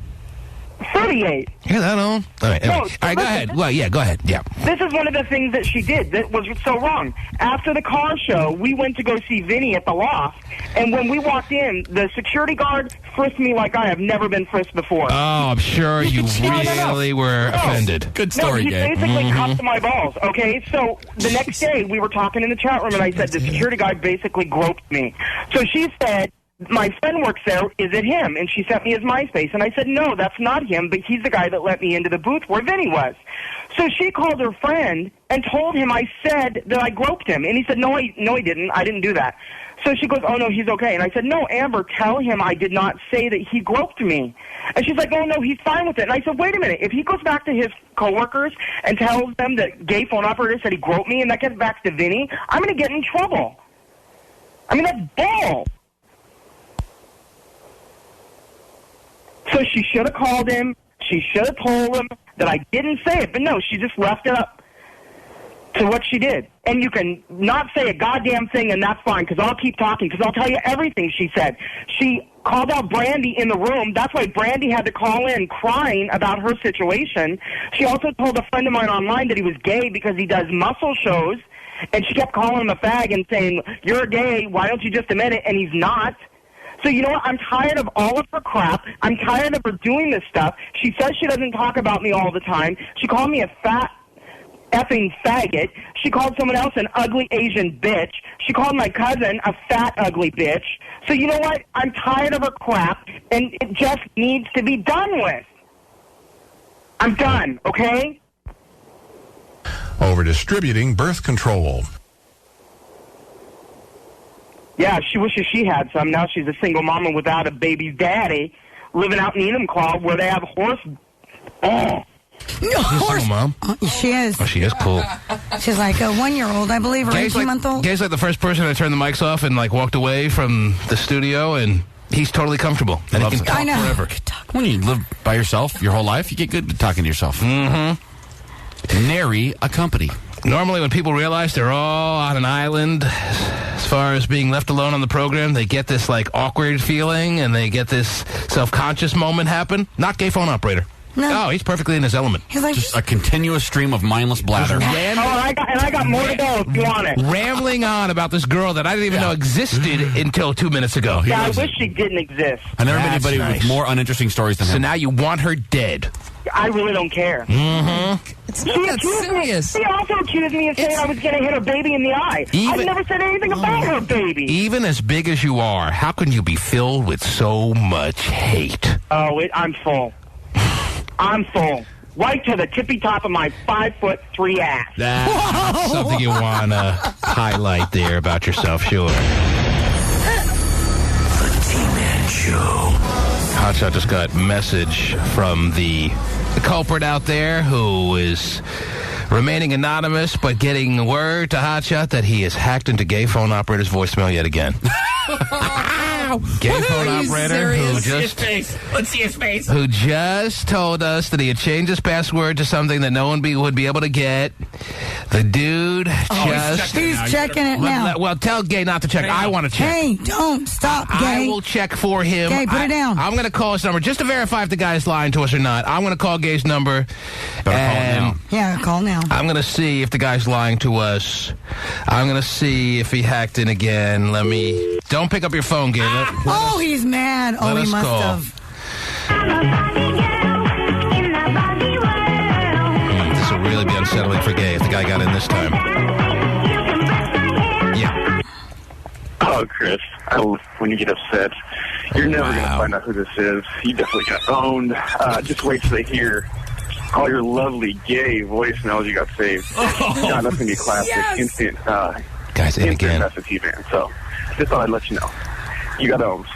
38. Yeah, that old. All right, anyway. No, All right, go listen, ahead. Well, yeah, go ahead. Yeah. This is one of the things that she did that was so wrong. After the car show, we went to go see Vinnie at the Loft, and when we walked in, the security guard frisked me like I have never been frisked before. Oh, I'm sure you really were offended. Good No, story, he Gay. basically cuffed my balls, okay? So the next day, we were talking in the chat room, and I said, the security guard basically groped me. So she said, my friend works there, is it him? And she sent me his MySpace. And I said, no, that's not him, but he's the guy that let me into the booth where Vinnie was. So she called her friend and told him I said that I groped him. And he said, no, he didn't. I didn't do that. So she goes, oh, no, he's okay. And I said, no, Amber, tell him I did not say that he groped me. And she's like, oh, no, he's fine with it. And I said, wait a minute. If he goes back to his coworkers and tells them that gay phone operator said he groped me and that gets back to Vinnie, I'm going to get in trouble. I mean, that's bull. So she should have called him. She should have told him that I didn't say it. But no, she just left it up to what she did. And you can not say a goddamn thing, and that's fine, because I'll keep talking, because I'll tell you everything she said. She called out Brandy in the room. That's why Brandy had to call in crying about her situation. She also told a friend of mine online that he was gay because he does muscle shows. And she kept calling him a fag and saying, "You're gay, why don't you just admit it?" And he's not. So you know what? I'm tired of all of her crap. I'm tired of her doing this stuff. She says she doesn't talk about me all the time. She called me a fat effing faggot. She called someone else an ugly Asian bitch. She called my cousin a fat ugly bitch. So you know what? I'm tired of her crap, and it just needs to be done with. I'm done, okay? Over distributing birth control. Yeah, she wishes she had some. Now she's a single mama without a baby's daddy, living out in Enumclaw where they have horse... Oh. Horse. Mom? She is. Oh, she is cool. She's like a 1-year-old, I believe, or 18-month-old. Gay's like the first person to turn the mics off and like walked away from the studio, and he's totally comfortable. And he can talk forever. When you live by yourself your whole life, you get good at talking to yourself. Mm-hmm. Nary a company. Normally, when people realize they're all on an island, as far as being left alone on the program, they get this like awkward feeling, and they get this self-conscious moment happen. Not gay phone operator. No. Oh, he's perfectly in his element. He's like, just a continuous stream of mindless blather. Oh, and I got more to go if you want it. Rambling on about this girl that I didn't even know existed until 2 minutes ago. Yeah, I wish she didn't exist. I never met anybody with more uninteresting stories than him. So now you want her dead. I really don't care. Mm-hmm. It's not that serious. She also accused me of saying I was going to hit her baby in the eye. I've never said anything about her baby. Even as big as you are, how can you be filled with so much hate? Oh, I'm full. I'm full. Right to the tippy top of my 5'3" ass. That's something you want to highlight there about yourself, sure. The T-Man Show. Hotshot just got message from the culprit out there who is remaining anonymous, but getting word to Hotshot that he has hacked into gay phone operator's voicemail yet again. Gay phone operator who just Let's see his face. Who just told us that he had changed his password to something that no one would be able to get. The dude he's checking it now. Well, tell Gay not to check. I want to check. Hey, don't stop, Gay. I will check for him. Gay, put it down. I'm going to call his number just to verify if the guy's lying to us or not. I'm going to call Gay's number. Yeah, call now. I'm going to see if the guy's lying to us. I'm going to see if he hacked in again. Don't pick up your phone, Gay. He's mad. Oh, he must have. This will really be unsettling for Gay if the guy got in this time. Yeah. Oh, Chris, when you get upset, you're never going to find out who this is. You definitely got owned. Just wait till they hear all your lovely gay voicemails you got saved. God, that's going to be classic. Yes! Instant, guys, in again. That's a T-Man. So, just thought I'd let you know. You got owned.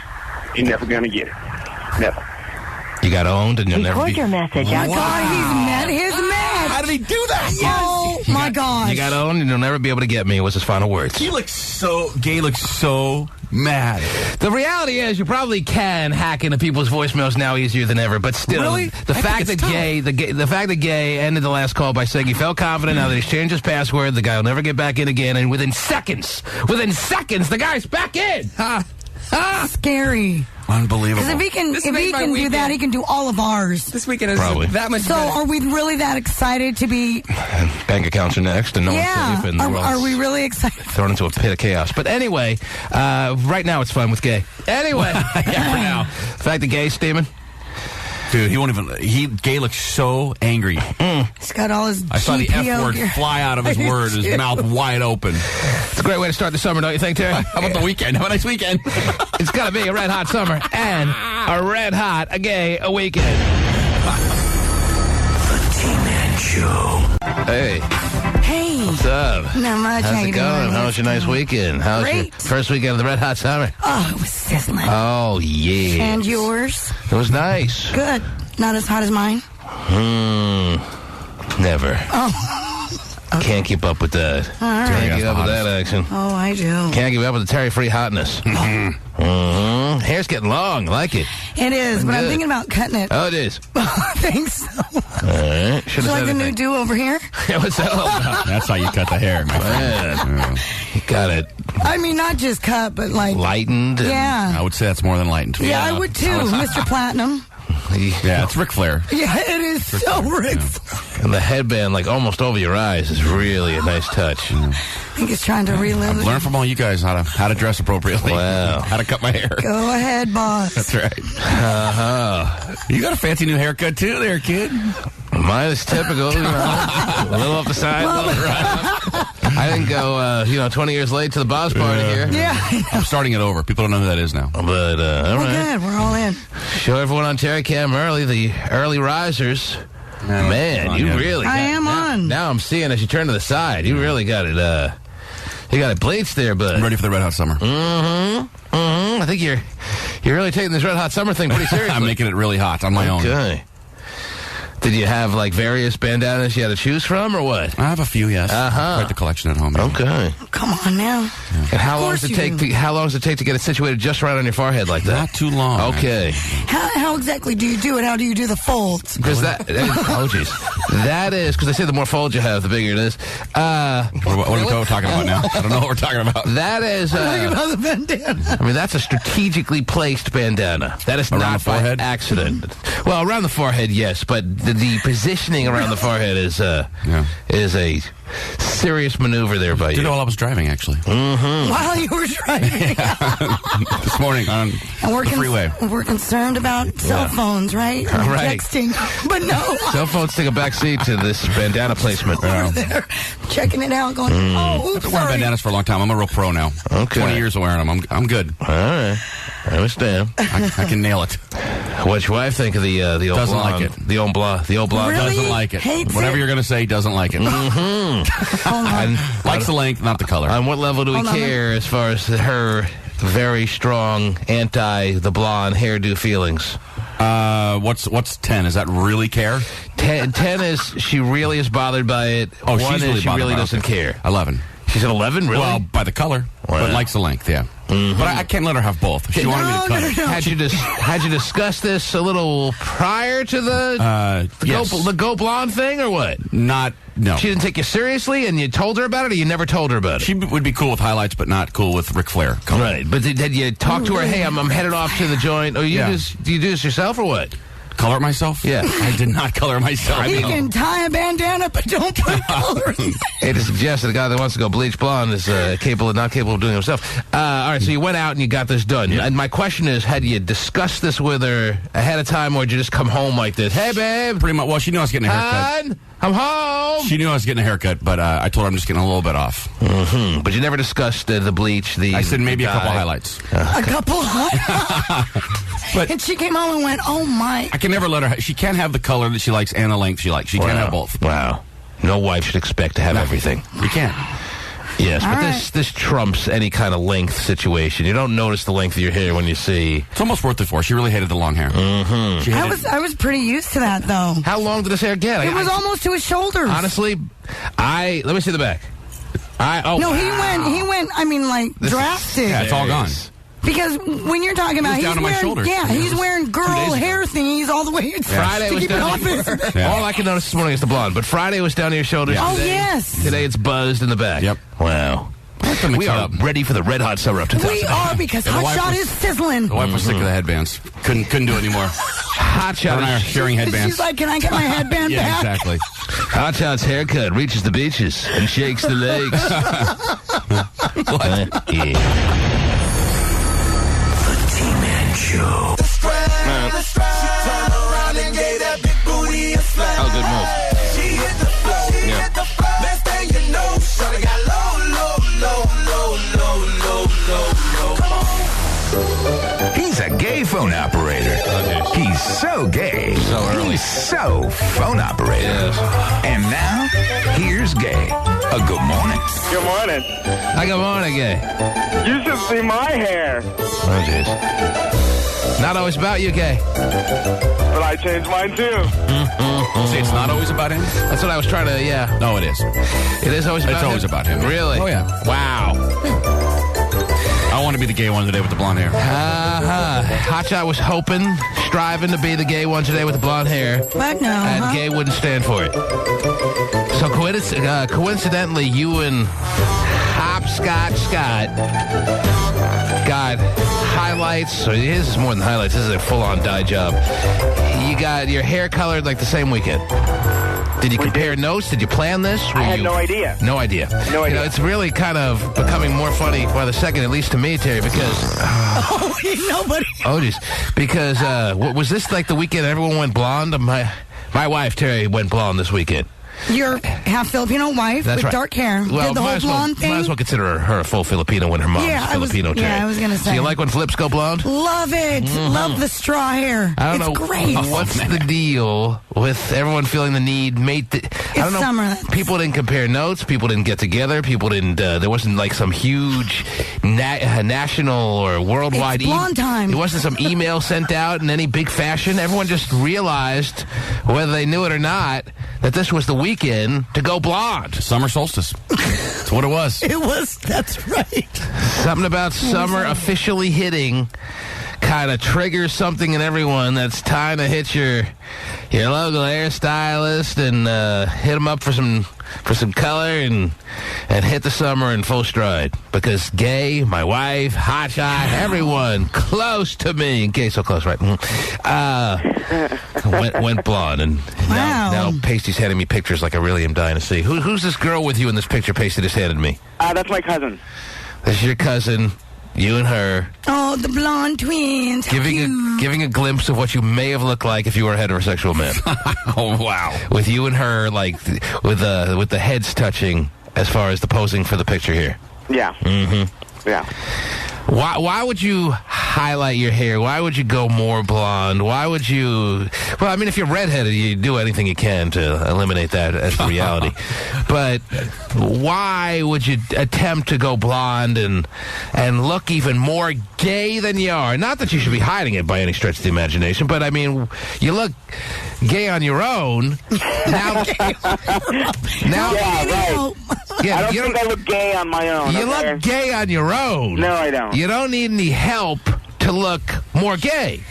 You're never going to get it. Never. You got owned and you'll never be... your message. Oh, my God, he's mad. He's mad. How did he do that? Yes. Oh, my God. You got owned and you'll never be able to get me, was his final words. Gay looks so mad. The reality is you probably can hack into people's voicemails now easier than ever, but still, really? the fact that Gay ended the last call by saying he felt confident now that he's changed his password, the guy will never get back in again, and within seconds, the guy's back in. Scary. Unbelievable. Because if he can do that, he can do all of ours. This weekend is Probably. that much So better. are we really that excited to be... Bank accounts are next, and no one's safe, and the world's are we really excited? thrown into a pit of chaos. But anyway, right now it's fun with Gay. Anyway, yeah, for now. The fact that Gay's steaming. Dude, he won't even... Gay looks so angry. He's got all his I saw the F word fly out of his word, his mouth wide open. It's a great way to start the summer, don't you think, Terry? How about the weekend? Have a nice weekend. It's got to be a red hot summer and a red hot gay weekend. The T-Man Show. Hey. Hey. What's up? Not much. How's it going? How was your nice weekend? How was your Great. first weekend of the red hot summer? Oh, it was sizzling. Oh, yeah. And yours? It was nice. Good. Not as hot as mine? Never. Oh. Okay. Can't keep up with that. All right. Can't keep up with that action. Oh, I do. Can't keep up with the Terry-free hotness. Hair's getting long. I like it. It is, but I'm Good. thinking about cutting it. Oh, it is. I think so. All right. Would you like the new do over here? What's that all about? That's how you cut the hair, my friend. Man. You got it I mean, not just cut, but like... lightened. and- Yeah. I would say that's more than lightened. Yeah, I would too, Mr. Platinum. Yeah, it's Ric Flair. Yeah, it is so Rick. And the headband, like, almost over your eyes is really a nice touch. I think he's trying to relive it. Learn from all you guys how to dress appropriately. Wow. How to cut my hair. Go ahead, boss. That's right. You got a fancy new haircut, too, there, kid. Mine is typical, a little off the side, a little right. I didn't go, 20 years late to the Bob's party here. Yeah. I'm starting it over. People don't know who that is now. But, all right. Good. We're all in. Show everyone on Tari Cam early, the early risers. Man, you really got I am on. Now I'm seeing as you turn to the side, you really got it, you got it bleached there, bud. I'm ready for the Red Hot Summer. I think you're really taking this Red Hot Summer thing pretty seriously. I'm making it really hot on my own. Okay. Did you have, like, various bandanas you had to choose from, or what? I have a few, yes. Quite the collection at home. Okay. Come on now. And how long does it take? How long does it take to get it situated just right on your forehead like that? Not too long. Okay. How exactly do you do it? How do you do the folds? Because that that is because they say the more folds you have, the bigger it is. What are we talking about now? I don't know what we're talking about. That is. Talking about the bandana. I mean, that's a strategically placed bandana. That is around not the forehead? by accident. Well, around the forehead, yes, but the positioning around the forehead is a serious maneuver there by you. Did know while I was driving, actually. While you were driving. This morning on the freeway. We're concerned about cell phones, right? And Right. texting. But no. Cell phones take a back seat to this bandana placement. Over there, checking it out, going, oh, oops, I've been wearing sorry. bandanas for a long time. I'm a real pro now. Okay. 20 years of wearing them. I'm good. All right. I understand. I can nail it. What's your wife think of the old Doesn't blonde? like it. The old blonde. Really? Doesn't like it. Hates Whatever it? you're going to say, doesn't like it. And Likes the length, not the color. on what level do we care as far as her very strong the blonde hairdo feelings? What's 10? Is that really care? 10 is she really is bothered by it. Oh, 1 she's is really she bothered really by it. doesn't care. 11. She's at 11, really? Well, by the color, but likes the length, yeah. But I can't let her have both. She wanted me to cut it. Had you discussed this a little prior to the Go Blonde thing, or what? No. She didn't take you seriously, and you told her about it, or you never told her about it? She would be cool with highlights, but not cool with Ric Flair. Right, but did you talk to her, hey, I'm headed off to the joint, or do you do this yourself, or what? Color it myself? Yeah. I did not color it myself. You can tie a bandana, but don't put color in it. Hey, to suggest that a guy that wants to go bleach blonde is not capable of doing it himself. All right, so you went out and you got this done. Yeah. And my question is, had you discussed this with her ahead of time, or did you just come home like this? Hey, babe. Pretty much. Well, she knew I was getting a haircut. Hon, I'm home. She knew I was getting a haircut, but I told her I'm just getting a little bit off. Mm-hmm. But you never discussed the bleach, I said maybe a couple highlights. A couple But and she came home and went, oh my. I can never let her. She can't have the color that she likes and the length she likes. She can't have both. Wow. No wife should expect to have everything. You can't. Yes, All but right. this trumps any kind of length situation. You don't notice the length of your hair when you see. It's almost worth it for her. She really hated the long hair. Mm-hmm. I was pretty used to that though. How long did this hair get? It was almost to his shoulders. Honestly, let me see the back. He went. I mean, like drastic. Yeah, it's all gone. Because when you're talking about, It was down to my wearing, shoulders. yeah, he's wearing girl hair thingies all the way. Friday to was keep it down off his. All I can notice this morning is the blonde, but Friday was down to your shoulders. Oh, Today, yes. Today it's buzzed in the back. Yep. Wow. We are ready for the red hot summer of 2000. We are, because Hot Shot is sizzling. The wife was sick of the headbands. Couldn't do it anymore. Hot Shot Her and I are sharing headbands. She's like, can I get my headband Yeah, back? exactly. Hot Shot's haircut reaches the beaches and shakes the legs. Yeah. The T-Man Show. Oh, good move. She hit the floor. Next thing you know, shawty got low. Come on. He's a gay phone operator. He's so gay. So early. He's so phone operator. Yes. And now, here's Gay. Good morning. Good morning. Hi, good morning, Gay. You should see my hair. Oh, jeez. Not always about you, Gay. But I changed mine too. See, it's not always about him? That's what I was trying to, yeah. No, it is. It is always about him? It's always about him. Really? Oh, yeah. Wow. I want to be the gay one today with the blonde hair. Hotshot was hoping, striving to be the gay one today with the blonde hair. But no. And gay wouldn't stand for it. So coincidentally, you and Hop Scott got highlights. So his is more than highlights. This is a full-on dye job. You got your hair colored like the same weekend. Did you compare notes? Did you plan this? I had no idea. No idea. No idea. You know, it's really kind of becoming more funny by the second, at least to me, Terry, because... nobody. Oh, geez. Because, was this like the weekend everyone went blonde? My wife, Terry, went blonde this weekend. Your half Filipino wife That's with right. dark hair. Well, did the whole blonde thing? Might as well consider her a full Filipino when her mom's Filipino, Terry. Yeah, I was going to say. So you like when flips go blonde? Love it. Love the straw hair. I don't it's know great. what's the deal with everyone feeling the need. I don't know. Summer. People didn't compare notes. People didn't get together. People didn't. There wasn't like some huge national or worldwide. It's blonde time. It wasn't some email sent out in any big fashion. Everyone just realized, whether they knew it or not, that this was the weekend to go blonde. Summer solstice. That's what it was. It was. That's right. Something about summer officially hitting kind of triggers something in everyone that's time to hit your local hairstylist and hit them up for some color and hit the summer in full stride. Because Gay, my wife, Hotshot, everyone close to me, Gay so close, right? Went blonde, and now Pasty's handing me pictures like I really am dying to see. Who's this girl with you in this picture Pasty just handed me? That's my cousin. This is your cousin. You and her. Oh, the blonde twins. Giving a glimpse of what you may have looked like if you were a heterosexual man. Oh, wow. With you and her, like, with the heads touching as far as the posing for the picture here. Yeah. Mm-hmm. Yeah. Why would you highlight your hair? Why would you go more blonde? Why would you... Well, I mean, if you're redheaded, you do anything you can to eliminate that as the reality. But why would you attempt to go blonde and look even more gay than you are? Not that you should be hiding it by any stretch of the imagination, but, I mean, you look gay on your own. Now, yeah, right. Yeah, I don't think I look gay on my own. You look gay on your own. No, I don't. You don't need any help to look more gay.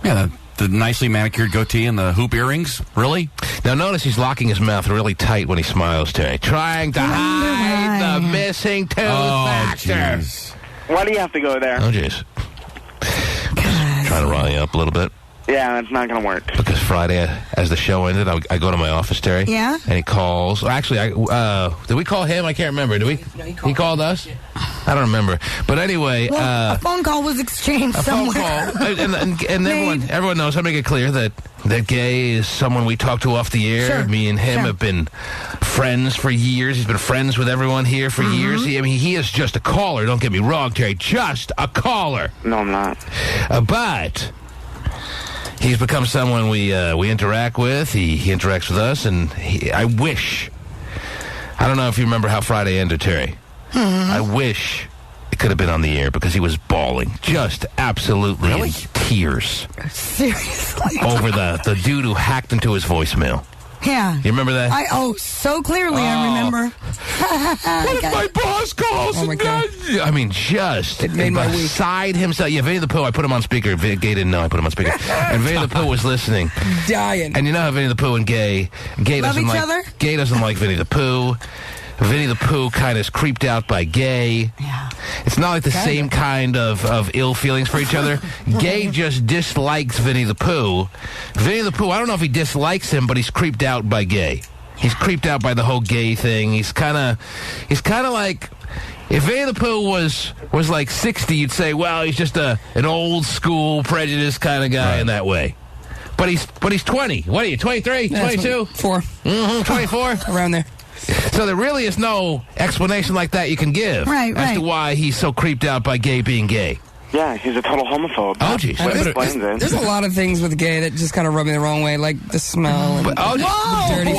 Yeah, the nicely manicured goatee and the hoop earrings. Really? Now, notice he's locking his mouth really tight when he smiles, Terry. Trying to hide the missing tooth factor. Geez. Why do you have to go there? Oh, jeez. Trying to rile you up a little bit. Yeah, that's not going to work. Because Friday, as the show ended, I go to my office, Terry. Yeah? And he calls. Actually, did we call him? I can't remember. Did we? No, he called us? Yeah. I don't remember. But anyway... Well, a phone call was exchanged somewhere. A phone call. and everyone knows, I make it clear that Gay is someone we talk to off the air. Sure. Me and him have been friends for years. He's been friends with everyone here for years. He is just a caller. Don't get me wrong, Terry. Just a caller. No, I'm not. But... he's become someone we interact with. He interacts with us, and I wish... I don't know if you remember how Friday ended, Terry. I wish it could have been on the air because he was bawling. Just absolutely in tears. Seriously? Over the dude who hacked into his voicemail. Yeah. You remember that? So clearly I remember. What if my boss calls? Oh, my God. I mean, just it made my week. Beside himself. Yeah, Vinnie the Pooh, I put him on speaker. Gay didn't know I put him on speaker. And Vinnie the Pooh was listening. Dying. And you know how Vinnie the Pooh and Gay doesn't each like other? Gay doesn't like Vinnie the Pooh. Vinnie the Pooh kind of is creeped out by Gay. Yeah. It's not like the same kind of ill feelings for each other. Gay just dislikes Vinnie the Pooh. Vinnie the Pooh, I don't know if he dislikes him, but he's creeped out by Gay. He's creeped out by the whole Gay thing. He's kind of like, if Vinnie the Pooh was like 60, you'd say, well, he's just an old school prejudice kind of guy in that way. But he's 20. What are you, 23, 22? 4. 24? Around there. So there really is no explanation like that you can give as to why he's so creeped out by Gay being gay. Yeah, he's a total homophobe. Oh, geez. There's a lot of things with Gay that just kind of rub me the wrong way, like the smell and the dirty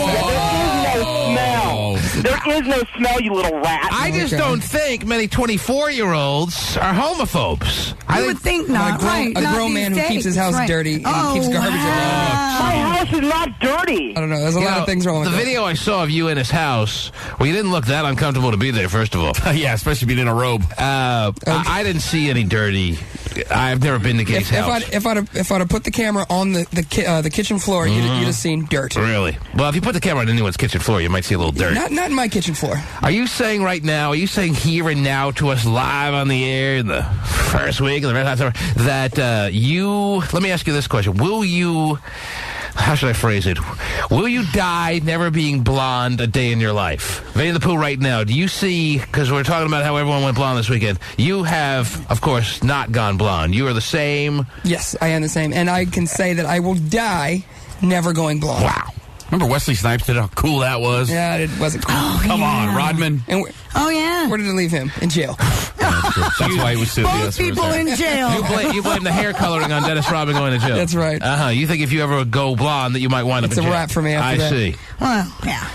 There is no smell, you little rat. I just don't think many 24-year-olds are homophobes. I would think not. A grown man who keeps his house dirty and keeps garbage around. My house is not dirty. I don't know. There's a lot of things wrong with the video I saw of you in his house, well, you didn't look that uncomfortable to be there, first of all. Yeah, especially being in a robe. I didn't see any dirty I've never been to Gay's house. If I'd have put the camera on the kitchen floor, you'd have seen dirt. Really? Well, if you put the camera on anyone's kitchen floor, you might see a little dirt. Not in my kitchen floor. Are you saying right now, here and now to us live on the air in the first week of the Red Hot Summer, that let me ask you this question. Will you, how should I phrase it? Will you die never being blonde a day in your life? Vinnie the Pooh right now, do you see, because we're talking about how everyone went blonde this weekend, you have, of course, not gone blonde. You are the same. Yes, I am the same. And I can say that I will die never going blonde. Wow. Remember Wesley Snipes did how cool that was? Yeah, it wasn't cool. Come on, Rodman. And yeah. Where did it leave him? In jail. That's why he was sued. Both people in jail. You blame the hair coloring on Dennis Rodman going to jail. That's right. You think if you ever go blonde that you might wind up in jail. It's a wrap for me after that. I see. Well, yeah.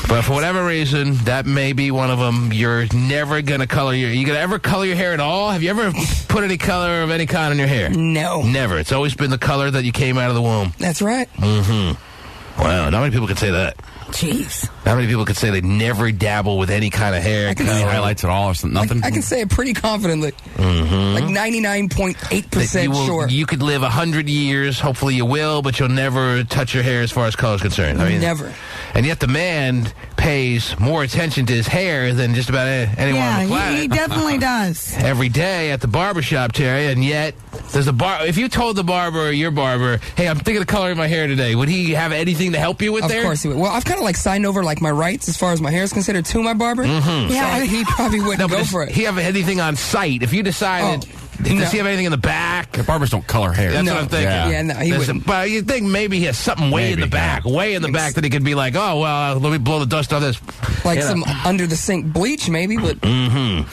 But for whatever reason, that may be one of them. You're never going to color your... You going to ever color your hair at all? Have you ever put any color of any kind in your hair? No. Never. It's always been the color that you came out of the womb. That's right. Mm-hmm. Wow. Not many people can say that. Jeez. How many people could say they never dabble with any kind of hair? Any highlights at all or something? Nothing? I can say it pretty confidently. Like 99.8% sure. You could live 100 years. Hopefully you will, but you'll never touch your hair as far as color is concerned. Never. And yet the man pays more attention to his hair than just about anyone on the planet. Yeah, he definitely does. Every day at the barbershop, Terry, and yet there's if you told the barber or your barber, hey, I'm thinking of coloring my hair today, would he have anything to help you with there? Of course he would. Well, I've kind of signed over my rights as far as my hair is considered to my barber. Yeah, so he probably wouldn't go for it. He have anything on site? If you decided... Does he have anything in the back? Barbers don't color hair. That's what I'm thinking. Yeah, no, he wouldn't. But you think maybe he has something way in the back that he could be like, oh, well, let me blow the dust off this. Like some under-the-sink bleach, maybe, but... Why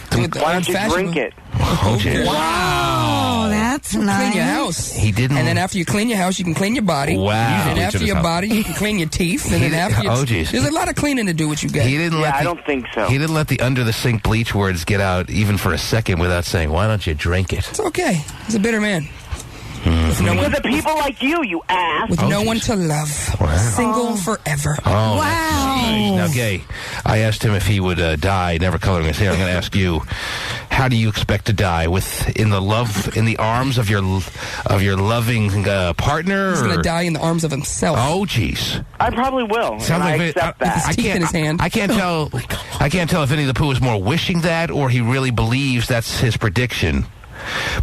don't you drink it? Wow, that's nice. Clean your house. He didn't. And then after you clean your house, you can clean your body. Wow. And after your body, you can clean your teeth. And then after there's a lot of cleaning to do what you got. I don't think so. He didn't let the under-the-sink bleach words get out even for a second without saying, why don't you drink it? It's okay. He's a bitter man. With the people like you ass. With no one to love. Wow. Single forever. Oh, wow. Geez. Now, Gay, I asked him if he would die never coloring his hair. I'm going to ask you, how do you expect to die? In the arms of your loving partner? He's going to die in the arms of himself. Oh, jeez. I probably will. Sounds like I accept that. With his teeth in his hand. I can't tell. I can't tell if Vinnie the Pooh is more wishing that or he really believes that's his prediction.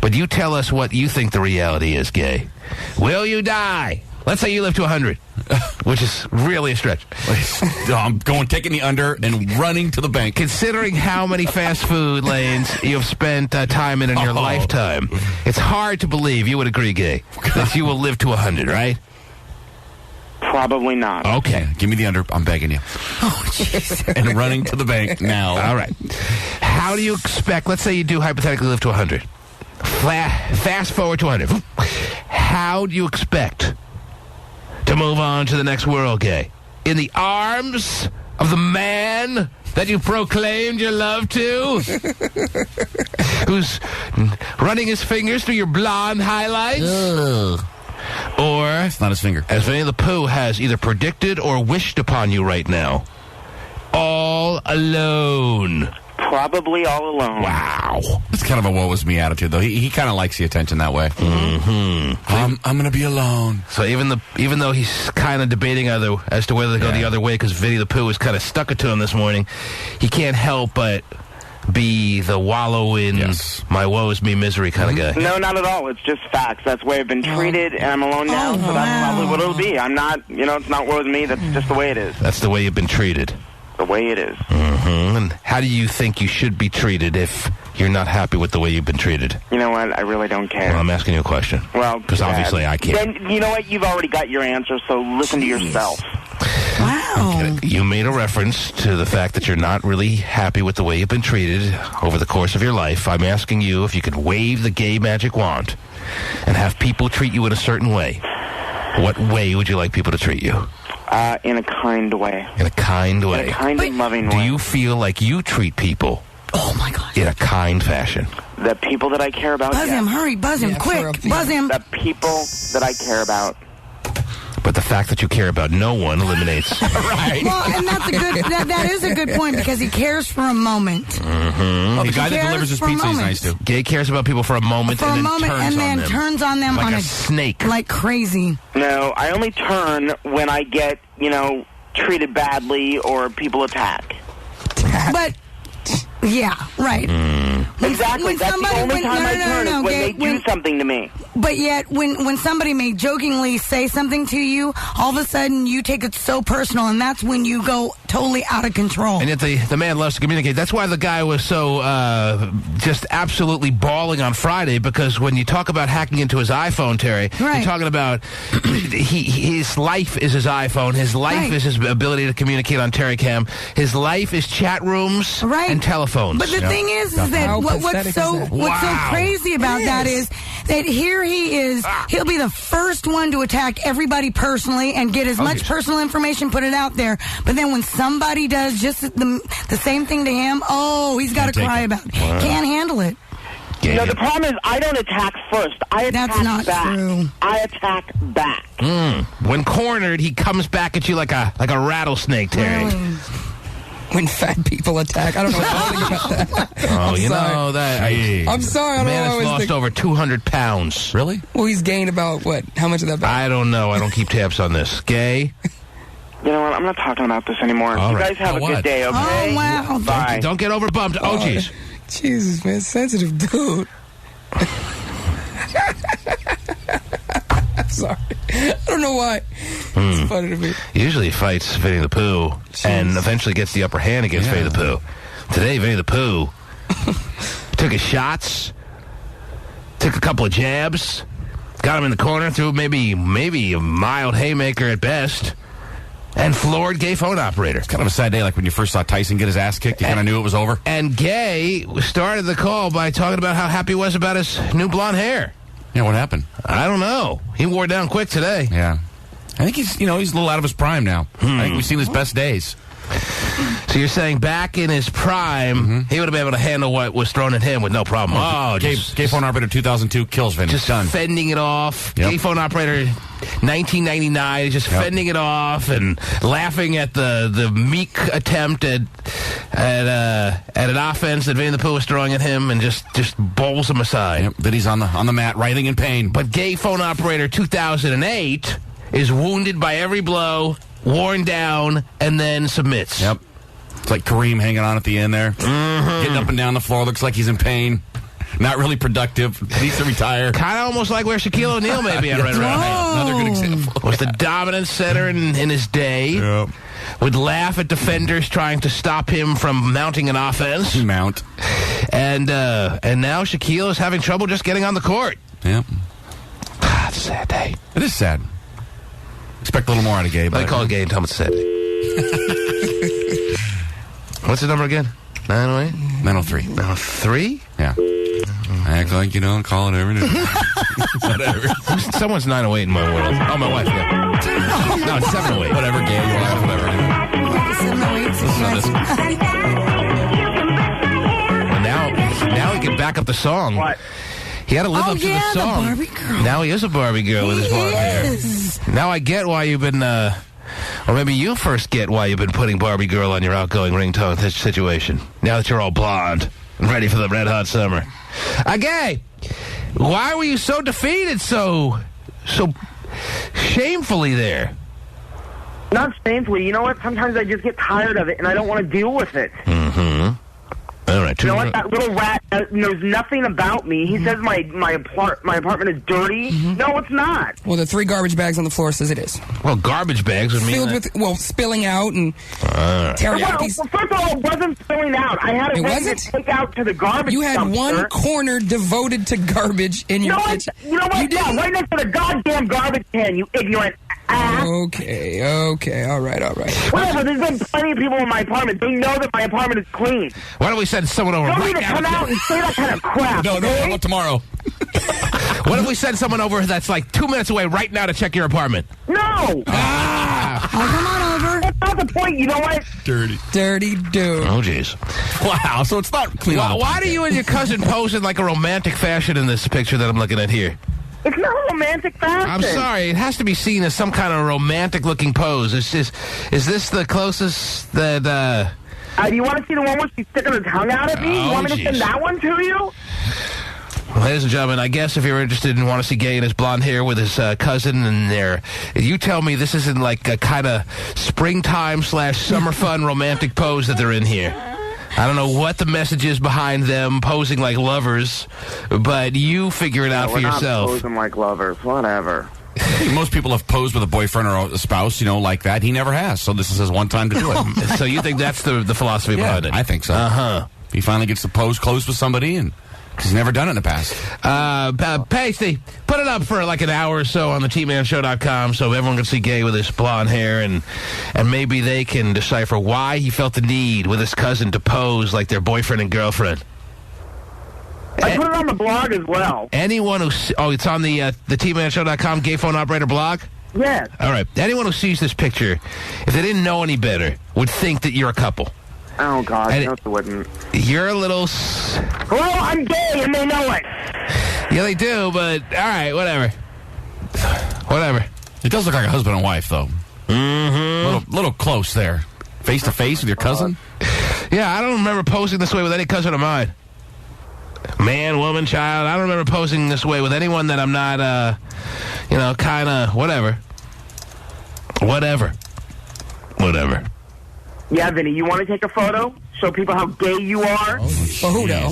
But you tell us what you think the reality is, Gay. Will you die? Let's say you live to 100, which is really a stretch. I'm taking the under and running to the bank. Considering how many fast food lanes you've spent time in your lifetime, it's hard to believe, you would agree, Gay, that you will live to 100, right? Probably not. Okay. Give me the under. I'm begging you. Oh, jeez. And running to the bank now. All right. How do you expect, let's say you do hypothetically live to 100. Fast forward to 100. How do you expect to move on to the next world, Gay? In the arms of the man that you proclaimed your love to? Who's running his fingers through your blonde highlights? Ugh. Or, it's not his finger, as Vinnie the Pooh has either predicted or wished upon you right now, all alone. Probably all alone. Wow. It's kind of a woe is me attitude, though. He kind of likes the attention that way. I'm going to be alone. So even though he's kind of debating as to whether to go the other way because Vinnie the Pooh has kind of stuck it to him this morning, he can't help but be the wallow in my woe is me misery kind of guy. No, not at all. It's just facts. That's the way I've been treated, and I'm alone now, so that's probably what it'll be. I'm not, it's not woe is me. That's just the way it is. That's the way you've been treated. The way it is. And how do you think you should be treated if you're not happy with the way you've been treated? You know what? I really don't care. Well, I'm asking you a question. Well, because obviously I can't. Then, you know what? You've already got your answer, so listen to yourself. Wow. You made a reference to the fact that you're not really happy with the way you've been treated over the course of your life. I'm asking you if you could wave the gay magic wand and have people treat you in a certain way. What way would you like people to treat you? In a kind way. In a kind way. In a kind and loving way. Do you feel like you treat people in a kind fashion? The people that I care about, Buzz him, hurry, buzz him, quick, buzz him. The people that I care about. But the fact that you care about no one eliminates. Right. Well, and that is a good point because he cares for a moment. Mm-hmm. Oh, the guy that delivers his pizza is nice too. Gay cares about people for a moment and then turns on them like on a snake. Like crazy. No, I only turn when I get, treated badly or people attack. But, yeah, right. Exactly. That's the only time I turn is when they do something to me. But yet, when somebody may jokingly say something to you, all of a sudden you take it so personal, and that's when you go totally out of control. And yet the man loves to communicate. That's why the guy was so just absolutely bawling on Friday, because when you talk about hacking into his iPhone, Terry, you're talking about his life is his iPhone. His life is his ability to communicate on TerryCam. His life is chat rooms and telephones. But the thing is that what's so crazy about that is that here he is. He'll be the first one to attack everybody personally and get as much personal information, put it out there. But then when somebody does just the same thing to him, he's got to cry about it. Wow. Can't handle it. No, the problem is I don't attack first. I attack That's not back. true. I attack back. When cornered, he comes back at you like a rattlesnake, Terry. Really? When fat people attack. I don't know anything about that. I'm sorry. I don't man know. has lost over 200 pounds. Really? Well, he's gained about what? How much of that? I don't know. I don't keep tabs on this. Gay? You know what? I'm not talking about this anymore. All you right. guys have a good day, okay? Oh, wow. Bye. Don't get overbumped. Oh, jeez. Jesus, man. Sensitive dude. Sorry. I don't know why. It's funny to me. Usually he fights Vinnie the Pooh and eventually gets the upper hand against Vinnie the Pooh. Today, Vinnie the Pooh took his shots, took a couple of jabs, got him in the corner, threw maybe a mild haymaker at best, and floored Gay phone operator. It's kind of a sad day, like when you first saw Tyson get his ass kicked. You kind of knew it was over. And Gay started the call by talking about how happy he was about his new blonde hair. Yeah, what happened? I don't know. He wore it down quick today. Yeah. I think he's a little out of his prime now. I think we've seen his best days. So you're saying back in his prime, he would have been able to handle what was thrown at him with no problem. Gay phone operator 2002 kills Vinnie. Just done. fending it off. Gay phone operator 1999, just fending it off and laughing at the meek attempt at an offense that Vinnie the Pooh was throwing at him, and just bowls him aside. Yep. Vinnie's on the mat, writhing in pain. But Gay phone operator 2008 is wounded by every blow, worn down, and then submits. Yep. It's like Kareem hanging on at the end there. Getting up and down the floor, looks like he's in pain. Not really productive. Needs to retire. Kind of almost like where Shaquille O'Neal may be at right around now. Another good example. Was the dominant center in his day. Yep. Would laugh at defenders trying to stop him from mounting an offense. Mount. And now Shaquille is having trouble just getting on the court. Yep. It's a sad day. It is sad. Expect a little more out of Gay. Let me call Gay and tell him it's sad day. What's the number again? 908? 903. 903? Yeah. Act like you don't call it every day. Whatever. Someone's 908 in my world. Oh, my wife, yeah. No, it's 708. Whatever, Gay, your wife, whatever. 708. Well, now he can back up the song. What? He had to live up to the song. The Barbie girl. Now he is a Barbie girl with his blonde hair. Now I get why you've been, or maybe you first get why you've been putting Barbie girl on your outgoing ringtone situation. Now that you're all blonde and ready for the red hot summer. Gay, why were you so defeated so shamefully there? Not shamefully. You know what? Sometimes I just get tired of it, and I don't want to deal with it. Mm-hmm. All right. You know what? That little rat knows nothing about me. He says my apartment is dirty. No, it's not. Well, the 3 garbage bags on the floor says it is. Well, garbage bags would mean filled with spilling out and teriyaki. Well, first of all, it wasn't spilling out. I had it ready to take out to the garbage. You had dumpster. one corner devoted to garbage in your kitchen. You know what? Yeah, right next to the goddamn garbage can, you ignorant ass. Okay, all right. Whatever, there's been plenty of people in my apartment. They know that my apartment is clean. Why don't we send someone over Don't right even now? come out and say that kind of crap. No, how about tomorrow? What if we send someone over that's like 2 minutes away right now to check your apartment? No! Come on over. That's not the point. You know what? Dirty dude. Oh, jeez. Wow, so it's not clean. Why do you and your cousin pose in like a romantic fashion in this picture that I'm looking at here? It's not a romantic fashion. I'm sorry. It has to be seen as some kind of romantic-looking pose. Is this the closest that... do you want to see the one where she's sticking her tongue out at me? You want me to send that one to you? Well, ladies and gentlemen, I guess if you're interested and want to see Gay and his blonde hair with his cousin and you tell me this isn't like a kind of springtime/summer fun romantic pose that they're in here. I don't know what the message is behind them posing like lovers, but you figure it out for yourself. We're not posing like lovers, whatever. Most people have posed with a boyfriend or a spouse, like that. He never has, so this is his one time to do it. So you think that's the philosophy behind it? I think so. He finally gets to pose close with somebody, and he's never done it in the past. Pasty, put it up for like an hour or so on the TManShow.com so everyone can see Gay with his blonde hair, and maybe they can decipher why he felt the need with his cousin to pose like their boyfriend and girlfriend. I put it on the blog as well. Anyone who... it's on the TManShow.com Gay Phone Operator blog? Yes. All right. Anyone who sees this picture, if they didn't know any better, would think that you're a couple. Oh, God, no, they wouldn't. You're a little... Hello, I'm gay, and they know it. Yeah, they do, but all right, whatever. Whatever. It does look like a husband and wife, though. Mm-hmm. Little close there. Face to face with your cousin? Yeah, I don't remember posing this way with any cousin of mine. Man, woman, child. I don't remember posing this way with anyone that I'm not, kind of whatever. Whatever. Yeah, Vinny, you want to take a photo? Show people how gay you are? Photo?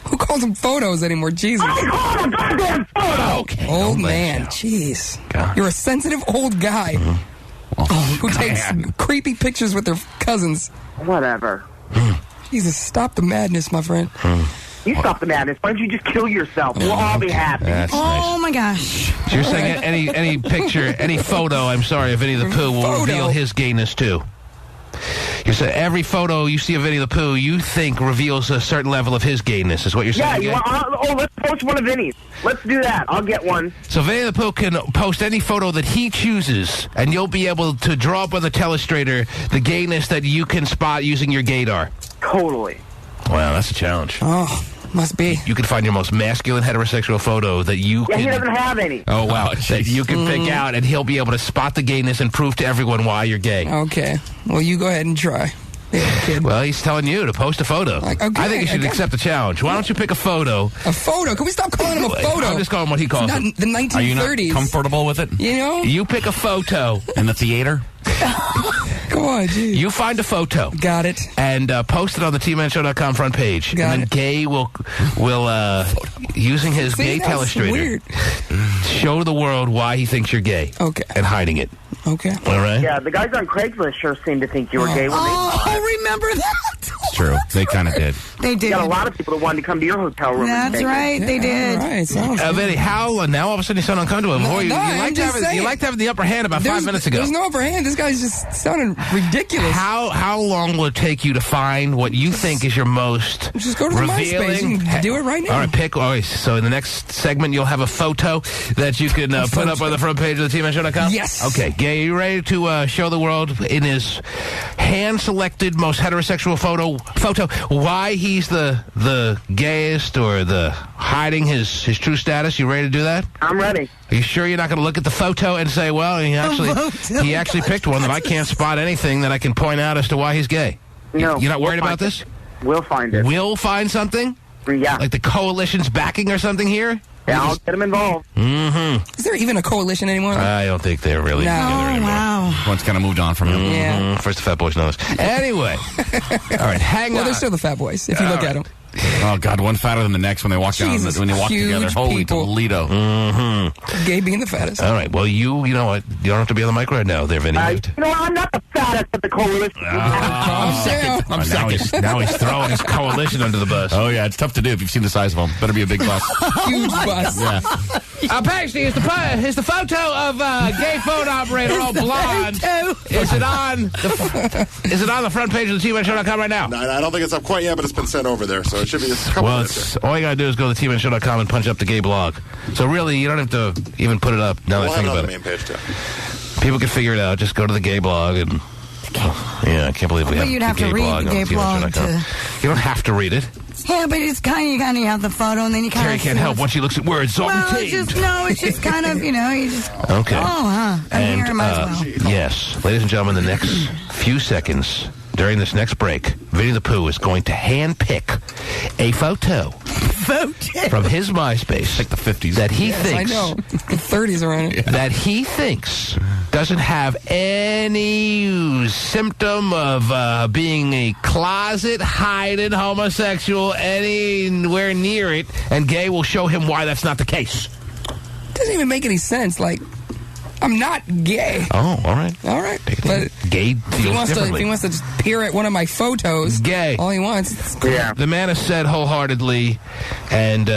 Who calls them photos anymore? Jesus. I call it a goddamn photo! Okay. Old man, jeez. You're a sensitive old guy who takes creepy pictures with their cousins. Whatever. Jesus, stop the madness, my friend. You stop the madness. Why don't you just kill yourself? We'll all be happy. That's Oh, my gosh. So you're saying any picture, any photo, I'm sorry, of Vinnie the Pooh will reveal his gayness, too. You said every photo you see of Vinnie the Pooh, you think reveals a certain level of his gayness, is what you're saying? Yeah, let's post one of Vinnie's. Let's do that. I'll get one. So Vinnie the Pooh can post any photo that he chooses, and you'll be able to draw up on the telestrator the gayness that you can spot using your gaydar. Totally. Wow, that's a challenge. Oh, must be. You can find your most masculine heterosexual photo that you can... Yeah, he doesn't have any. Oh, wow. That you can pick out, and he'll be able to spot the gayness and prove to everyone why you're gay. Okay. Well, you go ahead and try. Yeah, kid. Well, he's telling you to post a photo. I think you should accept the challenge. Why don't you pick a photo? A photo? Can we stop calling him a photo? I'm just calling him what he calls it. The 1930s. Are you not comfortable with it? You pick a photo. In the theater? Come on, geez. You find a photo. Got it. And post it on the TManShow.com front page. Got and then Gay will using his gay telestrator, show the world why he thinks you're gay. Okay. And hiding it. Okay. All right? Yeah, the guys on Craigslist sure seem to think you were gay when they saw it. Remember that? It's true. They kind of did. They did. You got a lot of people that wanted to come to your hotel room. That's right. They did. Right. Vinny, how now all of a sudden you sound uncomfortable? You liked having the upper hand about 5 minutes ago. There's no upper hand. This guy's just sounding ridiculous. How long will it take you to find what you think is your most just go to the MySpace. You can do it right now. All right, pick. All right, so in the next segment, you'll have a photo that you can put up on the front page of the TManShow.com? Yes. Okay, Gay, are you ready to show the world in his hand-selected, most heterosexual photo why he's the gayest or the hiding his true status? You ready to do that? I'm ready. Are you sure you're not going to look at the photo and say, well, he actually picked one that I can't spot anything that I can point out as to why he's gay? No. You're not worried about this? We'll find it. We'll find something? Yeah. Like the coalition's backing or something here? Yeah, I'll get them involved. Mm-hmm. Is there even a coalition anymore? I don't think they're really together anymore. Wow. One's kind of moved on from him. Yeah. First the Fat Boys know this. Anyway. All right, hang on. Well, they're still the Fat Boys, if you look at them. Oh, God, one fatter than the next when they walk down. When they walk together. Holy Toledo. Mm-hmm. Gay being the fattest. All right, well, you know what? You don't have to be on the mic right now there, Vinny. You know what? I'm not the fattest of the coalition. I'm second. Now he's throwing his coalition under the bus. Oh, yeah, it's tough to do if you've seen the size of them. Better be a big bus. Huge bus. Yeah. Pasty, is the photo of gay phone operator all blonde. Is it on the front page of the TManShow.com right now? No, I don't think it's up quite yet, but it's been sent over there, so it should be a couple minutes. All you got to do is go to TManShow.com and punch up the gay blog. So really, you don't have to even put it up now that I think about it. We'll have it on the main page, too. People can figure it out. Just go to the gay blog and... Yeah, I can't believe we have you'd have to read the gay blog You don't have to read it. Yeah, but it's kind of you have the photo, and then you kind Terry of can't help once she looks at words. It's all contained. It's just kind of, you just... Okay. Oh, huh. I'm here, might as well. Yes, ladies and gentlemen, the next few seconds during this next break, Vinnie the Pooh is going to hand-pick a photo from his MySpace, like the 50s, that he thinks... I know. The 30s are on it. That he thinks doesn't have any symptom of being a closet-hiding homosexual anywhere near it, and Gay will show him why that's not the case. Doesn't even make any sense. Like, I'm not gay. Oh, all right. All right. But Gay if he feels wants differently. to just peer at one of my photos, Gay. all he wants. Yeah. The man has said wholeheartedly and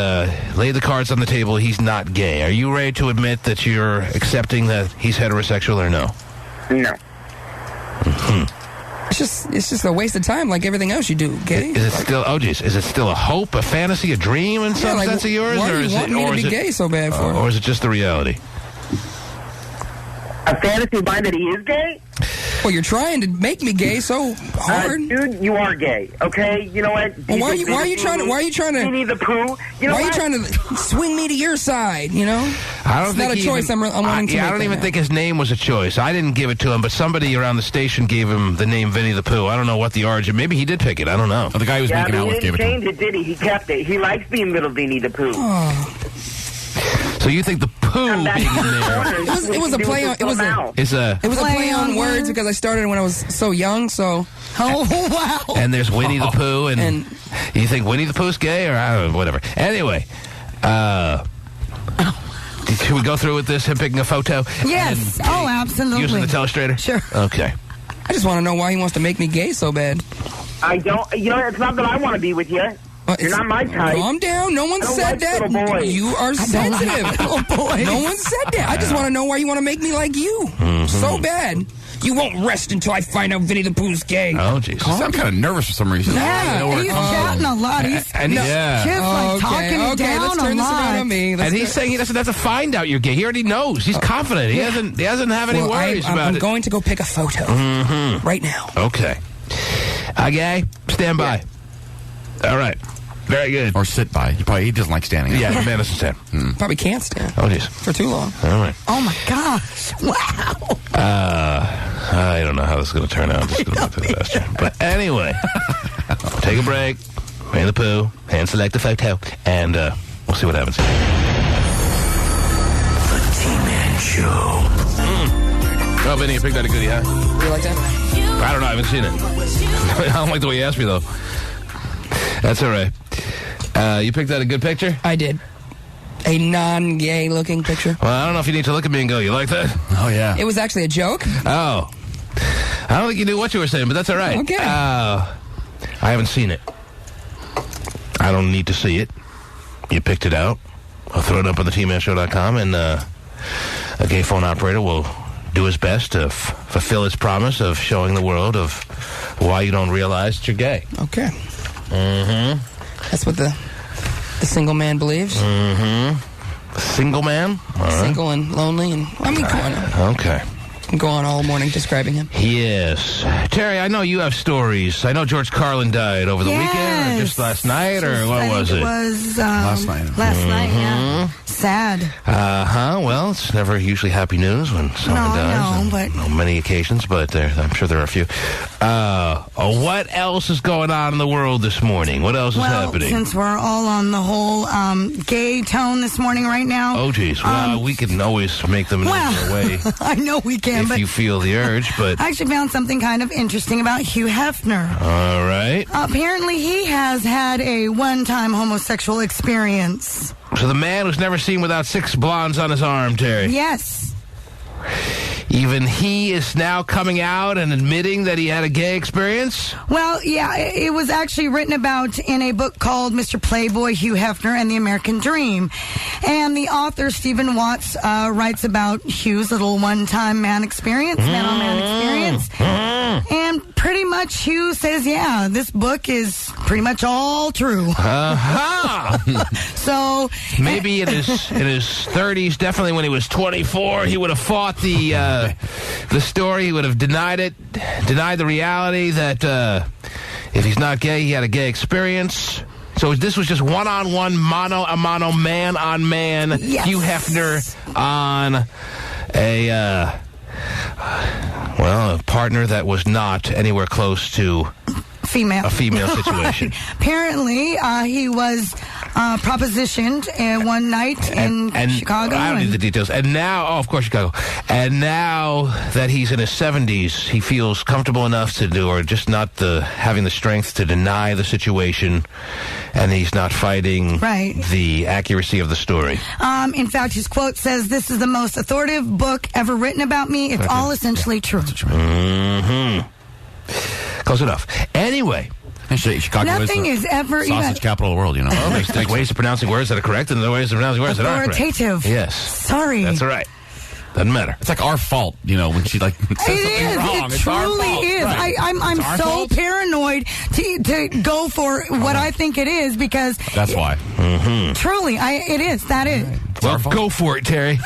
laid the cards on the table he's not gay. Are you ready to admit that you're accepting that he's heterosexual or no? No. Mm-hmm. It's just a waste of time, like everything else you do. Gay. Is it still? Oh, geez. Is it still a hope, a fantasy, a dream in some sense of yours, why or do is you want it? me Or to is be it gay so bad for? or is it just the reality? A fantasy of mine that he is gay? Well, you're trying to make me gay so hard. Dude, you are gay, okay? You know what? Well, why are you trying to Vinnie the Pooh? You know why are you what? trying to swing me to your side, you know? I don't it's think not a he choice even, I'm wanting to make I don't right even now. think his name was a choice. I didn't give it to him, but somebody around the station gave him the name Vinnie the Pooh. I don't know what the origin. Maybe he did pick it. I don't know. Oh, the guy who was making out with he gave it didn't to him. change it, did he? He kept it. He likes being little Vinnie the Pooh. So you think the Pooh being in there It was a play on. It was a play on words because I started when I was so young. So wow. And there's Winnie the Pooh, and you think Winnie the Pooh's gay, or I don't know, whatever. Anyway, should we go through with this? Him picking a photo? Yes. Oh, absolutely. Using the telestrator? Sure. Okay. I just want to know why he wants to make me gay so bad. I don't. You know, it's not that I want to be with you. You're not my type. Calm down. No one I don't said like that. little boys. You are sensitive. Little boys. No one said that. I just want to know why you want to make me like you so bad. You won't rest until I find out Vinnie the Pooh's gay. Oh, jeez. I'm kind of nervous for some reason. Yeah, he's chatting a lot. He's And he's- just like talking it down let's turn a this around lot. on me. And he's saying he doesn't have to find out you're gay. He already knows. He's confident. He doesn't have any worries about I'm it. going to go pick a photo right now. Okay. Gay, stand by. All right. Very good. Or sit by. He doesn't like standing up. Yeah, the man doesn't stand. Probably can't stand Oh, jeez. for too long. All right. Oh my gosh! Wow. I don't know how this is going to turn out. This is going to be a disaster. But anyway, take a break. Winnie the Pooh, hand select the photo, and we'll see what happens. The T-Man Show. Oh, Vinny, you picked out a goodie, huh? You like that? I don't know. I haven't seen it. I don't like the way you asked me, though. That's all right. You picked out a good picture? I did. A non-gay looking picture. Well, I don't know if you need to look at me and go, you like that? Oh, yeah. It was actually a joke. Oh. I don't think you knew what you were saying, but that's all right. Okay. I haven't seen it. I don't need to see it. You picked it out. I'll throw it up on the tmanshow.com, and a gay phone operator will do his best to fulfill his promise of showing the world of why you don't realize that you're gay. Okay. Mm-hmm. That's what the single man believes. Mm-hmm. Single man? All right. Single and lonely, and I mean, come on. Okay. Can go on all morning describing him. Yes. Terry, I know you have stories. I know George Carlin died over the weekend, or just last night, or what was it? It was last night. Last night, yeah. Sad. Well, it's never usually happy news when someone dies. but on many occasions, but I'm sure there are a few. What else is going on in the world this morning? What else is happening? Since we're all on the whole gay tone this morning right now. Oh, geez. Well, we can always make them in their way. I know we can, if but you feel the urge, but I actually found something kind of interesting about Hugh Hefner. All right. Apparently, he has had a one-time homosexual experience. So the man who's never seen without 6 blondes on his arm, Terry. Yes. Even he is now coming out and admitting that he had a gay experience? Well, yeah, it was actually written about in a book called Mr. Playboy, Hugh Hefner, and the American Dream. And the author, Stephen Watts, writes about Hugh's little one-time man on-man experience. And pretty much Hugh says, yeah, this book is pretty much all true. So maybe in his 30s, definitely when he was 24, he would have fought the story. He would have denied the reality that if he's not gay, he had a gay experience. So this was just one-on-one, mano-a-mano, man-on-man. Yes. Hugh Hefner on a partner that was not anywhere close to a female situation. Apparently, he was propositioned one night in Chicago. I don't need the details. And now, of course, Chicago. And now that he's in his 70s, he feels comfortable enough to do, or just not having the strength to deny the situation, and he's not fighting the accuracy of the story. In fact, his quote says, "This is the most authoritative book ever written about me. It's all essentially true." Mm-hmm. Close enough. Anyway. Actually, Chicago Nothing is ever sausage capital of the world, you know. Well, there's like ways of pronouncing words that are correct and other ways of pronouncing words that aren't correct. Authoritative. Yes. Sorry. That's all right. Doesn't matter. It's like our fault, you know, when she says something wrong. It truly is. Right. I'm so paranoid to go for what I think it is because that's why. Mm-hmm. Truly, it is. That is. Well, go for it, Terry.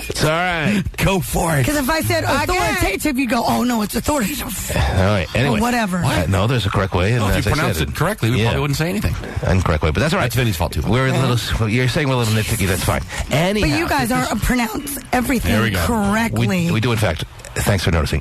It's all right. Go for it. Because if I said authoritative, you go, "Oh no, it's authoritative." All right. Anyway, or whatever. No, there's a correct way. And if you pronounce it correctly, we probably wouldn't say anything. Incorrect way, but that's all right. That's Vinny's fault too. You're saying we're a little nitpicky. That's fine. Anyhow, but you guys are pronounce everything correctly. We do, in fact. Thanks for noticing.